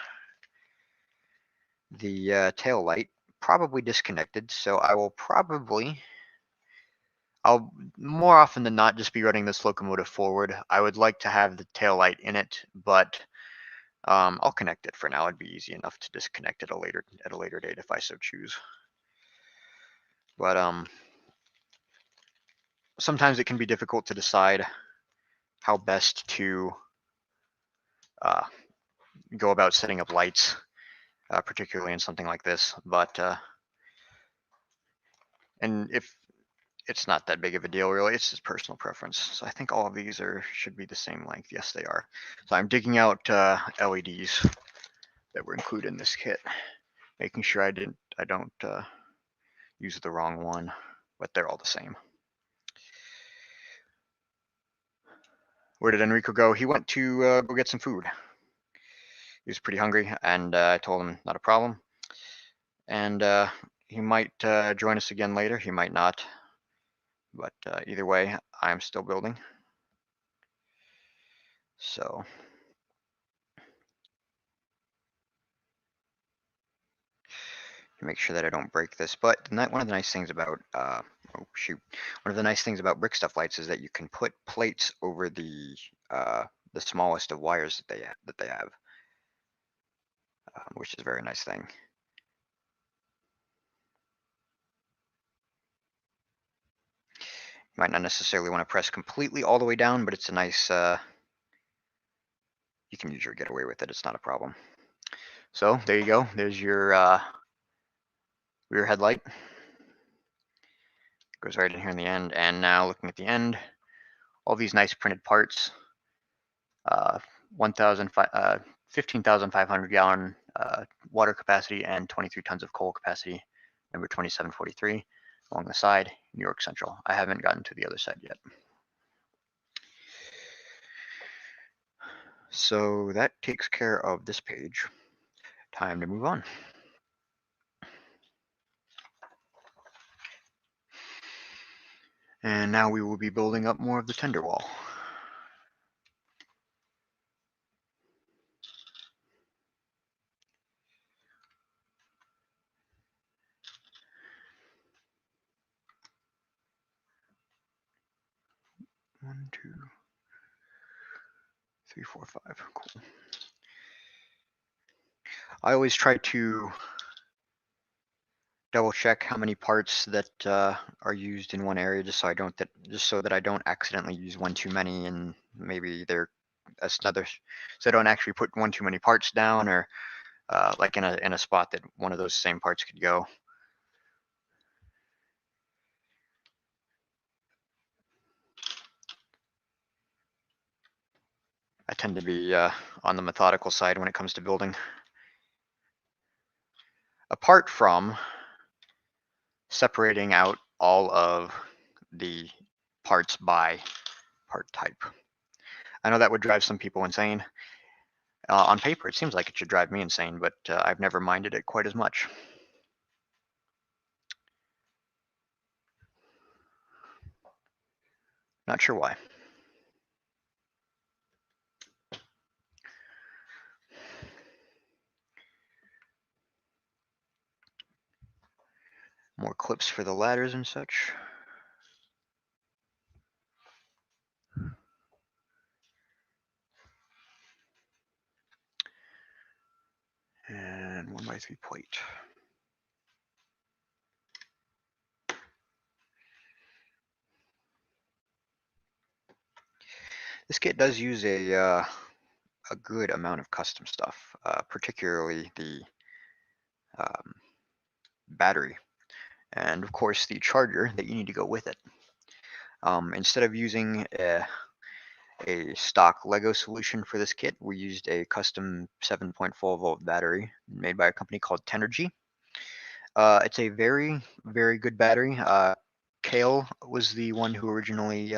the tail light probably disconnected, so I'll more often than not just be running this locomotive forward. I would like to have the tail light in it, but I'll connect it for now. It'd be easy enough to disconnect it at a later date if I so choose. But sometimes it can be difficult to decide how best to go about setting up lights, particularly in something like this. But and if it's not that big of a deal, really, it's just personal preference. So I think all of these should be the same length. Yes, they are. So I'm digging out LEDs that were included in this kit, making sure I don't use the wrong one, but they're all the same. Where did Enrico go? He went to go get some food. He was pretty hungry, and I told him not a problem. And he might join us again later. He might not. But either way, I'm still building. So make sure that I don't break this. But one of the nice things about one of the nice things about brick stuff lights is that you can put plates over the smallest of wires that they have, which is a very nice thing. You might not necessarily want to press completely all the way down, but it's a nice. You can usually get away with it. It's not a problem. So there you go. There's your rear headlight. Goes right in here in the end. And now looking at the end, all these nice printed parts. 15,500 gallon water capacity and 23 tons of coal capacity. Number 2743 along the side, New York Central. I haven't gotten to the other side yet. So that takes care of this page. Time to move on. And now we will be building up more of the tender wall. 1, 2, 3, 4, 5. Cool. I always try to double check how many parts that are used in one area, just so that I don't accidentally use one too many, and maybe that's another, so I don't actually put one too many parts down, or like in a spot that one of those same parts could go. I tend to be on the methodical side when it comes to building. Apart from separating out all of the parts by part type. I know that would drive some people insane. On paper, it seems like it should drive me insane, but I've never minded it quite as much. Not sure why. More clips for the ladders and such. And 1x3 plate. This kit does use a good amount of custom stuff, particularly the battery, and of course the charger that you need to go with it. Instead of using a stock Lego solution for this kit, we used a custom 7.4 volt battery made by a company called Tenergy. It's a very, very good battery. Kale was the one who originally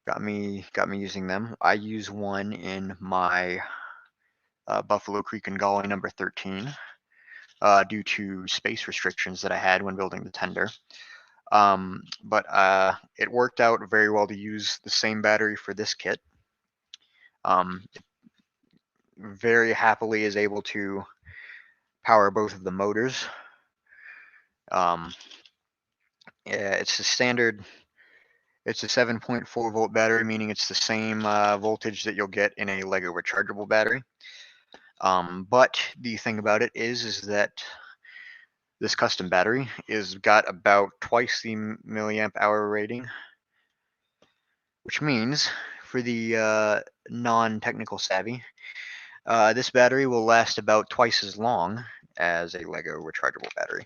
got me using them. I use one in my Buffalo Creek and Gully number 13 due to space restrictions that I had when building the tender. But it worked out very well to use the same battery for this kit. It very happily is able to power both of the motors. Yeah, it's a standard. It's a 7.4 volt battery, meaning it's the same voltage that you'll get in a Lego rechargeable battery. But the thing about it is that this custom battery is got about twice the milliamp hour rating, which means for the non-technical savvy, this battery will last about twice as long as a Lego rechargeable battery,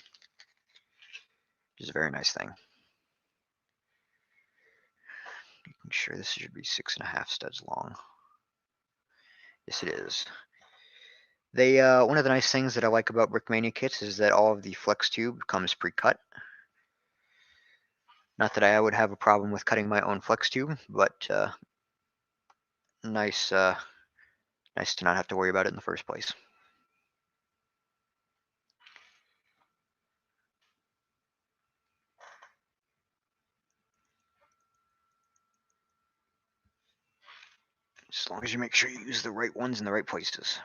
which is a very nice thing. I'm sure this should be 6.5 studs long. Yes, it is. They one of the nice things that I like about Brickmania kits is that all of the flex tube comes pre-cut. Not that I would have a problem with cutting my own flex tube, but nice nice to not have to worry about it in the first place. As long as you make sure you use the right ones in the right places.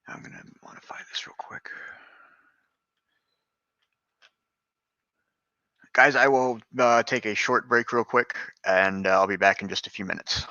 I'm gonna modify this real quick. Guys, I will take a short break real quick, and I'll be back in just a few minutes.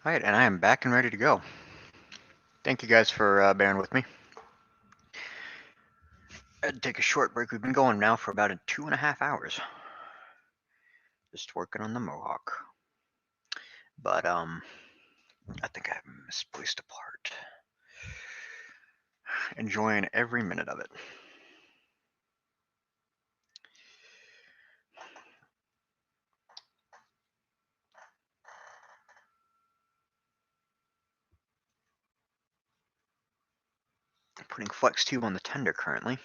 Alright, and I am back and ready to go. Thank you guys for bearing with me. I had to take a short break. We've been going now for about 2.5 hours. Just working on the Mohawk. But, I think I misplaced a part. Enjoying every minute of it. I'm putting flex tube on the tender currently.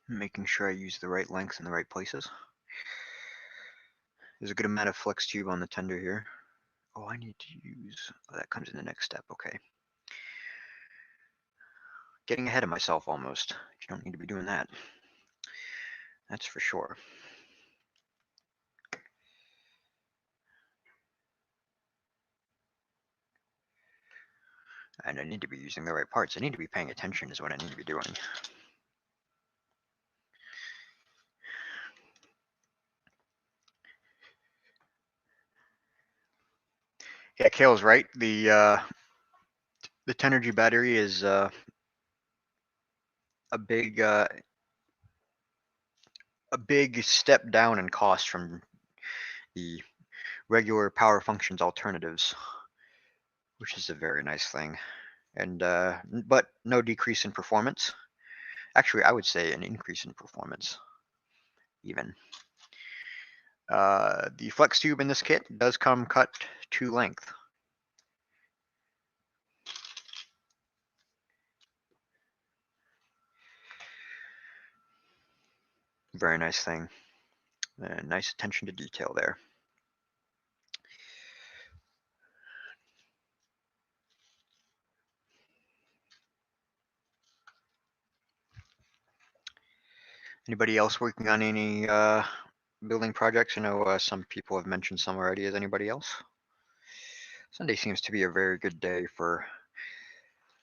Making sure I use the right lengths in the right places. There's a good amount of flex tube on the tender here. Oh, I need to use, oh, that comes in the next step, okay. Getting ahead of myself almost. You don't need to be doing that. That's for sure. And I need to be using the right parts. I need to be paying attention is what I need to be doing. Yeah, Kale's right. The Tenergy battery is a big step down in cost from the regular power functions alternatives, which is a very nice thing. And but no decrease in performance. Actually, I would say an increase in performance, even. The flex tube in this kit does come cut to length. Very nice thing. Nice attention to detail there. Anybody else working on any building projects? I know some people have mentioned some already. Is anybody else? Sunday seems to be a very good day for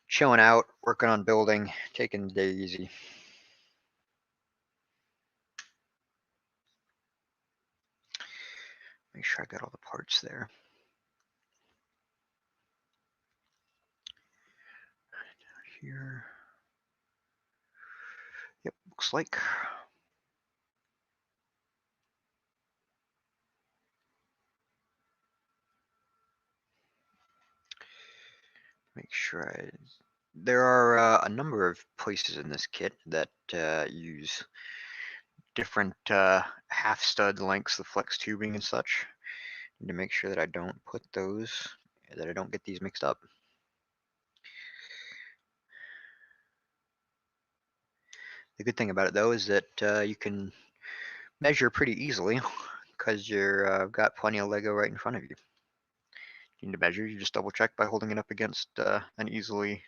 chilling out, working on building, taking the day easy. Make sure I got all the parts there. Here. Yep, looks like. Make sure I. There are a number of places in this kit that use different half stud lengths of flex tubing and such. Need to make sure that I don't put those, that I don't get these mixed up. The good thing about it though is that you can measure pretty easily because you're got plenty of Lego right in front of you. You need to measure, you just double check by holding it up against an easily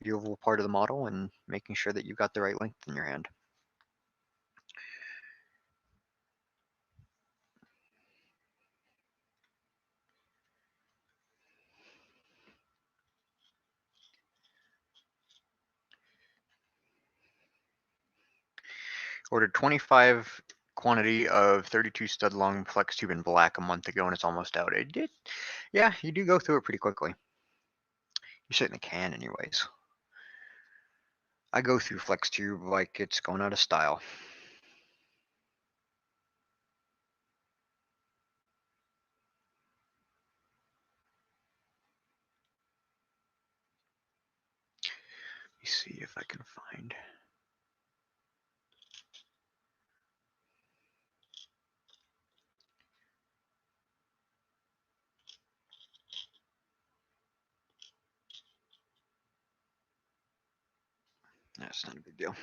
viewable part of the model and making sure that you've got the right length in your hand. Ordered 25 quantity of 32 stud long flex tube in black a month ago and it's almost out. It did, yeah, you do go through it pretty quickly. You certainly can anyways. I go through flex tube like it's going out of style. Let me see if I can find. That's not a big deal.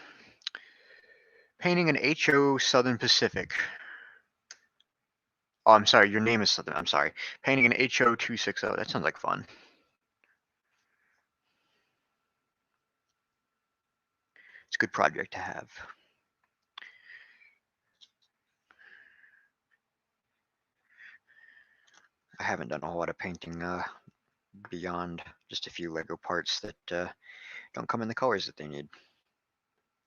Painting an HO Southern Pacific. Oh, I'm sorry, your name is Southern. I'm sorry. Painting an HO 260. That sounds like fun. It's a good project to have. I haven't done a whole lot of painting beyond just a few Lego parts that don't come in the colors that they need.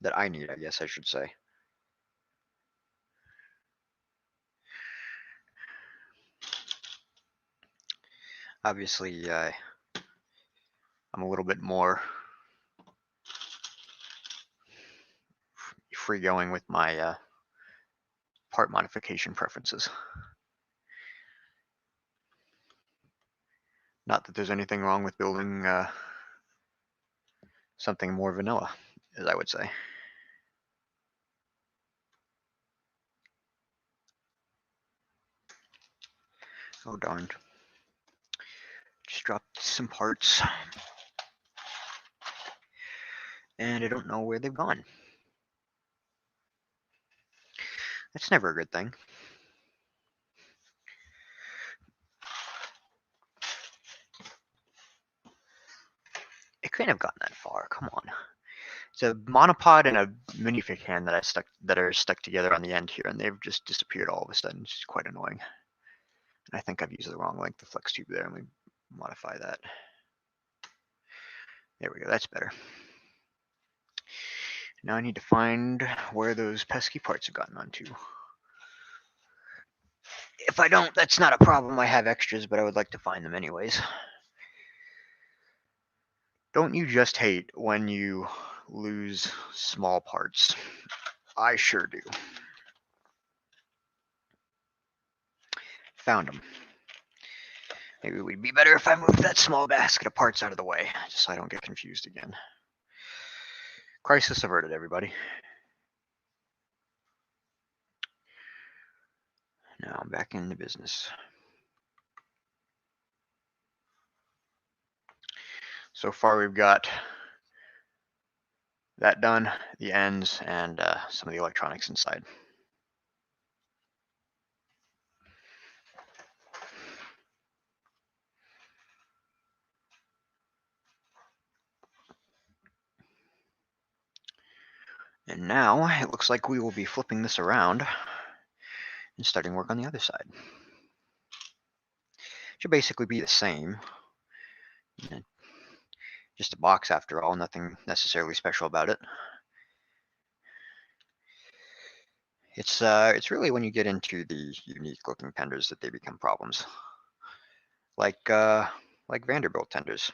That I need, I guess I should say. Obviously, I'm a little bit more free going with my part modification preferences. Not that there's anything wrong with building something more vanilla, as I would say. Oh darn. Just dropped some parts. And I don't know where they've gone. That's never a good thing. It couldn't have gotten that far, come on. It's a monopod and a minifig hand that are stuck together on the end here, and they've just disappeared all of a sudden. It's quite annoying. And I think I've used the wrong length of flex tube there. Let me modify that. There we go, that's better. Now I need to find where those pesky parts have gotten onto. If I don't, that's not a problem. I have extras, but I would like to find them anyways. Don't you just hate when you lose small parts? I sure do. Found them. Maybe it would be better if I moved that small basket of parts out of the way, just so I don't get confused again. Crisis averted, everybody. Now I'm back into business. So far we've got that done, the ends, and some of the electronics inside. And now it looks like we will be flipping this around and starting work on the other side. Should basically be the same. Just a box after all, nothing necessarily special about it. It's really when you get into the unique looking tenders that they become problems. Like Vanderbilt tenders.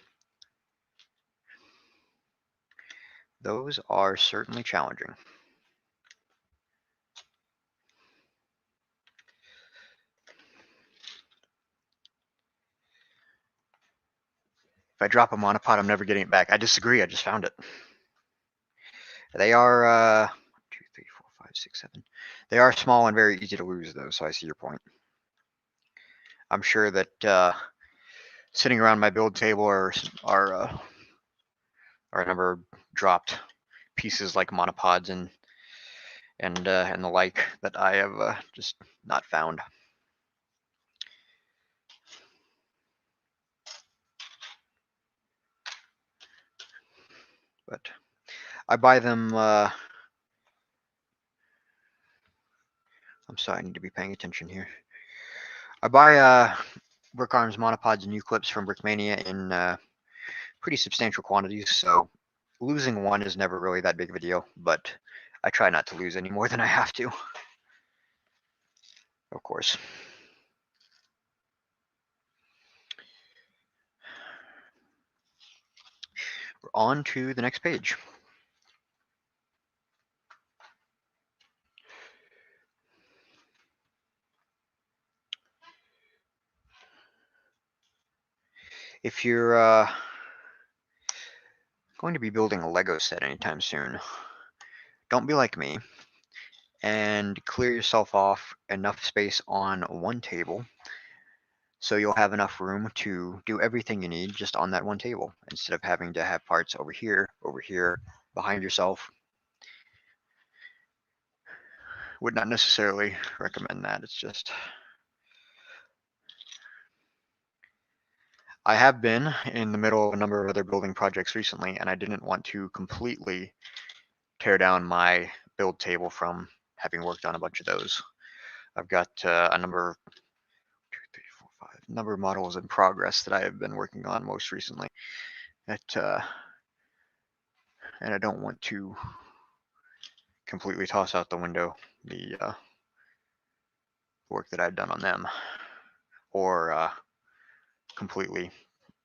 Those are certainly challenging. If I drop a monopod, I'm never getting it back. I disagree. I just found it. They are 2, 3, 4, 5, 6, 7. They are small and very easy to lose, though. So I see your point. I'm sure that sitting around my build table are a number of dropped pieces like monopods and the like that I have just not found. But I buy them. I'm sorry, I need to be paying attention here. I buy Brick Arms monopods and U-clips from Brickmania in pretty substantial quantities, so losing one is never really that big of a deal, but I try not to lose any more than I have to, of course. We're on to the next page. If you're going to be building a Lego set anytime soon, don't be like me and clear yourself off enough space on one table so you'll have enough room to do everything you need just on that one table instead of having to have parts over here, behind yourself. Would not necessarily recommend that. It's just I have been in the middle of a number of other building projects recently, and I didn't want to completely tear down my build table from having worked on a bunch of those. I've got a number of models in progress that I have been working on most recently. And I don't want to completely toss out the window the work that I've done on them, or completely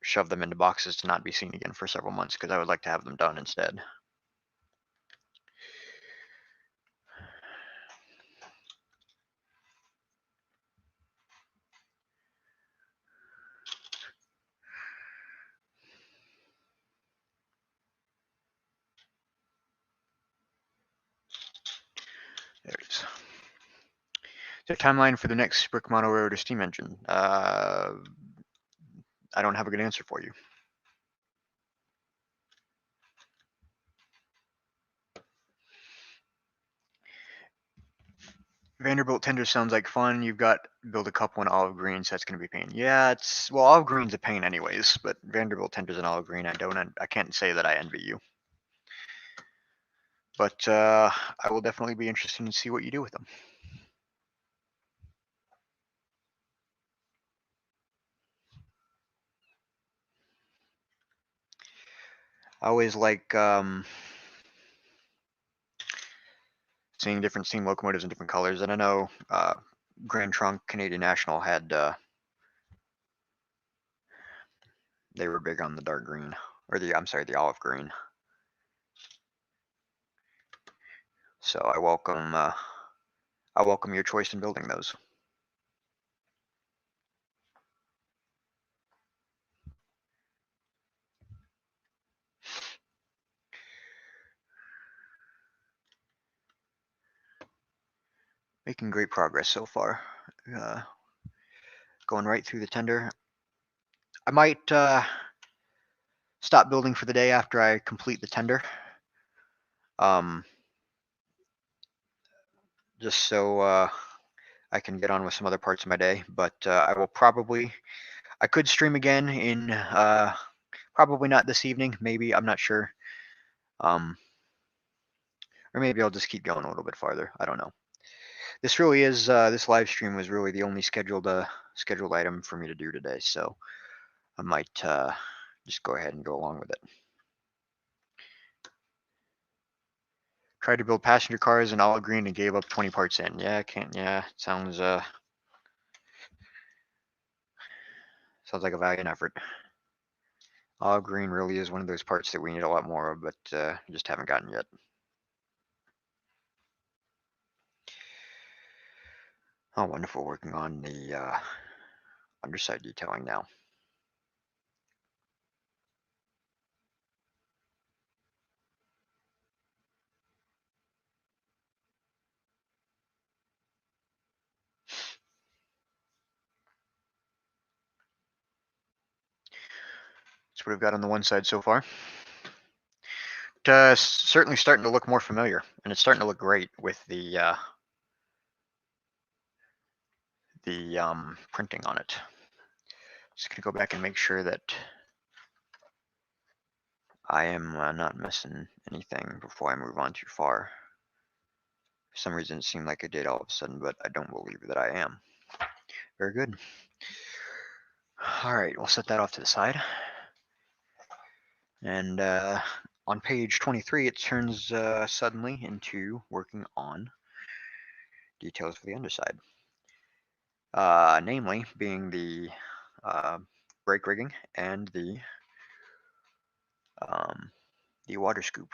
shove them into boxes to not be seen again for several months, because I would like to have them done instead. There it is. The timeline for the next brick monorail steam engine. I don't have a good answer for you. Vanderbilt tender sounds like fun. You've got build a couple in olive green, so that's going to be pain. Yeah, it's well, olive green's a pain anyways, but Vanderbilt tenders and olive green, I can't say that I envy you. But I will definitely be interested to see what you do with them. I always like seeing different steam locomotives in different colors, and I know Grand Trunk Canadian National had they were big on the dark green, or the olive green. So I welcome your choice in building those. Making great progress so far. Going right through the tender. I might stop building for the day after I complete the tender. Just so I can get on with some other parts of my day. But I could stream again in probably not this evening. Maybe, I'm not sure. Or maybe I'll just keep going a little bit farther. I don't know. This really is this live stream was really the only scheduled item for me to do today, so I might just go ahead and go along with it. Tried to build passenger cars in olive green and gave up 20 parts in. Yeah, sounds like a valiant effort. Olive green really is one of those parts that we need a lot more of, but just haven't gotten yet. Oh, wonderful, working on the underside detailing now. That's what I've got on the one side so far. Certainly starting to look more familiar, and it's starting to look great with the printing on it. Just gonna go back and make sure that I am not missing anything before I move on too far. For some reason, it seemed like I did all of a sudden, but I don't believe that I am. Very good. All right, we'll set that off to the side. And on page 23, it turns suddenly into working on details for the underside. Namely, being the brake rigging and the water scoop.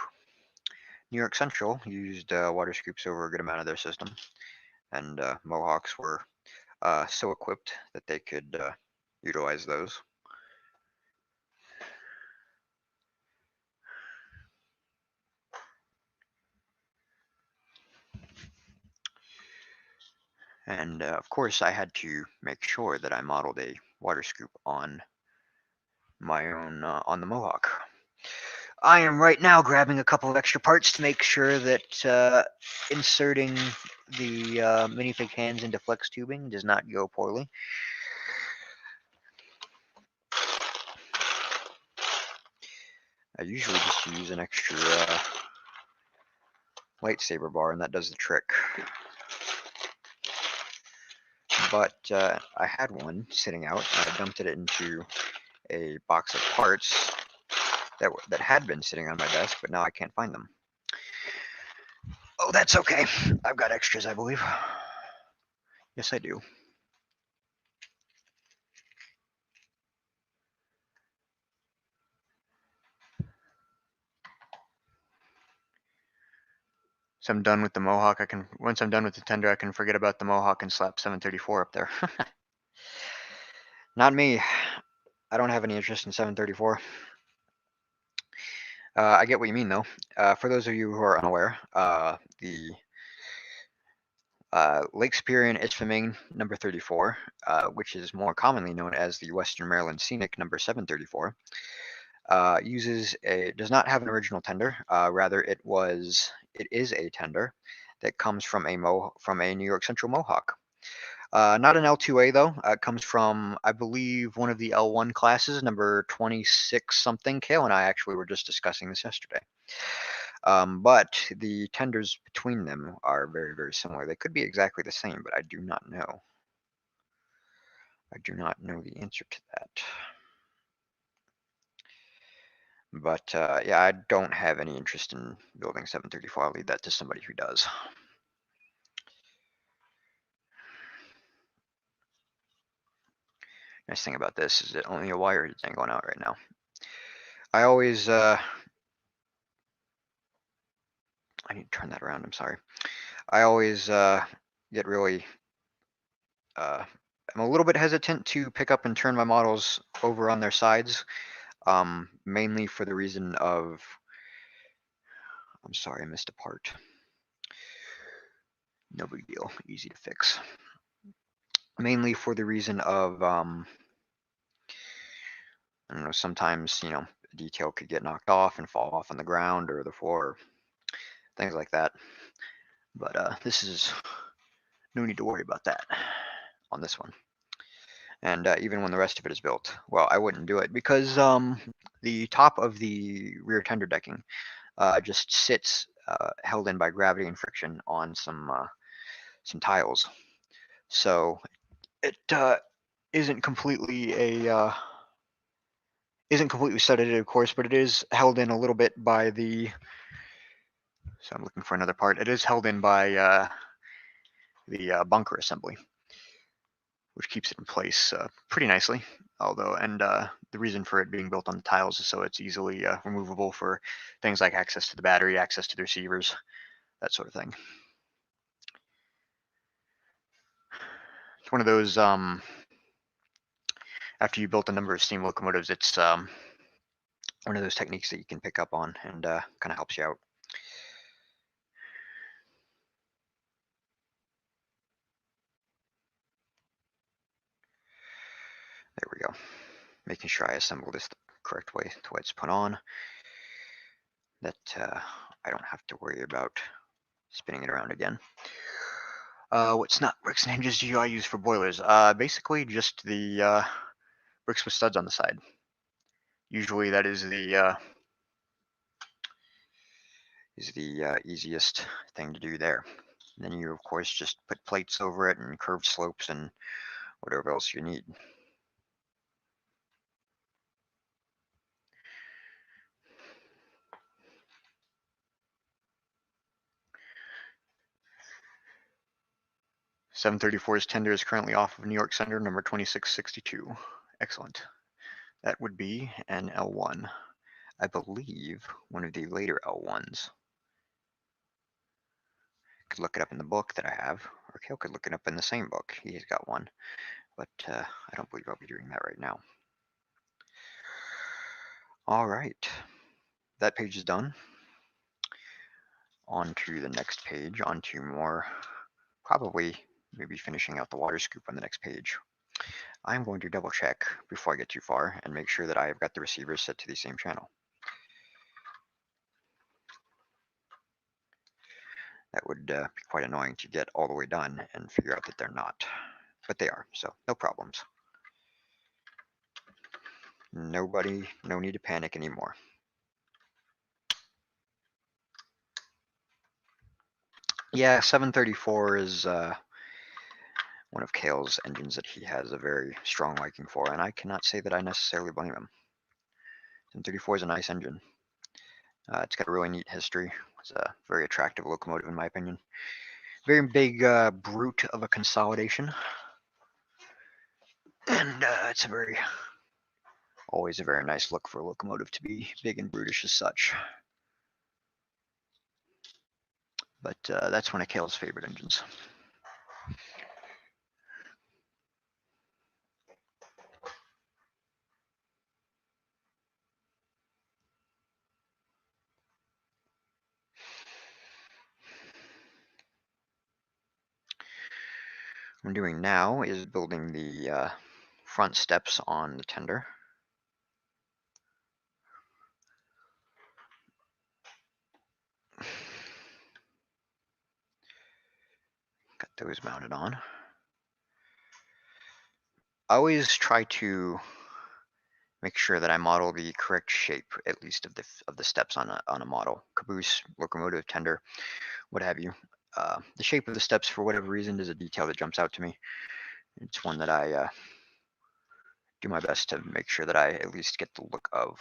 New York Central used water scoops over a good amount of their system, and Mohawks were so equipped that they could utilize those. And of course, I had to make sure that I modeled a water scoop on my own on the Mohawk. I am right now grabbing a couple of extra parts to make sure that inserting the minifig hands into flex tubing does not go poorly. I usually just use an extra lightsaber bar, and that does the trick. But I had one sitting out, and I dumped it into a box of parts that had been sitting on my desk, but now I can't find them. Oh, that's okay. I've got extras, I believe. Yes, I do. So I'm done with the Mohawk. Once I'm done with the tender, I can forget about the Mohawk and slap 734 up there. Not me. I don't have any interest in 734. I get what you mean, though. For those of you who are unaware, the Lake Superior Isthmian number 34, which is more commonly known as the Western Maryland Scenic number 734, does not have an original tender. Rather, it is a tender that comes from a New York Central Mohawk. Not an L2A though. It comes from, I believe, one of the L1 classes, number 26 something. Kale and I actually were just discussing this yesterday. But the tenders between them are very, very similar. They could be exactly the same, but I do not know. I do not know the answer to that. But yeah, I don't have any interest in building 734. I'll leave that to somebody who does. Nice thing about this is that only a wired thing going out right now. I always I need to turn that around. I'm sorry. I always get really I'm a little bit hesitant to pick up and turn my models over on their sides, mainly for the reason of, I'm sorry, I missed a part. No big deal, easy to fix. Mainly for the reason of, I don't know, sometimes, you know, a detail could get knocked off and fall off on the ground or the floor, things like that. But this is no need to worry about that on this one. And even when the rest of it is built, well, I wouldn't do it because the top of the rear tender decking just sits held in by gravity and friction on some tiles. So it isn't completely studded, of course, but it is held in a little bit by the. So I'm looking for another part. It is held in by the bunker assembly, which keeps it in place pretty nicely. Although, and the reason for it being built on the tiles is so it's easily removable for things like access to the battery, access to the receivers, that sort of thing. It's one of those, after you built a number of steam locomotives, it's one of those techniques that you can pick up on and kind of helps you out. There we go. Making sure I assemble this the correct way to what it's put on. That I don't have to worry about spinning it around again. What snot bricks and hinges do I use for boilers? Basically just the bricks with studs on the side. Usually that is the easiest thing to do there. And then you of course just put plates over it and curved slopes and whatever else you need. .734's tender is currently off of New York Center, number 2662. Excellent. That would be an L1. I believe one of the later L1s. Could look it up in the book that I have, or Kale could look it up in the same book. He's got one, but I don't believe I'll be doing that right now. All right, that page is done. On to the next page, on to more, probably maybe finishing out the water scoop on the next page. I'm going to double check before I get too far and make sure that I have got the receivers set to the same channel. That would be quite annoying to get all the way done and figure out that they're not, but they are, so no problems. No need to panic anymore. Yeah, 734 is one of Kale's engines that he has a very strong liking for, and I cannot say that I necessarily blame him. 734 is a nice engine. It's got a really neat history. It's a very attractive locomotive in my opinion. Very big brute of a consolidation. And it's always a very nice look for a locomotive to be big and brutish as such. but that's one of Kale's favorite engines. What I'm doing now is building the front steps on the tender. Got those mounted on. I always try to make sure that I model the correct shape, at least of the steps on a model, caboose, locomotive, tender, what have you. The shape of the steps, for whatever reason, is a detail that jumps out to me. It's one that I do my best to make sure that I at least get the look of.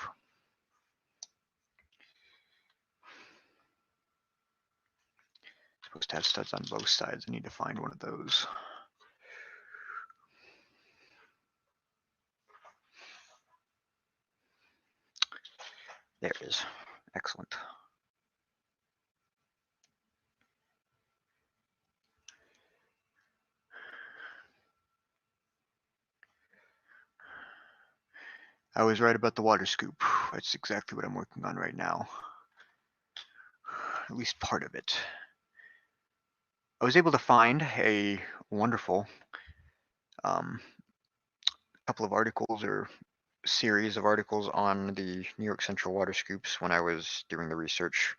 Supposed to have studs on both sides. I need to find one of those. There it is. Excellent. I was right about the water scoop. That's exactly what I'm working on right now. At least part of it. I was able to find a wonderful couple of articles or series of articles on the New York Central water scoops when I was doing the research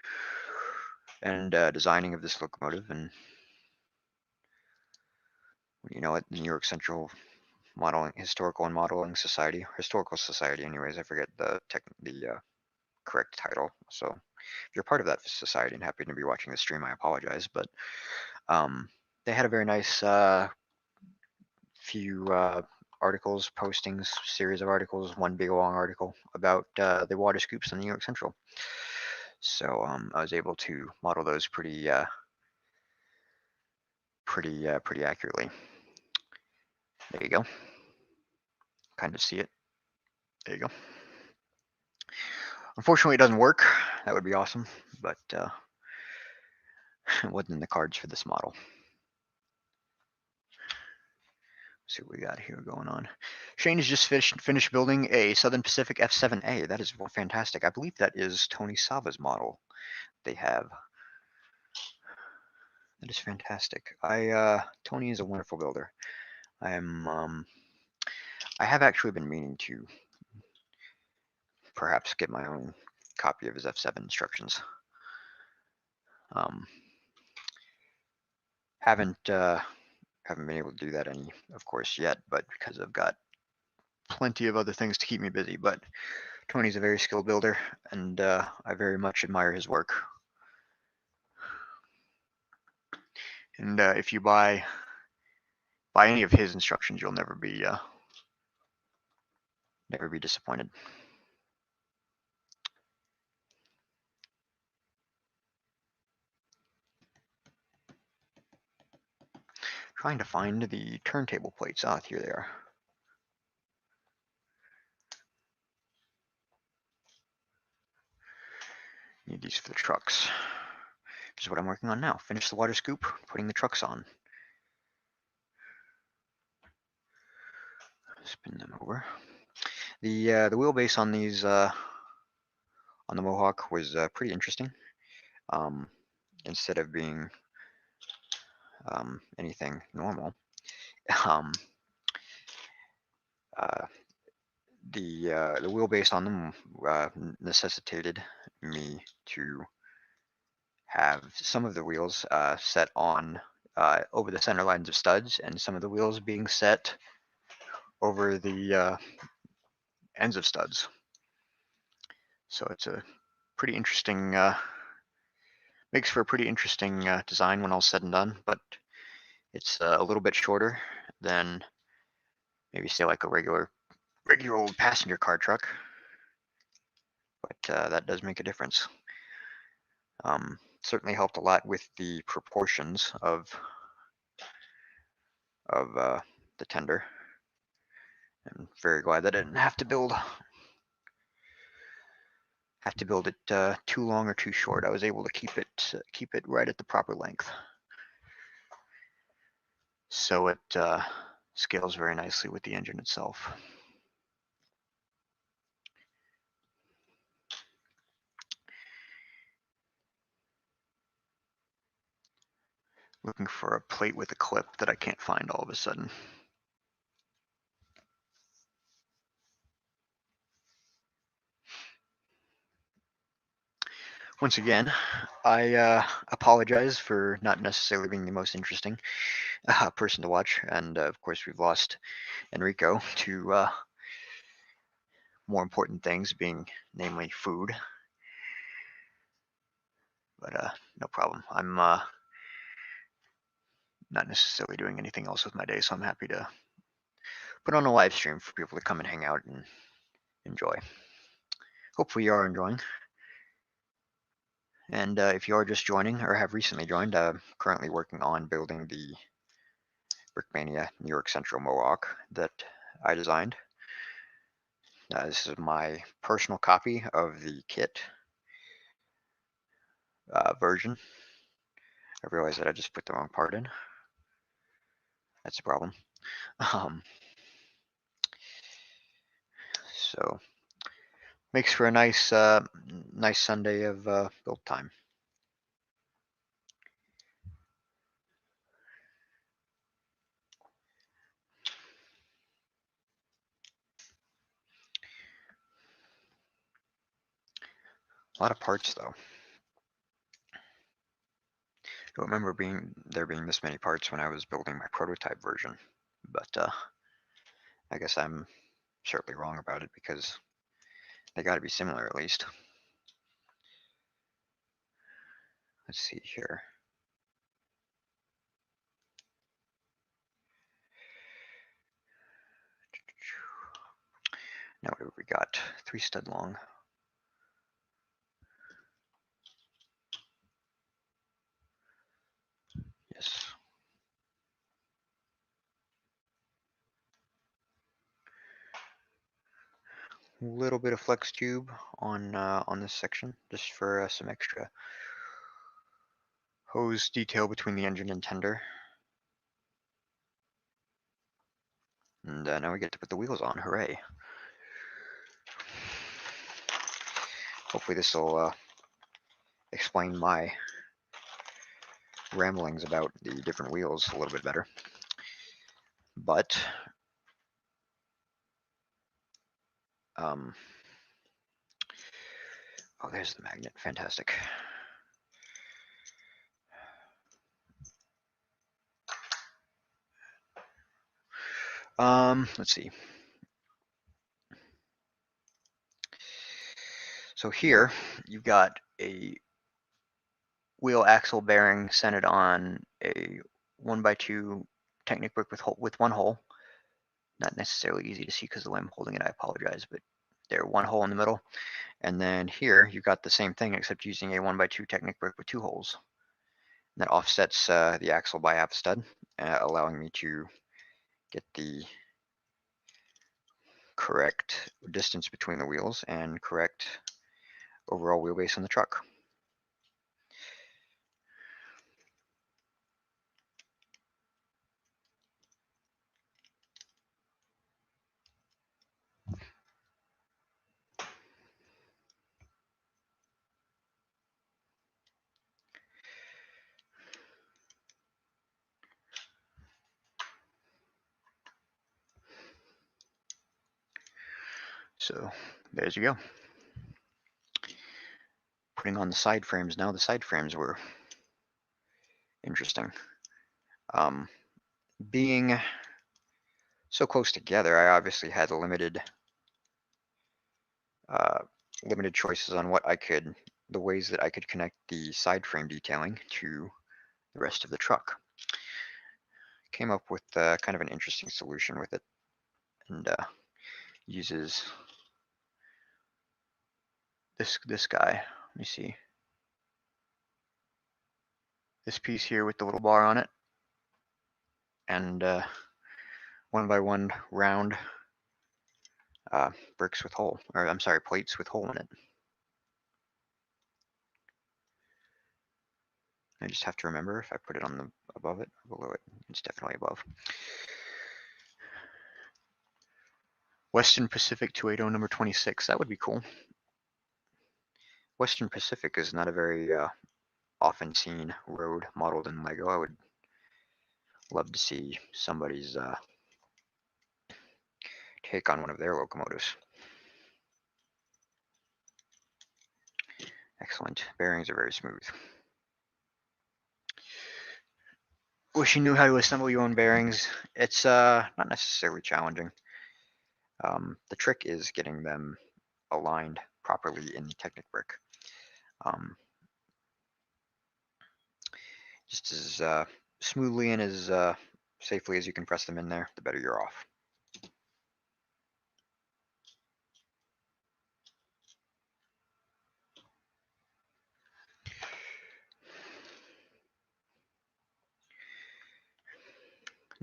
and designing of this locomotive. And you know, at the New York Central Historical Society, anyways. I forget the correct title. So if you're part of that society and happen to be watching the stream, I apologize. But they had a very nice few articles, postings, series of articles, one big long article about the water scoops in New York Central. So I was able to model those pretty accurately. There you go. Kind of see it. There you go. Unfortunately, it doesn't work. That would be awesome, but it wasn't in the cards for this model. Let's see what we got here going on. Shane has just finished building a Southern Pacific F7A. That is fantastic. I believe that is Tony Sava's model they have. That is fantastic. Tony is a wonderful builder. I have actually been meaning to perhaps get my own copy of his F7 instructions. Haven't been able to do that any, of course, yet, but because I've got plenty of other things to keep me busy. But Tony's a very skilled builder, and I very much admire his work. And if you buy any of his instructions, you'll never be disappointed. Trying to find the turntable plates. Ah, here they are. Need these for the trucks. This is what I'm working on now. Finish the water scoop, putting the trucks on. Spin them over. The wheelbase on these on the Mohawk was pretty interesting. Instead of being anything normal, the wheelbase on them necessitated me to have some of the wheels set on over the center lines of studs, and some of the wheels being set over the ends of studs. So it's a pretty interesting, makes for a pretty interesting design when all said and done, but it's a little bit shorter than maybe say like a regular old passenger car truck, but that does make a difference. Certainly helped a lot with the proportions of the tender. I'm very glad that I didn't have to build have to build it too long or too short. I was able to keep it right at the proper length, so it scales very nicely with the engine itself. Looking for a plate with a clip that I can't find all of a sudden. Once again, I apologize for not necessarily being the most interesting person to watch, and of course we've lost Enrico to more important things, being namely food. But no problem. I'm not necessarily doing anything else with my day, so I'm happy to put on a live stream for people to come and hang out and enjoy. Hopefully you are enjoying. And if you are just joining or have recently joined, I'm currently working on building the Brickmania New York Central Mohawk that I designed. This is my personal copy of the kit version. I realized that I just put the wrong part in. That's a problem. So makes for a nice nice Sunday of build time. A lot of parts though. I don't remember there being this many parts when I was building my prototype version, but I guess I'm certainly wrong about it because they got to be similar at least. Let's see here. Now what have we got? 3 stud long. Yes. A little bit of flex tube on this section, just for some extra hose detail between the engine and tender. And now we get to put the wheels on. Hooray! Hopefully this will explain my ramblings about the different wheels a little bit better. But oh, there's the magnet. Fantastic. Let's see. So here you've got a wheel axle bearing centered on a 1x2 Technic brick with one hole. Not necessarily easy to see because the way I'm holding it, I apologize, but there, one hole in the middle. And then here you've got the same thing except using a 1x2 Technic brick with 2 holes. And that offsets the axle by half a stud, allowing me to get the correct distance between the wheels and correct overall wheelbase on the truck. So there's you go. Putting on the side frames now. The side frames were interesting. Being so close together, I obviously had limited choices on the ways that I could connect the side frame detailing to the rest of the truck. Came up with kind of an interesting solution with it, and uses this guy. Let me see. This piece here with the little bar on it, and 1x1 round bricks with hole, or I'm sorry, plates with hole in it. I just have to remember if I put it on the above it or below it. It's definitely above. Western Pacific 280 number 26. That would be cool. Western Pacific is not a very often seen road modeled in Lego. I would love to see somebody's take on one of their locomotives. Excellent. Bearings are very smooth. Wish you knew how to assemble your own bearings. It's not necessarily challenging. The trick is getting them aligned properly in the Technic brick. Just as smoothly and as safely as you can press them in there, the better you're off.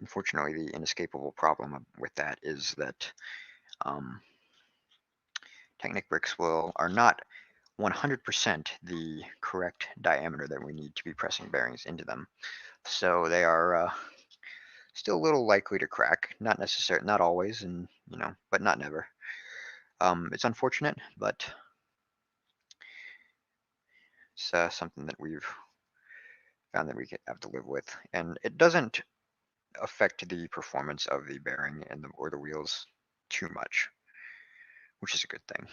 Unfortunately, the inescapable problem with that is that Technic bricks are not 100% the correct diameter that we need to be pressing bearings into them. So they are still a little likely to crack. Not necessarily, not always, and but not never. It's unfortunate, but it's something that we've found that we have to live with, and it doesn't affect the performance of the bearing and or the wheels too much, which is a good thing.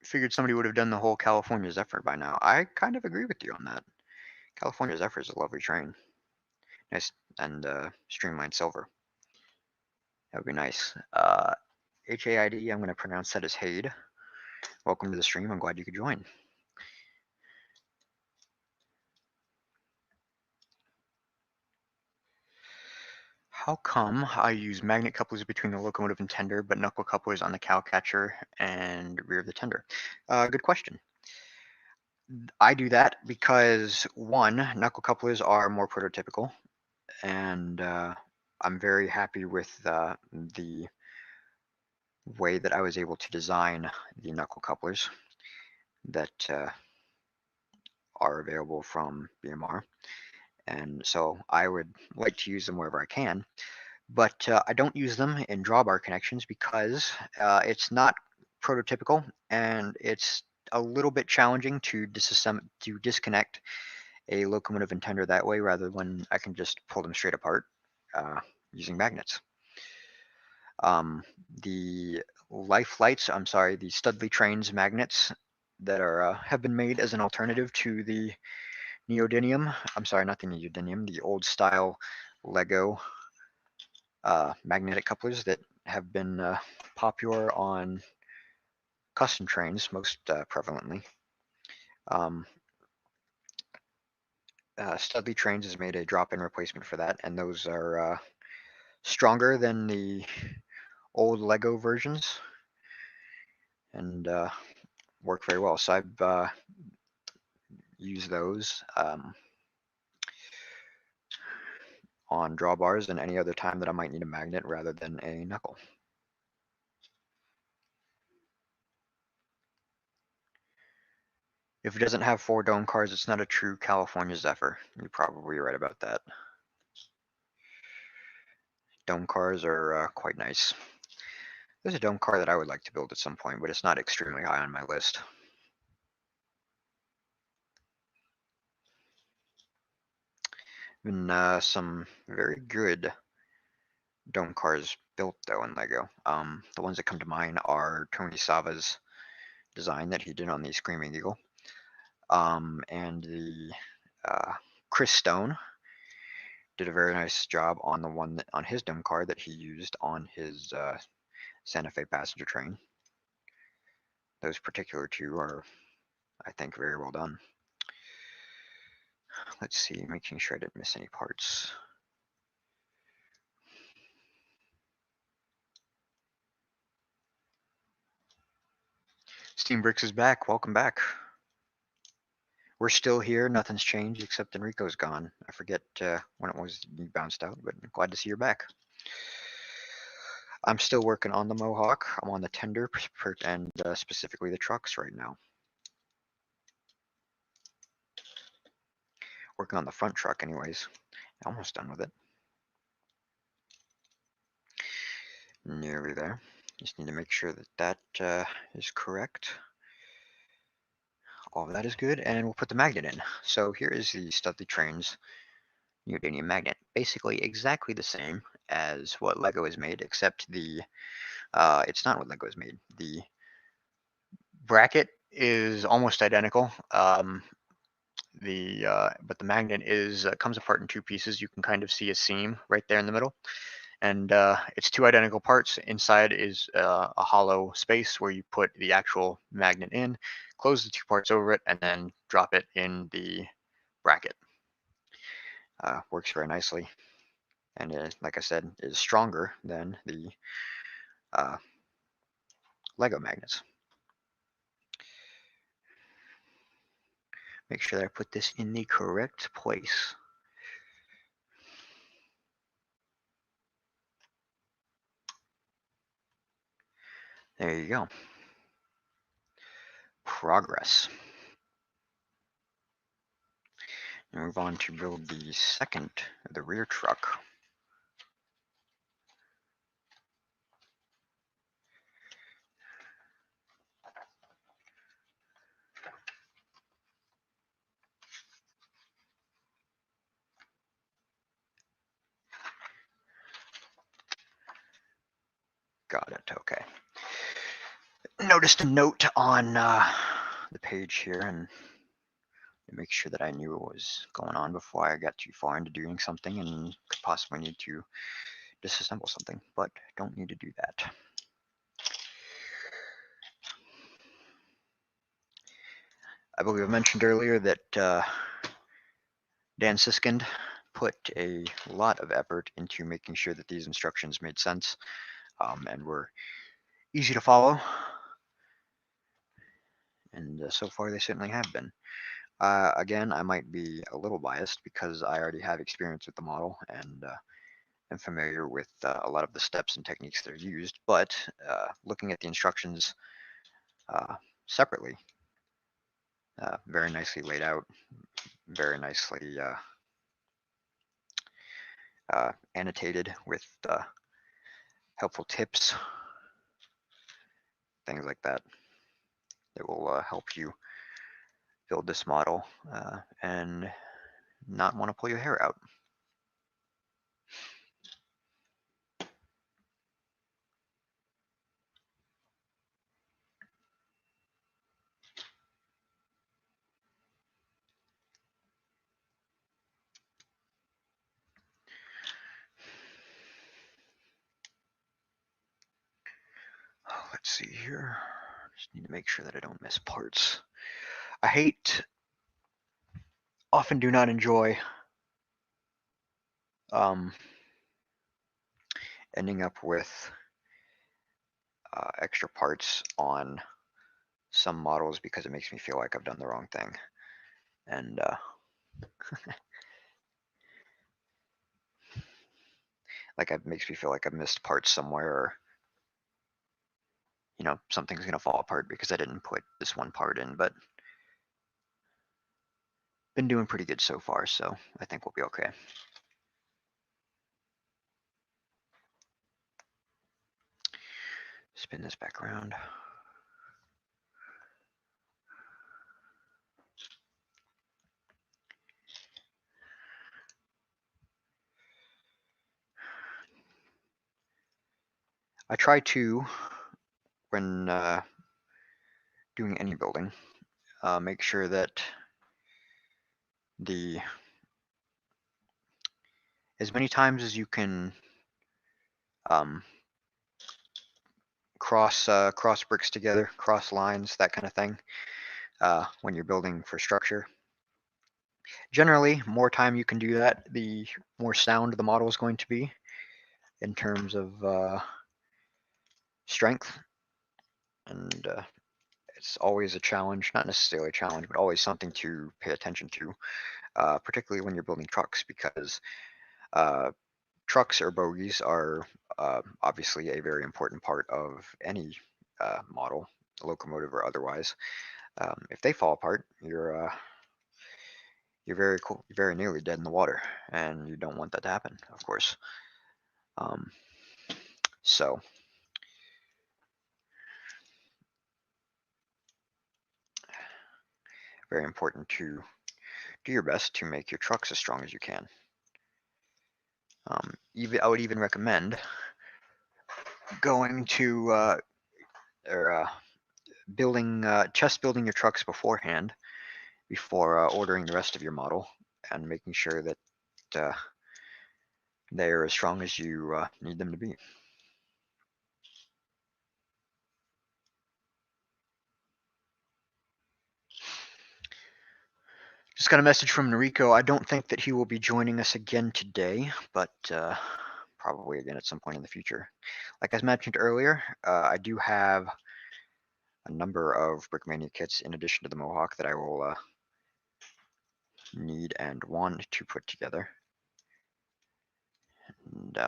Figured somebody would have done the whole California Zephyr by now. I kind of agree with you on that. California Zephyr is a lovely train. Nice and streamlined silver. That would be nice. HAID, I'm going to pronounce that as Haid. Welcome to the stream. I'm glad you could join. How come I use magnet couplers between the locomotive and tender, but knuckle couplers on the cow catcher and rear of the tender? Good question. I do that because, one, knuckle couplers are more prototypical, and I'm very happy with the way that I was able to design the knuckle couplers that are available from BMR. And so I would like to use them wherever I can, but I don't use them in drawbar connections because it's not prototypical and it's a little bit challenging to disconnect a locomotive and tender that way rather than I can just pull them straight apart using magnets. The the Studley Trains magnets that are have been made as an alternative to the neodymium. I'm sorry, not the neodymium, the old style Lego magnetic couplers that have been popular on custom trains most prevalently. Studley Trains has made a drop-in replacement for that, and those are stronger than the old Lego versions and work very well. So I've used those on drawbars and any other time that I might need a magnet rather than a knuckle. If it doesn't have 4 dome cars, it's not a true California Zephyr. You're probably right about that. Dome cars are quite nice. There's a dome car that I would like to build at some point, but it's not extremely high on my list. Been some very good dome cars built though in Lego. The ones that come to mind are Tony Sava's design that he did on the Screaming Eagle, and the Chris Stone did a very nice job on the one on his dome car that he used on his Santa Fe passenger train. Those particular two are, I think, very well done. Let's see, making sure I didn't miss any parts. Steam Bricks is back. Welcome back. we're still here. Nothing's changed except Enrico's gone. I forget when it was you bounced out, but glad to see you're back. I'm still working on the Mohawk. I'm on the tender and specifically the trucks right now. Working on the front truck anyways. Almost done with it. Nearly there. Just need to make sure that that is correct. All of that is good, and we'll put the magnet in. So here is the Studley Trains neodymium magnet. Basically exactly the same as what Lego has made, except the it's not what Lego has made. The bracket is almost identical. But the magnet is comes apart in two pieces. You can kind of see a seam right there in the middle, and it's two identical parts. Inside is a hollow space where you put the actual magnet in, close the two parts over it, and then drop it in the bracket. Works very nicely, and like I said, is stronger than the Lego magnets. Make sure that I put this in the correct place. There you go. Progress. And move on to build the second, the rear truck. Got it, okay. Noticed a note on the page here and to make sure that I knew what was going on before I got too far into doing something and could possibly need to disassemble something, but don't need to do that. I believe I mentioned earlier that Dan Siskind put a lot of effort into making sure that these instructions made sense and were easy to follow, and so far they certainly have been. Again, I might be a little biased because I already have experience with the model and am familiar with a lot of the steps and techniques that are used, but looking at the instructions separately, very nicely laid out, very nicely annotated with helpful tips, things like that will help you build this model and not want to pull your hair out. Let's see here. Just need to make sure that I don't miss parts. I often do not enjoy ending up with extra parts on some models because it makes me feel like I've done the wrong thing. And like it makes me feel like I've missed parts somewhere, or you know, something's gonna fall apart because I didn't put this one part in, but been doing pretty good so far, so I think we'll be okay. Spin this back around. I try to, when doing any building, make sure that as many times as you can cross bricks together, cross lines, that kind of thing, when you're building for structure. Generally, more time you can do that, the more sound the model is going to be in terms of strength, and it's always a challenge, not necessarily a challenge, but always something to pay attention to, particularly when you're building trucks, because trucks or bogies are obviously a very important part of any model, locomotive or otherwise. If they fall apart, you're very nearly dead in the water, and you don't want that to happen, of course. So very important to do your best to make your trucks as strong as you can. I would even recommend going to or building your trucks beforehand before ordering the rest of your model, and making sure that they are as strong as you need them to be. Just got a message from Enrico. I don't think that he will be joining us again today, but probably again at some point in the future. Like I mentioned earlier, I do have a number of Brickmania kits in addition to the Mohawk that I will need and want to put together. And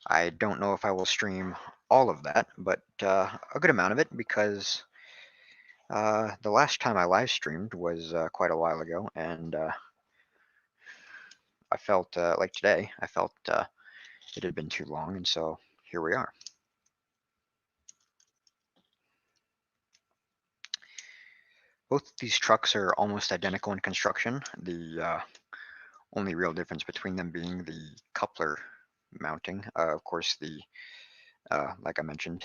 I don't know if I will stream all of that, but a good amount of it, because the last time I live streamed was quite a while ago, and I felt like today, I felt it had been too long, and so here we are. Both these trucks are almost identical in construction. The only real difference between them being the coupler mounting. Of course, like I mentioned,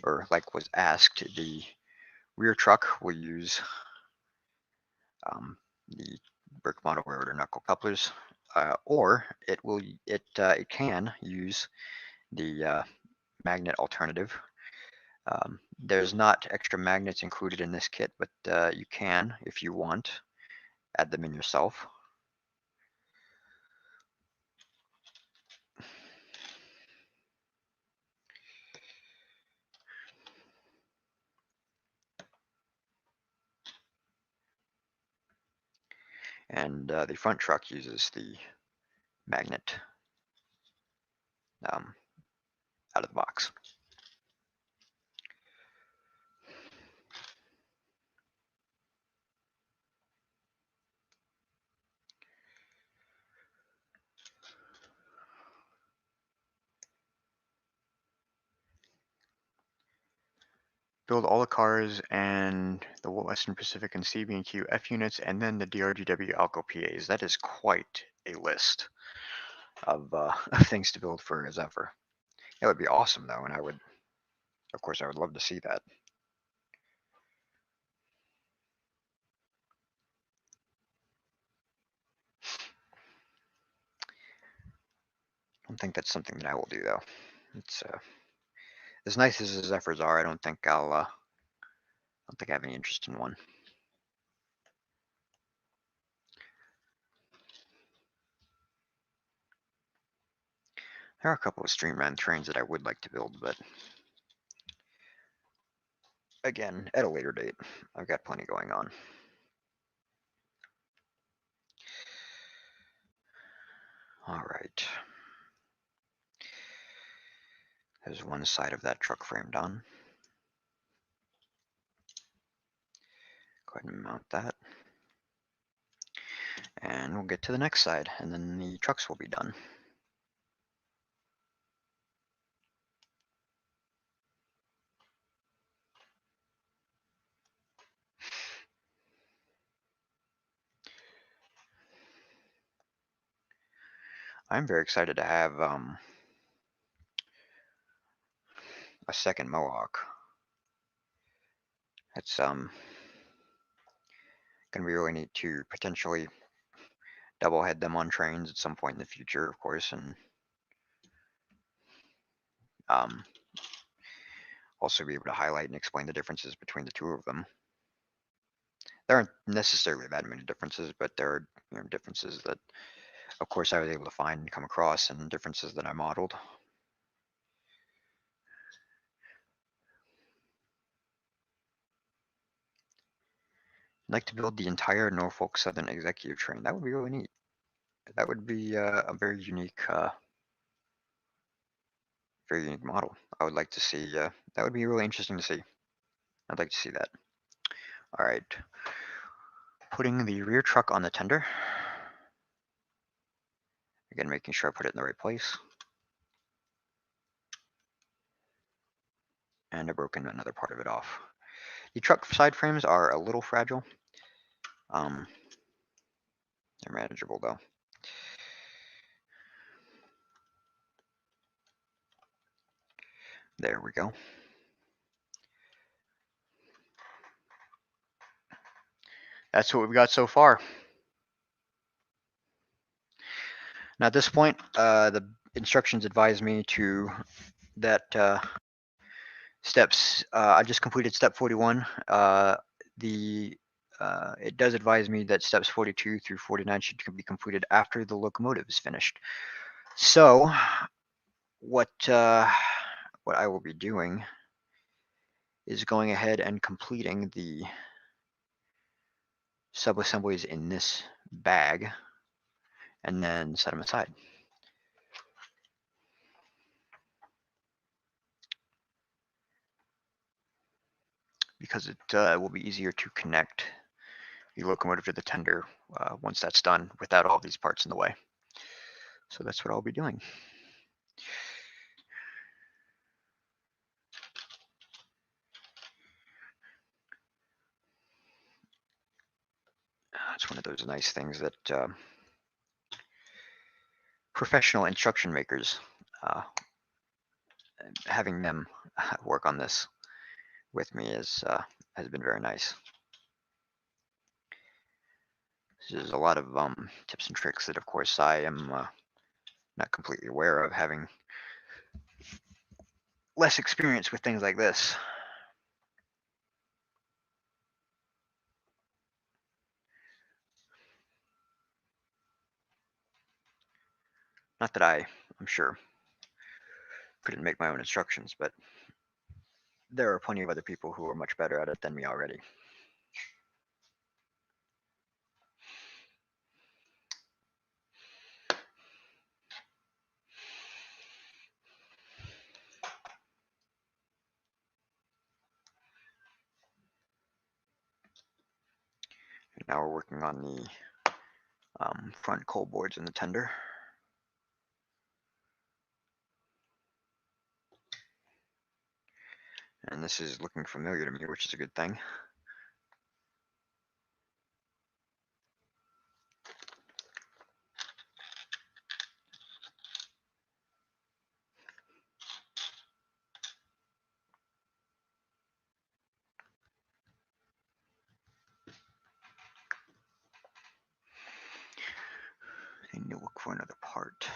like was asked, the rear truck will use the brick model railroad or knuckle couplers, or it can use the magnet alternative. There's not extra magnets included in this kit, but you can, if you want, add them in yourself. And the front truck uses the magnet out of the box. Build all the cars and the Western Pacific and CB&Q F units, and then the DRGW Alco PAs. That is quite a list of things to build for a Zephyr. It would be awesome, though, and of course, I would love to see that. I don't think that's something that I will do, though. It's as nice as the Zephyrs are. I don't think I have any interest in one. There are a couple of streamline trains that I would like to build, but again, at a later date. I've got plenty going on. All right. There's one side of that truck frame done. Go ahead and mount that. And we'll get to the next side, and then the trucks will be done. I'm very excited to have a second Mohawk. It's gonna be really neat to potentially double head them on trains at some point in the future, of course, and also be able to highlight and explain the differences between the two of them. There aren't necessarily that many differences, but there are differences that, of course, I was able to find and come across, and differences that I modeled. I'd like to build the entire Norfolk Southern executive train. That would be really neat. That would be a very unique model. I would like to see. That would be really interesting to see. I'd like to see that. All right. Putting the rear truck on the tender. Again, making sure I put it in the right place. And I've broken another part of it off. The truck side frames are a little fragile. They're manageable though. There we go. That's what we've got so far. Now at this point, the instructions advise me to that steps. I just completed step 41. It does advise me that steps 42 through 49 should be completed after the locomotive is finished. So, what I will be doing is going ahead and completing the sub-assemblies in this bag, and then set them aside. Because it will be easier to connect the locomotive to the tender once that's done without all these parts in the way. So that's what I'll be doing. It's one of those nice things that professional instruction makers, having them work on this with me has been very nice. There's a lot of tips and tricks that, of course, I am not completely aware of, having less experience with things like this. Not that I'm sure, couldn't make my own instructions, but there are plenty of other people who are much better at it than me already. And now we're working on the front coal boards in the tender. And this is looking familiar to me, which is a good thing. I need to look for another part.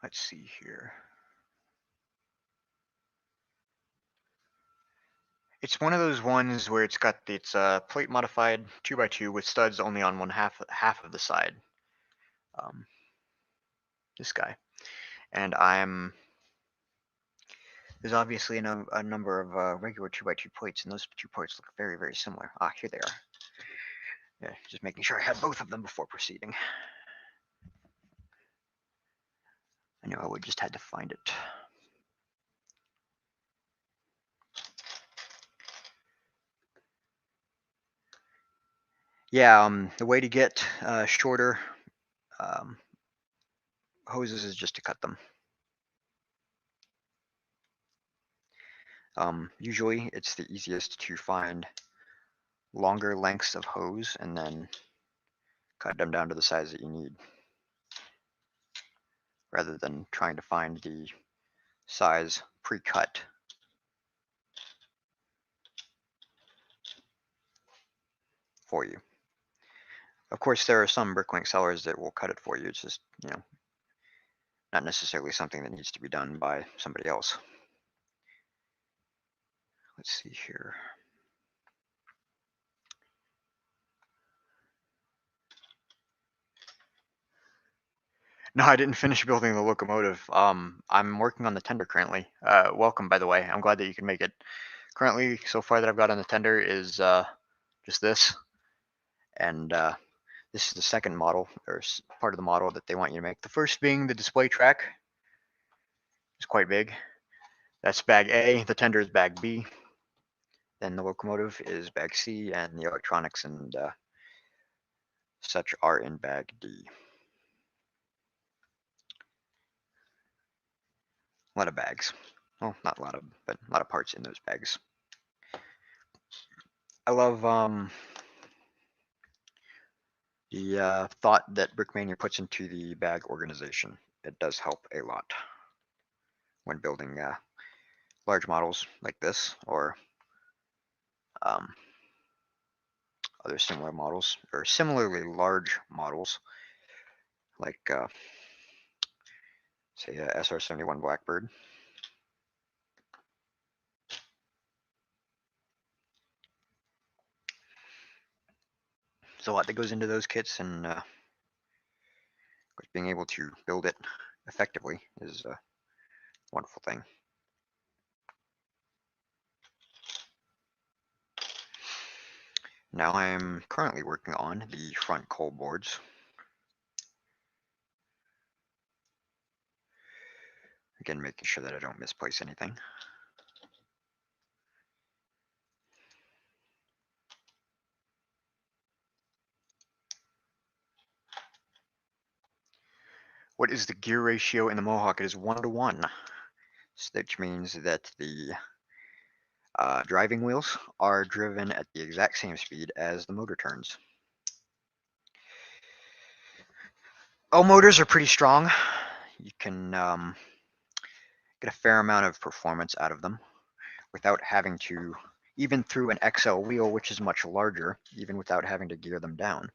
Let's see here. It's one of those ones where it's got its plate modified 2x2 with studs only on one half of the side. This guy, and there's obviously a number of regular 2x2 plates, and those two parts look very, very similar. Ah, here they are. Yeah, just making sure I had both of them before proceeding. I knew I would just had to find it. Yeah, the way to get shorter hoses is just to cut them. Usually it's the easiest to find longer lengths of hose and then cut them down to the size that you need, rather than trying to find the size pre-cut. For you. Of course, there are some bricklink sellers that will cut it for you. It's just, not necessarily something that needs to be done by somebody else. let's see here. No, I didn't finish building the locomotive. I'm working on the tender currently. Welcome, by the way. I'm glad that you can make it. Currently, so far that I've got on the tender is just this, and this is the second model, or part of the model that they want you to make. The first being the display track. It's quite big. That's bag A. The tender is bag B. Then the locomotive is bag C, and the electronics and such are in bag D. A lot of bags. Well, not a lot of, but a lot of parts in those bags. I love the thought that Brickmania puts into the bag organization. It does help a lot when building large models like this, or other similar models, or similarly large models, like say a SR-71 Blackbird. There's a lot that goes into those kits, and being able to build it effectively is a wonderful thing. Now I am currently working on the front coal boards. Again, making sure that I don't misplace anything. What is the gear ratio in the Mohawk? It is 1:1, which means that the driving wheels are driven at the exact same speed as the motor turns. All motors are pretty strong. You can get a fair amount of performance out of them without having to, even through an XL wheel, which is much larger, even without having to gear them down.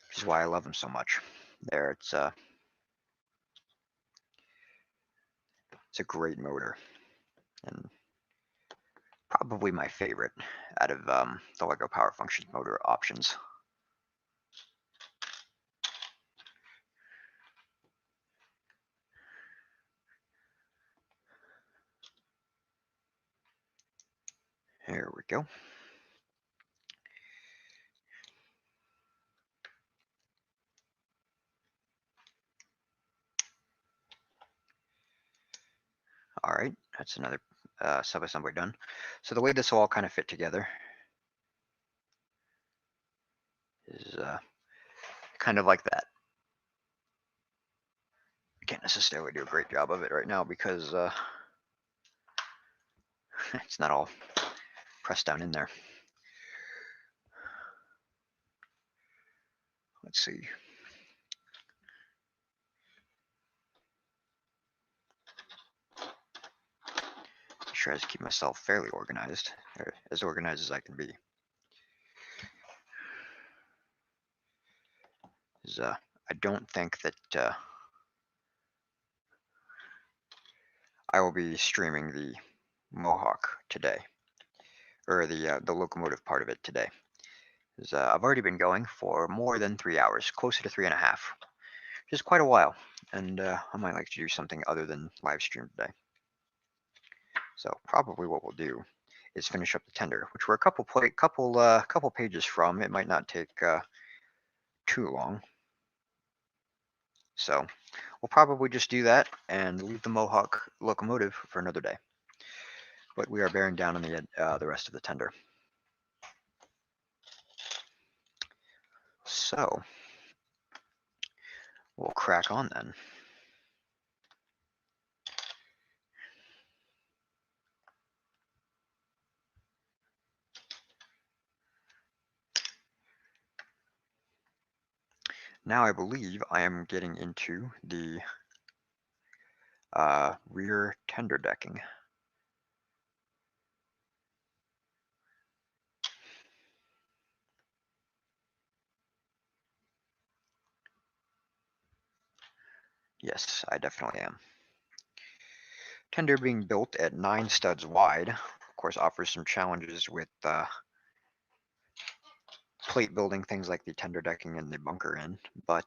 Which is why I love them so much. There, it's a great motor, and probably my favorite out of the LEGO Power Functions motor options. Here we go. All right, that's another sub-assembly done. So the way this will all kind of fit together is kind of like that. I can't necessarily do a great job of it right now because it's not all pressed down in there. Let's see. Make sure I just keep myself fairly organized, or as organized as I can be. I don't think that I will be streaming the Mohawk today, or the locomotive part of it today. I've already been going for more than 3 hours, closer to 3.5, which is quite a while, and I might like to do something other than live stream today. So probably what we'll do is finish up the tender, which we're a couple pages from. It might not take too long. So we'll probably just do that and leave the Mohawk locomotive for another day. But we are bearing down on the rest of the tender. So we'll crack on then. Now I believe I am getting into the rear tender decking. Yes, I definitely am. Tender being built at 9 studs wide, of course, offers some challenges with plate building, things like the tender decking and the bunker in, but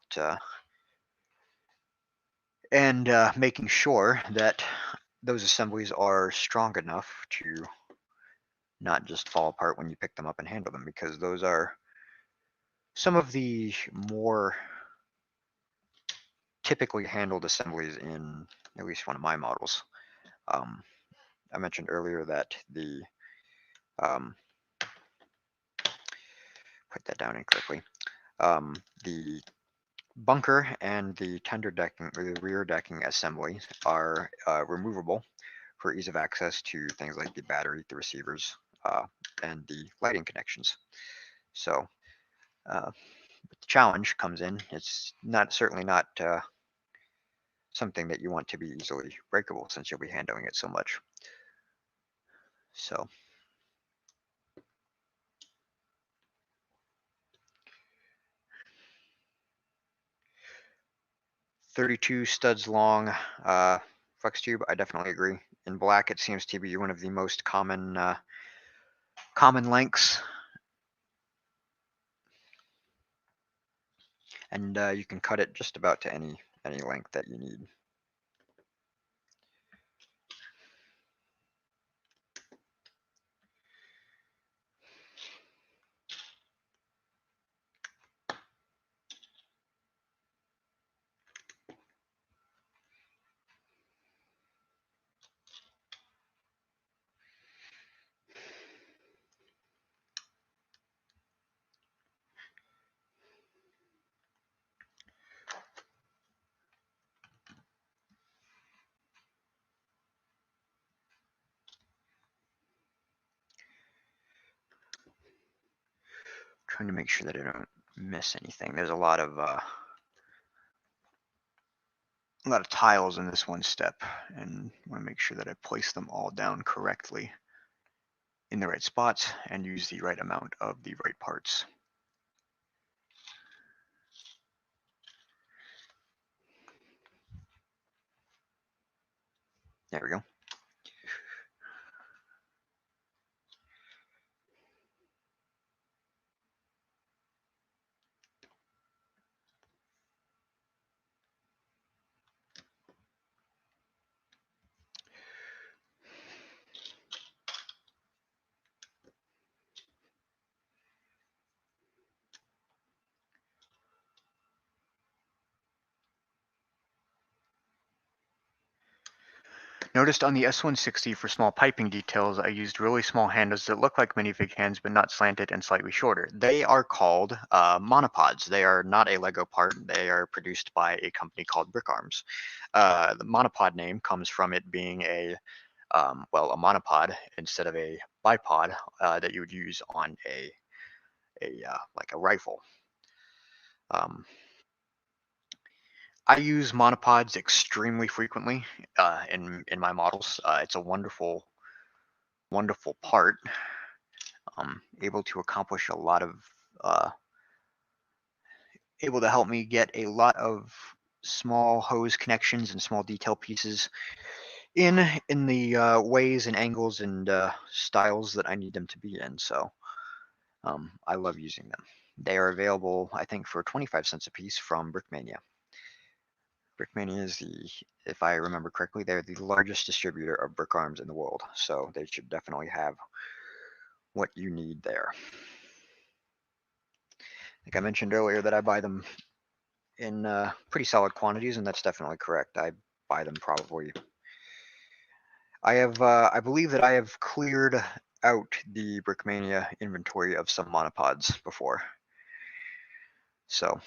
and making sure that those assemblies are strong enough to not just fall apart when you pick them up and handle them, because those are some of the more typically handled assemblies in at least one of my models. I mentioned earlier that the put that down incorrectly. The bunker and the tender decking or the rear decking assembly are removable for ease of access to things like the battery, the receivers, and the lighting connections. So the challenge comes in. It's certainly not something that you want to be easily breakable, since you'll be handling it so much. So 32 studs long flex tube, I definitely agree. In black, it seems to be one of the most common lengths, and you can cut it just about to any length that you need. Trying to make sure that I don't miss anything. There's a lot of tiles in this one step, and I want to make sure that I place them all down correctly in the right spots and use the right amount of the right parts. There we go. Noticed on the S160 for small piping details, I used really small handles that look like minifig hands but not slanted and slightly shorter. They are called monopods. They are not a Lego part. They are produced by a company called Brickarms. The monopod name comes from it being a monopod instead of a bipod that you would use on like a rifle. I use monopods extremely frequently in my models. It's a wonderful part, able to accomplish a lot of, able to help me get a lot of small hose connections and small detail pieces in the ways and angles and styles that I need them to be in. So I love using them. They are available, I think, for 25 cents a piece from Brickmania. Brickmania is if I remember correctly, they're the largest distributor of brick arms in the world, so they should definitely have what you need there. Like I mentioned earlier that I buy them in pretty solid quantities, and that's definitely correct. I buy them probably. I believe that I have cleared out the Brickmania inventory of some monopods before. So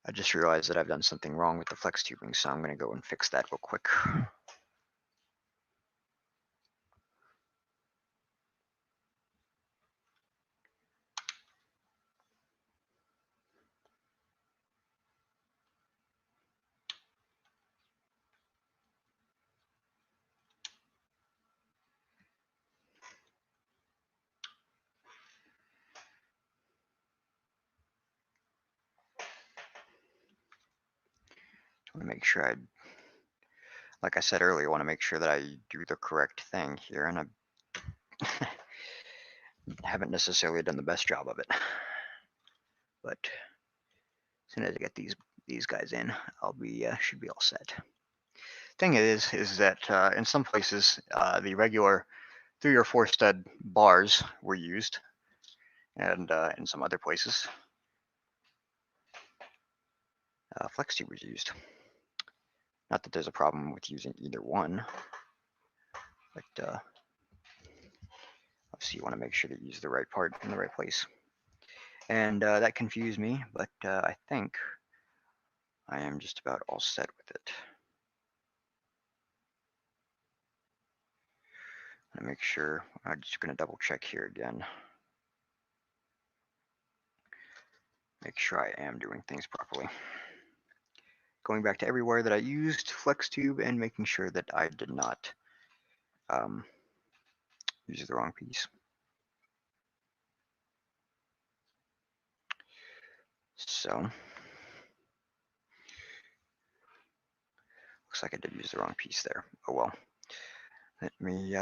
I just realized that I've done something wrong with the flex tubing, so I'm going to go and fix that real quick. want to make sure like I said earlier, I want to make sure that I do the correct thing here, and I haven't necessarily done the best job of it. But as soon as I get these guys in, I'll be should be all set. Thing is that in some places the regular 3 or 4 stud bars were used, and in some other places flex tube was used. Not that there's a problem with using either one, but obviously you want to make sure to use the right part in the right place. And that confused me, but I think I am just about all set with it. I'm make sure, I'm just going to double check here again. Make sure I am doing things properly. Going back to everywhere that I used flex tube and making sure that I did not use the wrong piece. So, looks like I did use the wrong piece there. Oh well. Let me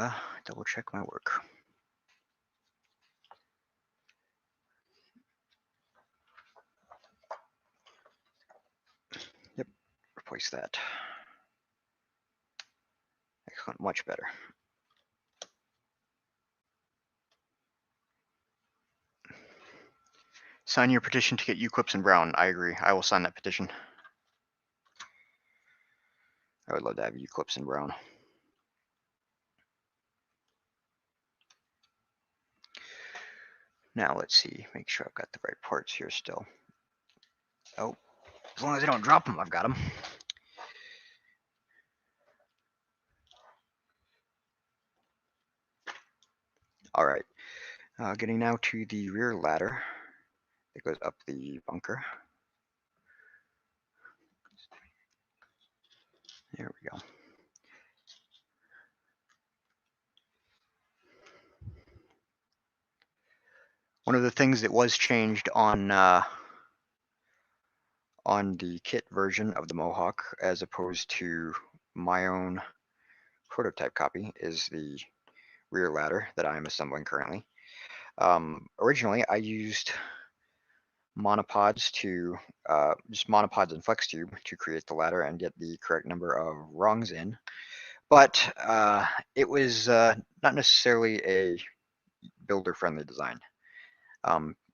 double check my work. Yep, replace that. Excellent, much better. Sign your petition to get U-clips in brown. I agree. I will sign that petition. I would love to have U-clips in brown. Now let's see. Make sure I've got the right parts here still. Oh, as long as I don't drop them, I've got them. All right. Getting now to the rear ladder that goes up the bunker. There we go. One of the things that was changed on the kit version of the Mohawk, as opposed to my own prototype copy, is the rear ladder that I am assembling currently. Originally, I used monopods to just monopods and flex tube to create the ladder and get the correct number of rungs in, but it was not necessarily a builder-friendly design.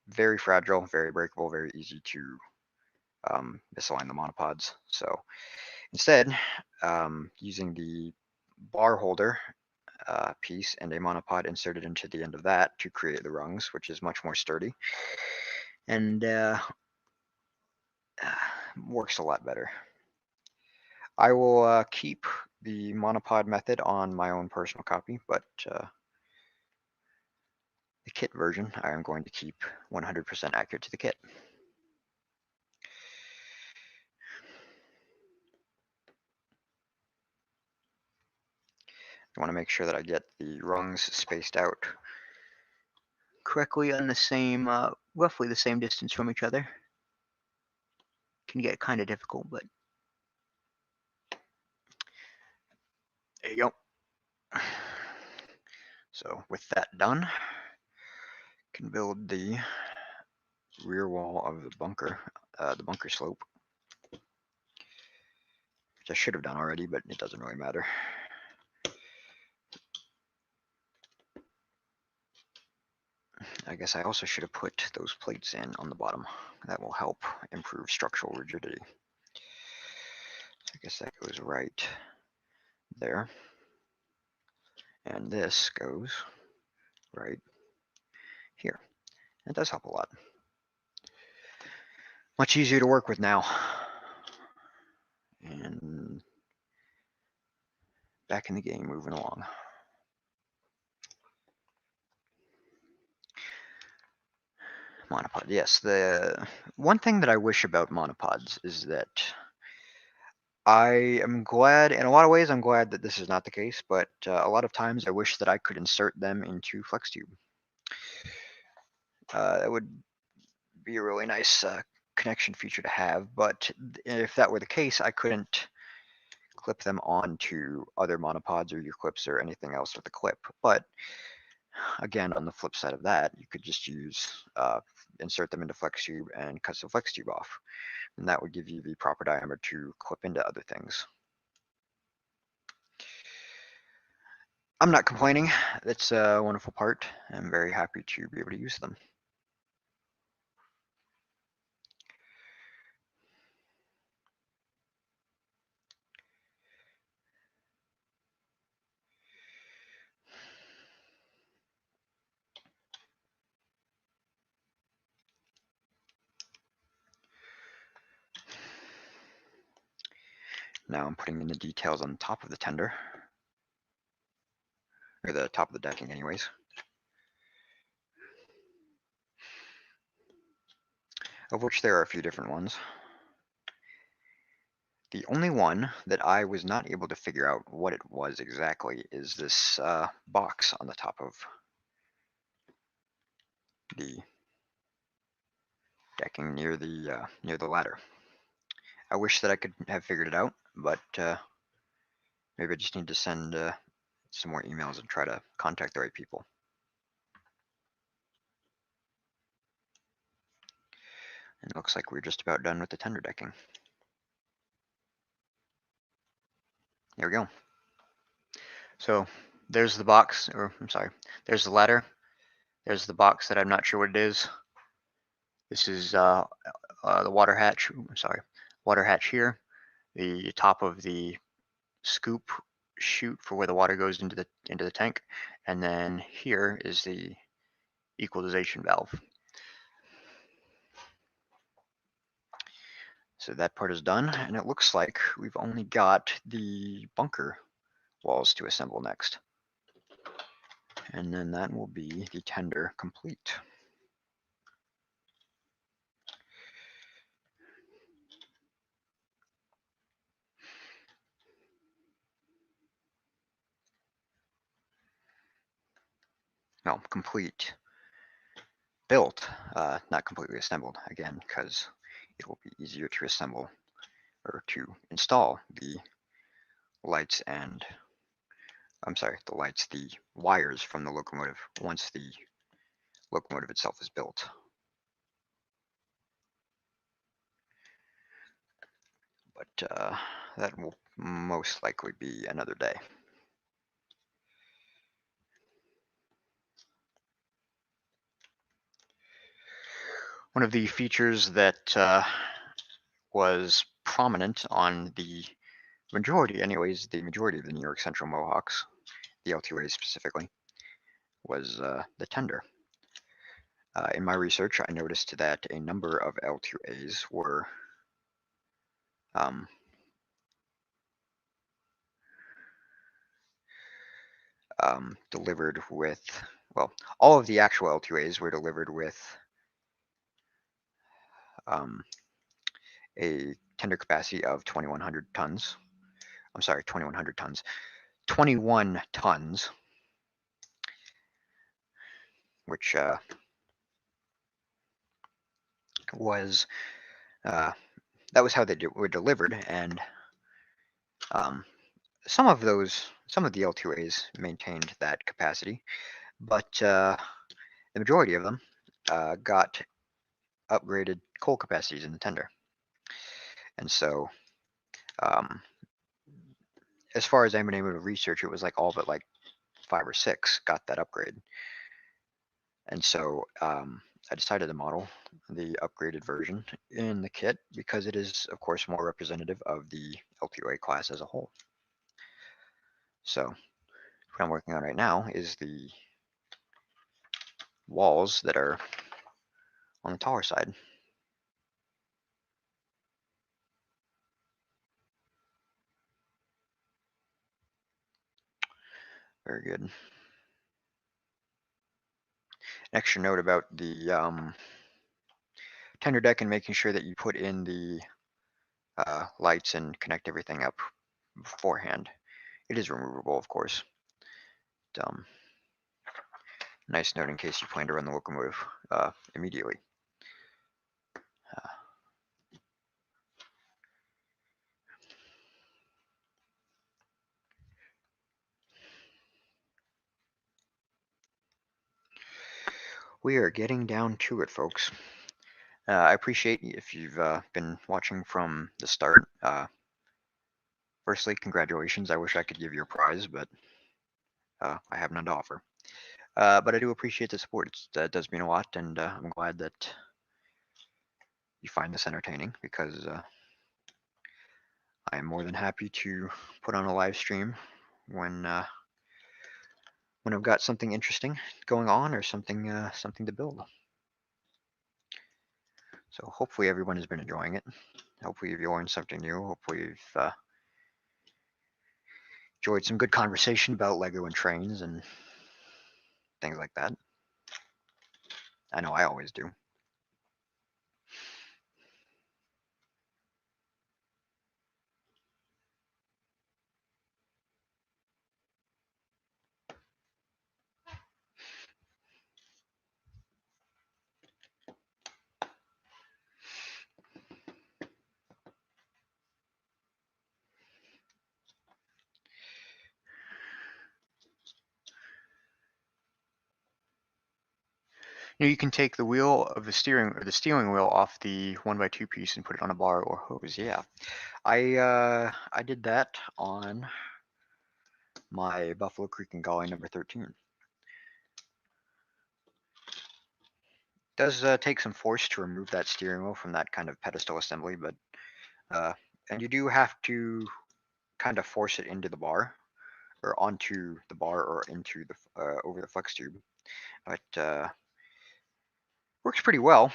Very fragile, very breakable, very easy to misalign the monopods. So instead, using the bar holder piece and a monopod inserted into the end of that to create the rungs, which is much more sturdy and works a lot better. I will keep the monopod method on my own personal copy, but the kit version I am going to keep 100% accurate to the kit. I want to make sure that I get the rungs spaced out correctly on the same, roughly the same distance from each other. Can get kind of difficult, but there you go. So with that done, can build the rear wall of the bunker slope, which I should have done already, but it doesn't really matter. I guess I also should have put those plates in on the bottom. That will help improve structural rigidity. I guess that goes right there. And this goes right here. It does help a lot. Much easier to work with now. And back in the game, moving along. Monopod, yes. The one thing that I wish about monopods is that I am glad, in a lot of ways, I'm glad that this is not the case, but a lot of times I wish that I could insert them into flex tube. That would be a really nice connection feature to have, but if that were the case, I couldn't clip them onto other monopods or U-clips or anything else with a clip. But again, on the flip side of that, you could just use insert them into FlexTube and cut the FlexTube off, and that would give you the proper diameter to clip into other things. I'm not complaining. It's a wonderful part. I'm very happy to be able to use them. Now I'm putting in the details on top of the tender, or the top of the decking anyways. Of which there are a few different ones. The only one that I was not able to figure out what it was exactly is this box on the top of the decking near the ladder. I wish that I could have figured it out, but maybe I just need to send some more emails and try to contact the right people. And it looks like we're just about done with the tender decking. There we go. So there's the box, or I'm sorry, there's the ladder. There's the box that I'm not sure what it is. This is the water hatch. I'm sorry, water hatch here. The top of the scoop chute for where the water goes into the tank, and then here is the equalization valve. So that part is done, and it looks like we've only got the bunker walls to assemble next. And then that will be the tender complete. No, complete. Built, not completely assembled, again, because it will be easier to assemble or to install the lights and, the wires from the locomotive once the locomotive itself is built. But that will most likely be another day. One of the features that was prominent on the majority of the New York Central Mohawks, the L2As specifically, was the tender. In my research, I noticed that a number of L2As were delivered with, well, all of the actual L2As were delivered with a tender capacity of 2,100 tons. I'm sorry, 2,100 tons. 21 tons, which was that was how they were delivered, and some of the L2As maintained that capacity, but the majority of them got upgraded coal capacities in the tender. And so as far as I've been able to research, it was like all but like 5 or 6 got that upgrade. And so I decided to model the upgraded version in the kit because it is, of course, more representative of the L2A class as a whole. So what I'm working on right now is the walls that are on the taller side. Very good. An extra note about the tender deck and making sure that you put in the lights and connect everything up beforehand. It is removable, of course. Nice note in case you plan to run the locomotive immediately. We are getting down to it, folks. I appreciate if you've been watching from the start. Firstly, congratulations. I wish I could give you a prize, but I have none to offer. But I do appreciate the support. That does mean a lot, and I'm glad that you find this entertaining, because I am more than happy to put on a live stream when I've got something interesting going on, or something to build. So hopefully everyone has been enjoying it. Hopefully you've learned something new. Hopefully you've enjoyed some good conversation about Lego and trains and things like that. I know I always do. You can take the wheel of the steering wheel off the 1x2 piece and put it on a bar or hose. Yeah, I did that on my Buffalo Creek and Gully number 13. It does take some force to remove that steering wheel from that kind of pedestal assembly, but and you do have to kind of force it into the bar, or onto the bar, or into the over the flex tube, but works pretty well.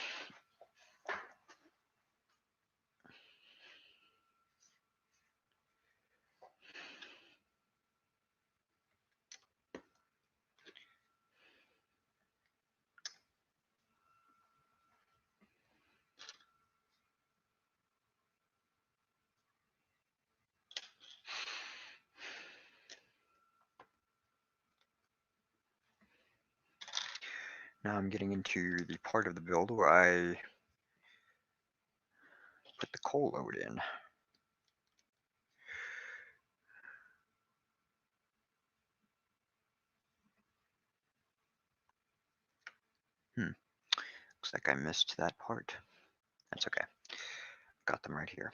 Now I'm getting into the part of the build where I put the coal load in. Looks like I missed that part. That's okay. Got them right here.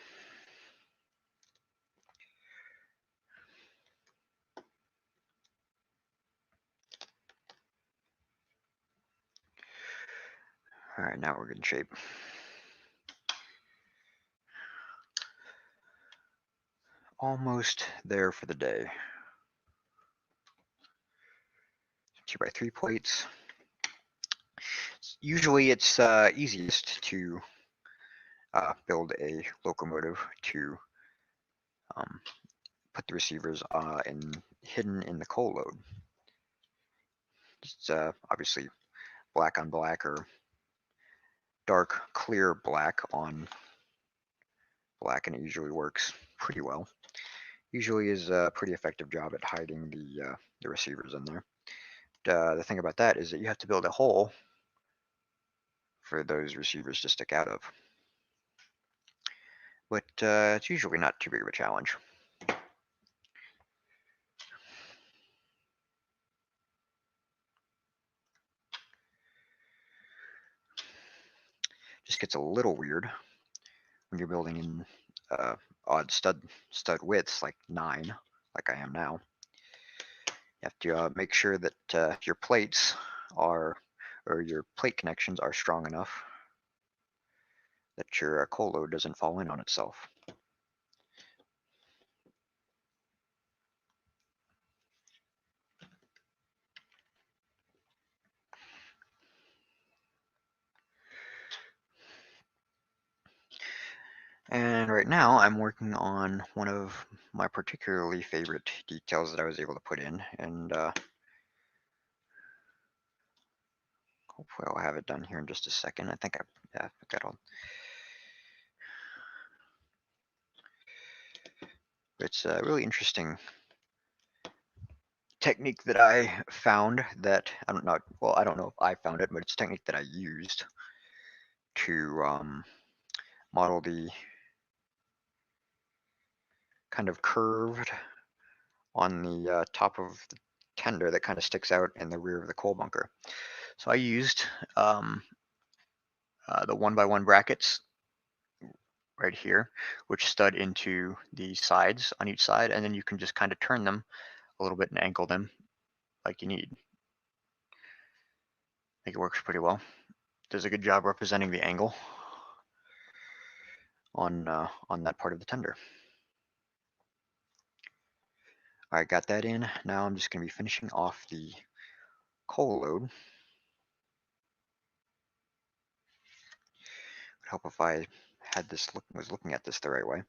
All right, now we're good in shape. Almost there for the day. 2x3 plates. Usually it's easiest to build a locomotive to put the receivers hidden in the coal load. It's obviously black on black, or dark clear black on black, and it usually works pretty well. Usually is a pretty effective job at hiding the receivers in there. The thing about that is that you have to build a hole for those receivers to stick out of. But it's usually not too big of a challenge. Just gets a little weird when you're building in odd stud widths, like 9, like I am now. You have to make sure that your plates or your plate connections are strong enough that your coal load doesn't fall in on itself. And right now I'm working on one of my particularly favorite details that I was able to put in, and hopefully I'll have it done here in just a second. I think I've got all. It's a really interesting technique that I found that I don't know. Well, I don't know if I found it, but it's a technique that I used to model the kind of curved on the top of the tender that kind of sticks out in the rear of the coal bunker. So I used the 1x1 brackets right here, which stud into the sides on each side, and then you can just kind of turn them a little bit and angle them like you need. I think it works pretty well. Does a good job representing the angle on that part of the tender. All right, got that in. Now I'm just going to be finishing off the coal load. Would help if I had this was looking at this the right way.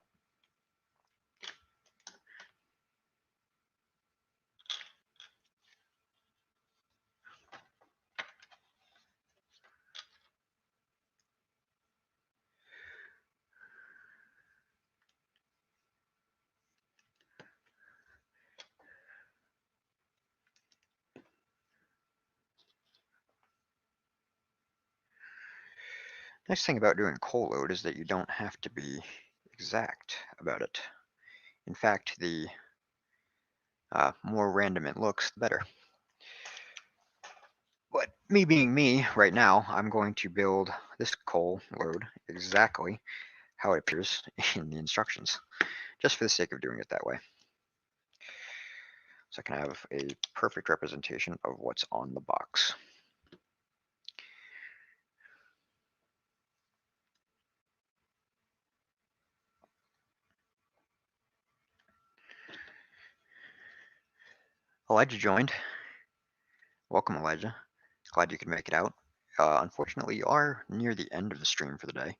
Nice thing about doing coal load is that you don't have to be exact about it. In fact, the more random it looks, the better. But me being me, right now, I'm going to build this coal load exactly how it appears in the instructions, just for the sake of doing it that way. So I can have a perfect representation of what's on the box. Elijah joined. Welcome, Elijah. Glad you could make it out. Unfortunately, you are near the end of the stream for the day.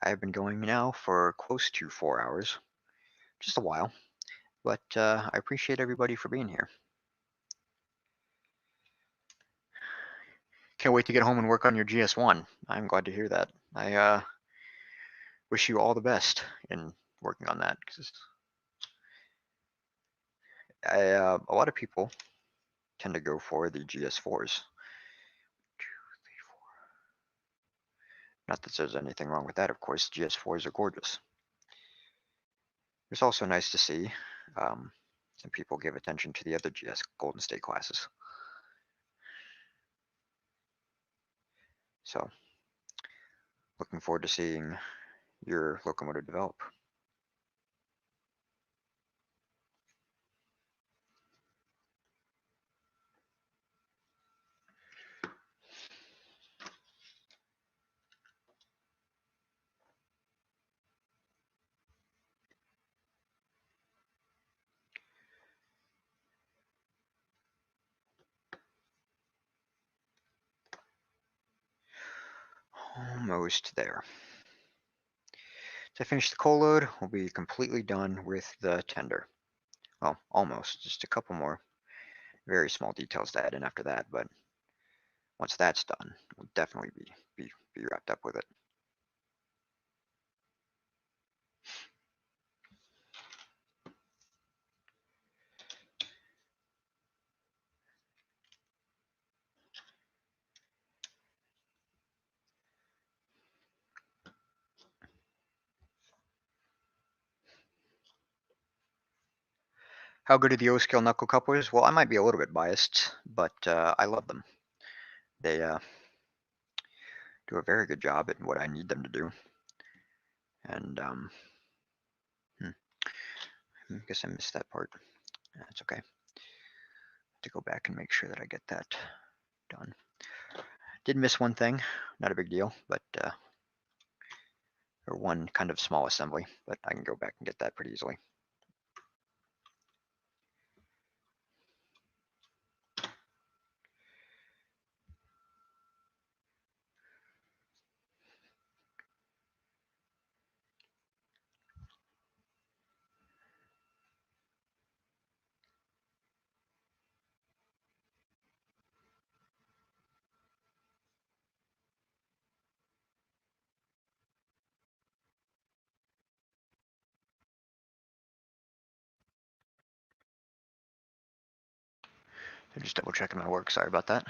I have been going now for close to 4 hours, just a while, but I appreciate everybody for being here. Can't wait to get home and work on your GS1. I'm glad to hear that. I wish you all the best in working on that, because a lot of people tend to go for the GS4s. Not that there's anything wrong with that, of course. GS4s are gorgeous. It's also nice to see some people give attention to the other GS Golden State classes. So, looking forward to seeing your locomotive develop. Almost there. To finish the coal load, we'll be completely done with the tender. Well, almost. Just a couple more very small details to add in after that, but once that's done, we'll definitely be wrapped up with it. How good are the O-scale knuckle couplers? Well, I might be a little bit biased, but I love them. They do a very good job at what I need them to do. And I guess I missed that part. That's okay. To go back and make sure that I get that done. Did miss one thing, not a big deal, but or one kind of small assembly, but I can go back and get that pretty easily. I'm just double checking my work, sorry about that.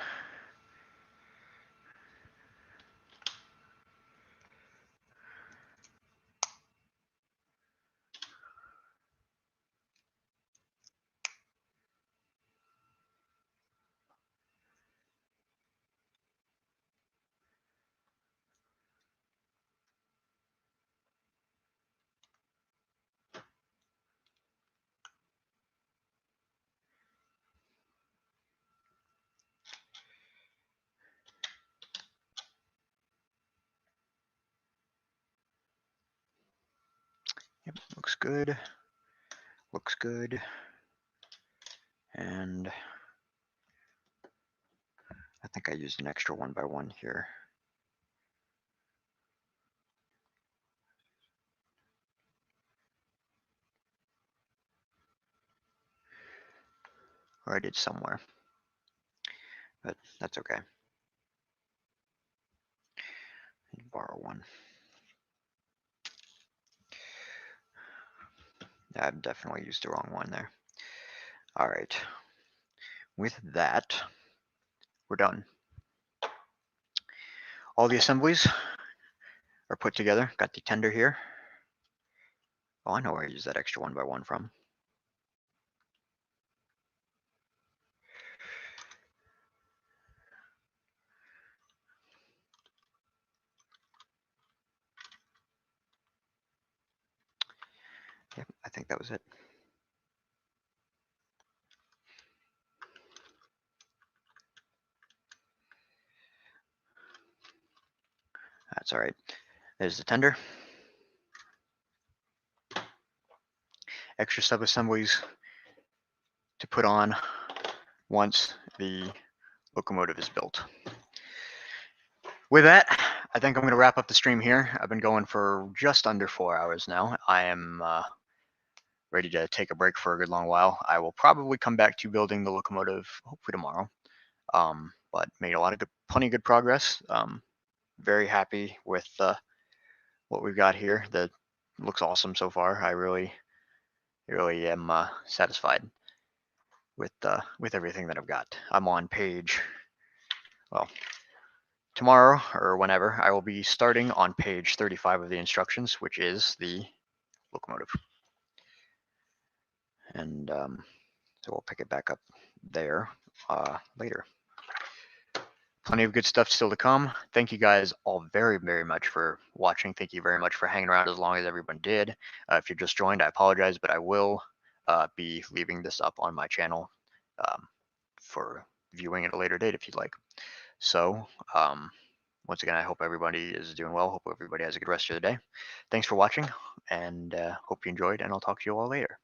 Yep, looks good. Looks good. And I think I used an extra 1x1 here. Or I did somewhere. But that's okay. Borrow one. Yeah, I've definitely used the wrong one there. All right. With that, we're done. All the assemblies are put together. Got the tender here. Oh, I know where I used that extra 1x1 from. Yep, I think that was it. That's all right. There's the tender. Extra sub-assemblies to put on once the locomotive is built. With that, I think I'm going to wrap up the stream here. I've been going for just under 4 hours now. I am ready to take a break for a good long while. I will probably come back to building the locomotive hopefully tomorrow. But made a lot of plenty of good progress. Very happy with what we've got here. That looks awesome so far. I really am satisfied with everything that I've got. I'm on page, well, tomorrow or whenever I will be starting on page 35 of the instructions, which is the locomotive. And so we'll pick it back up there later. Plenty of good stuff still to come. Thank you guys all very, very much for watching. Thank you very much for hanging around as long as everyone did. If you just joined, I apologize, but I will be leaving this up on my channel for viewing at a later date if you'd like. So once again, I hope everybody is doing well. Hope everybody has a good rest of the day. Thanks for watching, and hope you enjoyed, and I'll talk to you all later.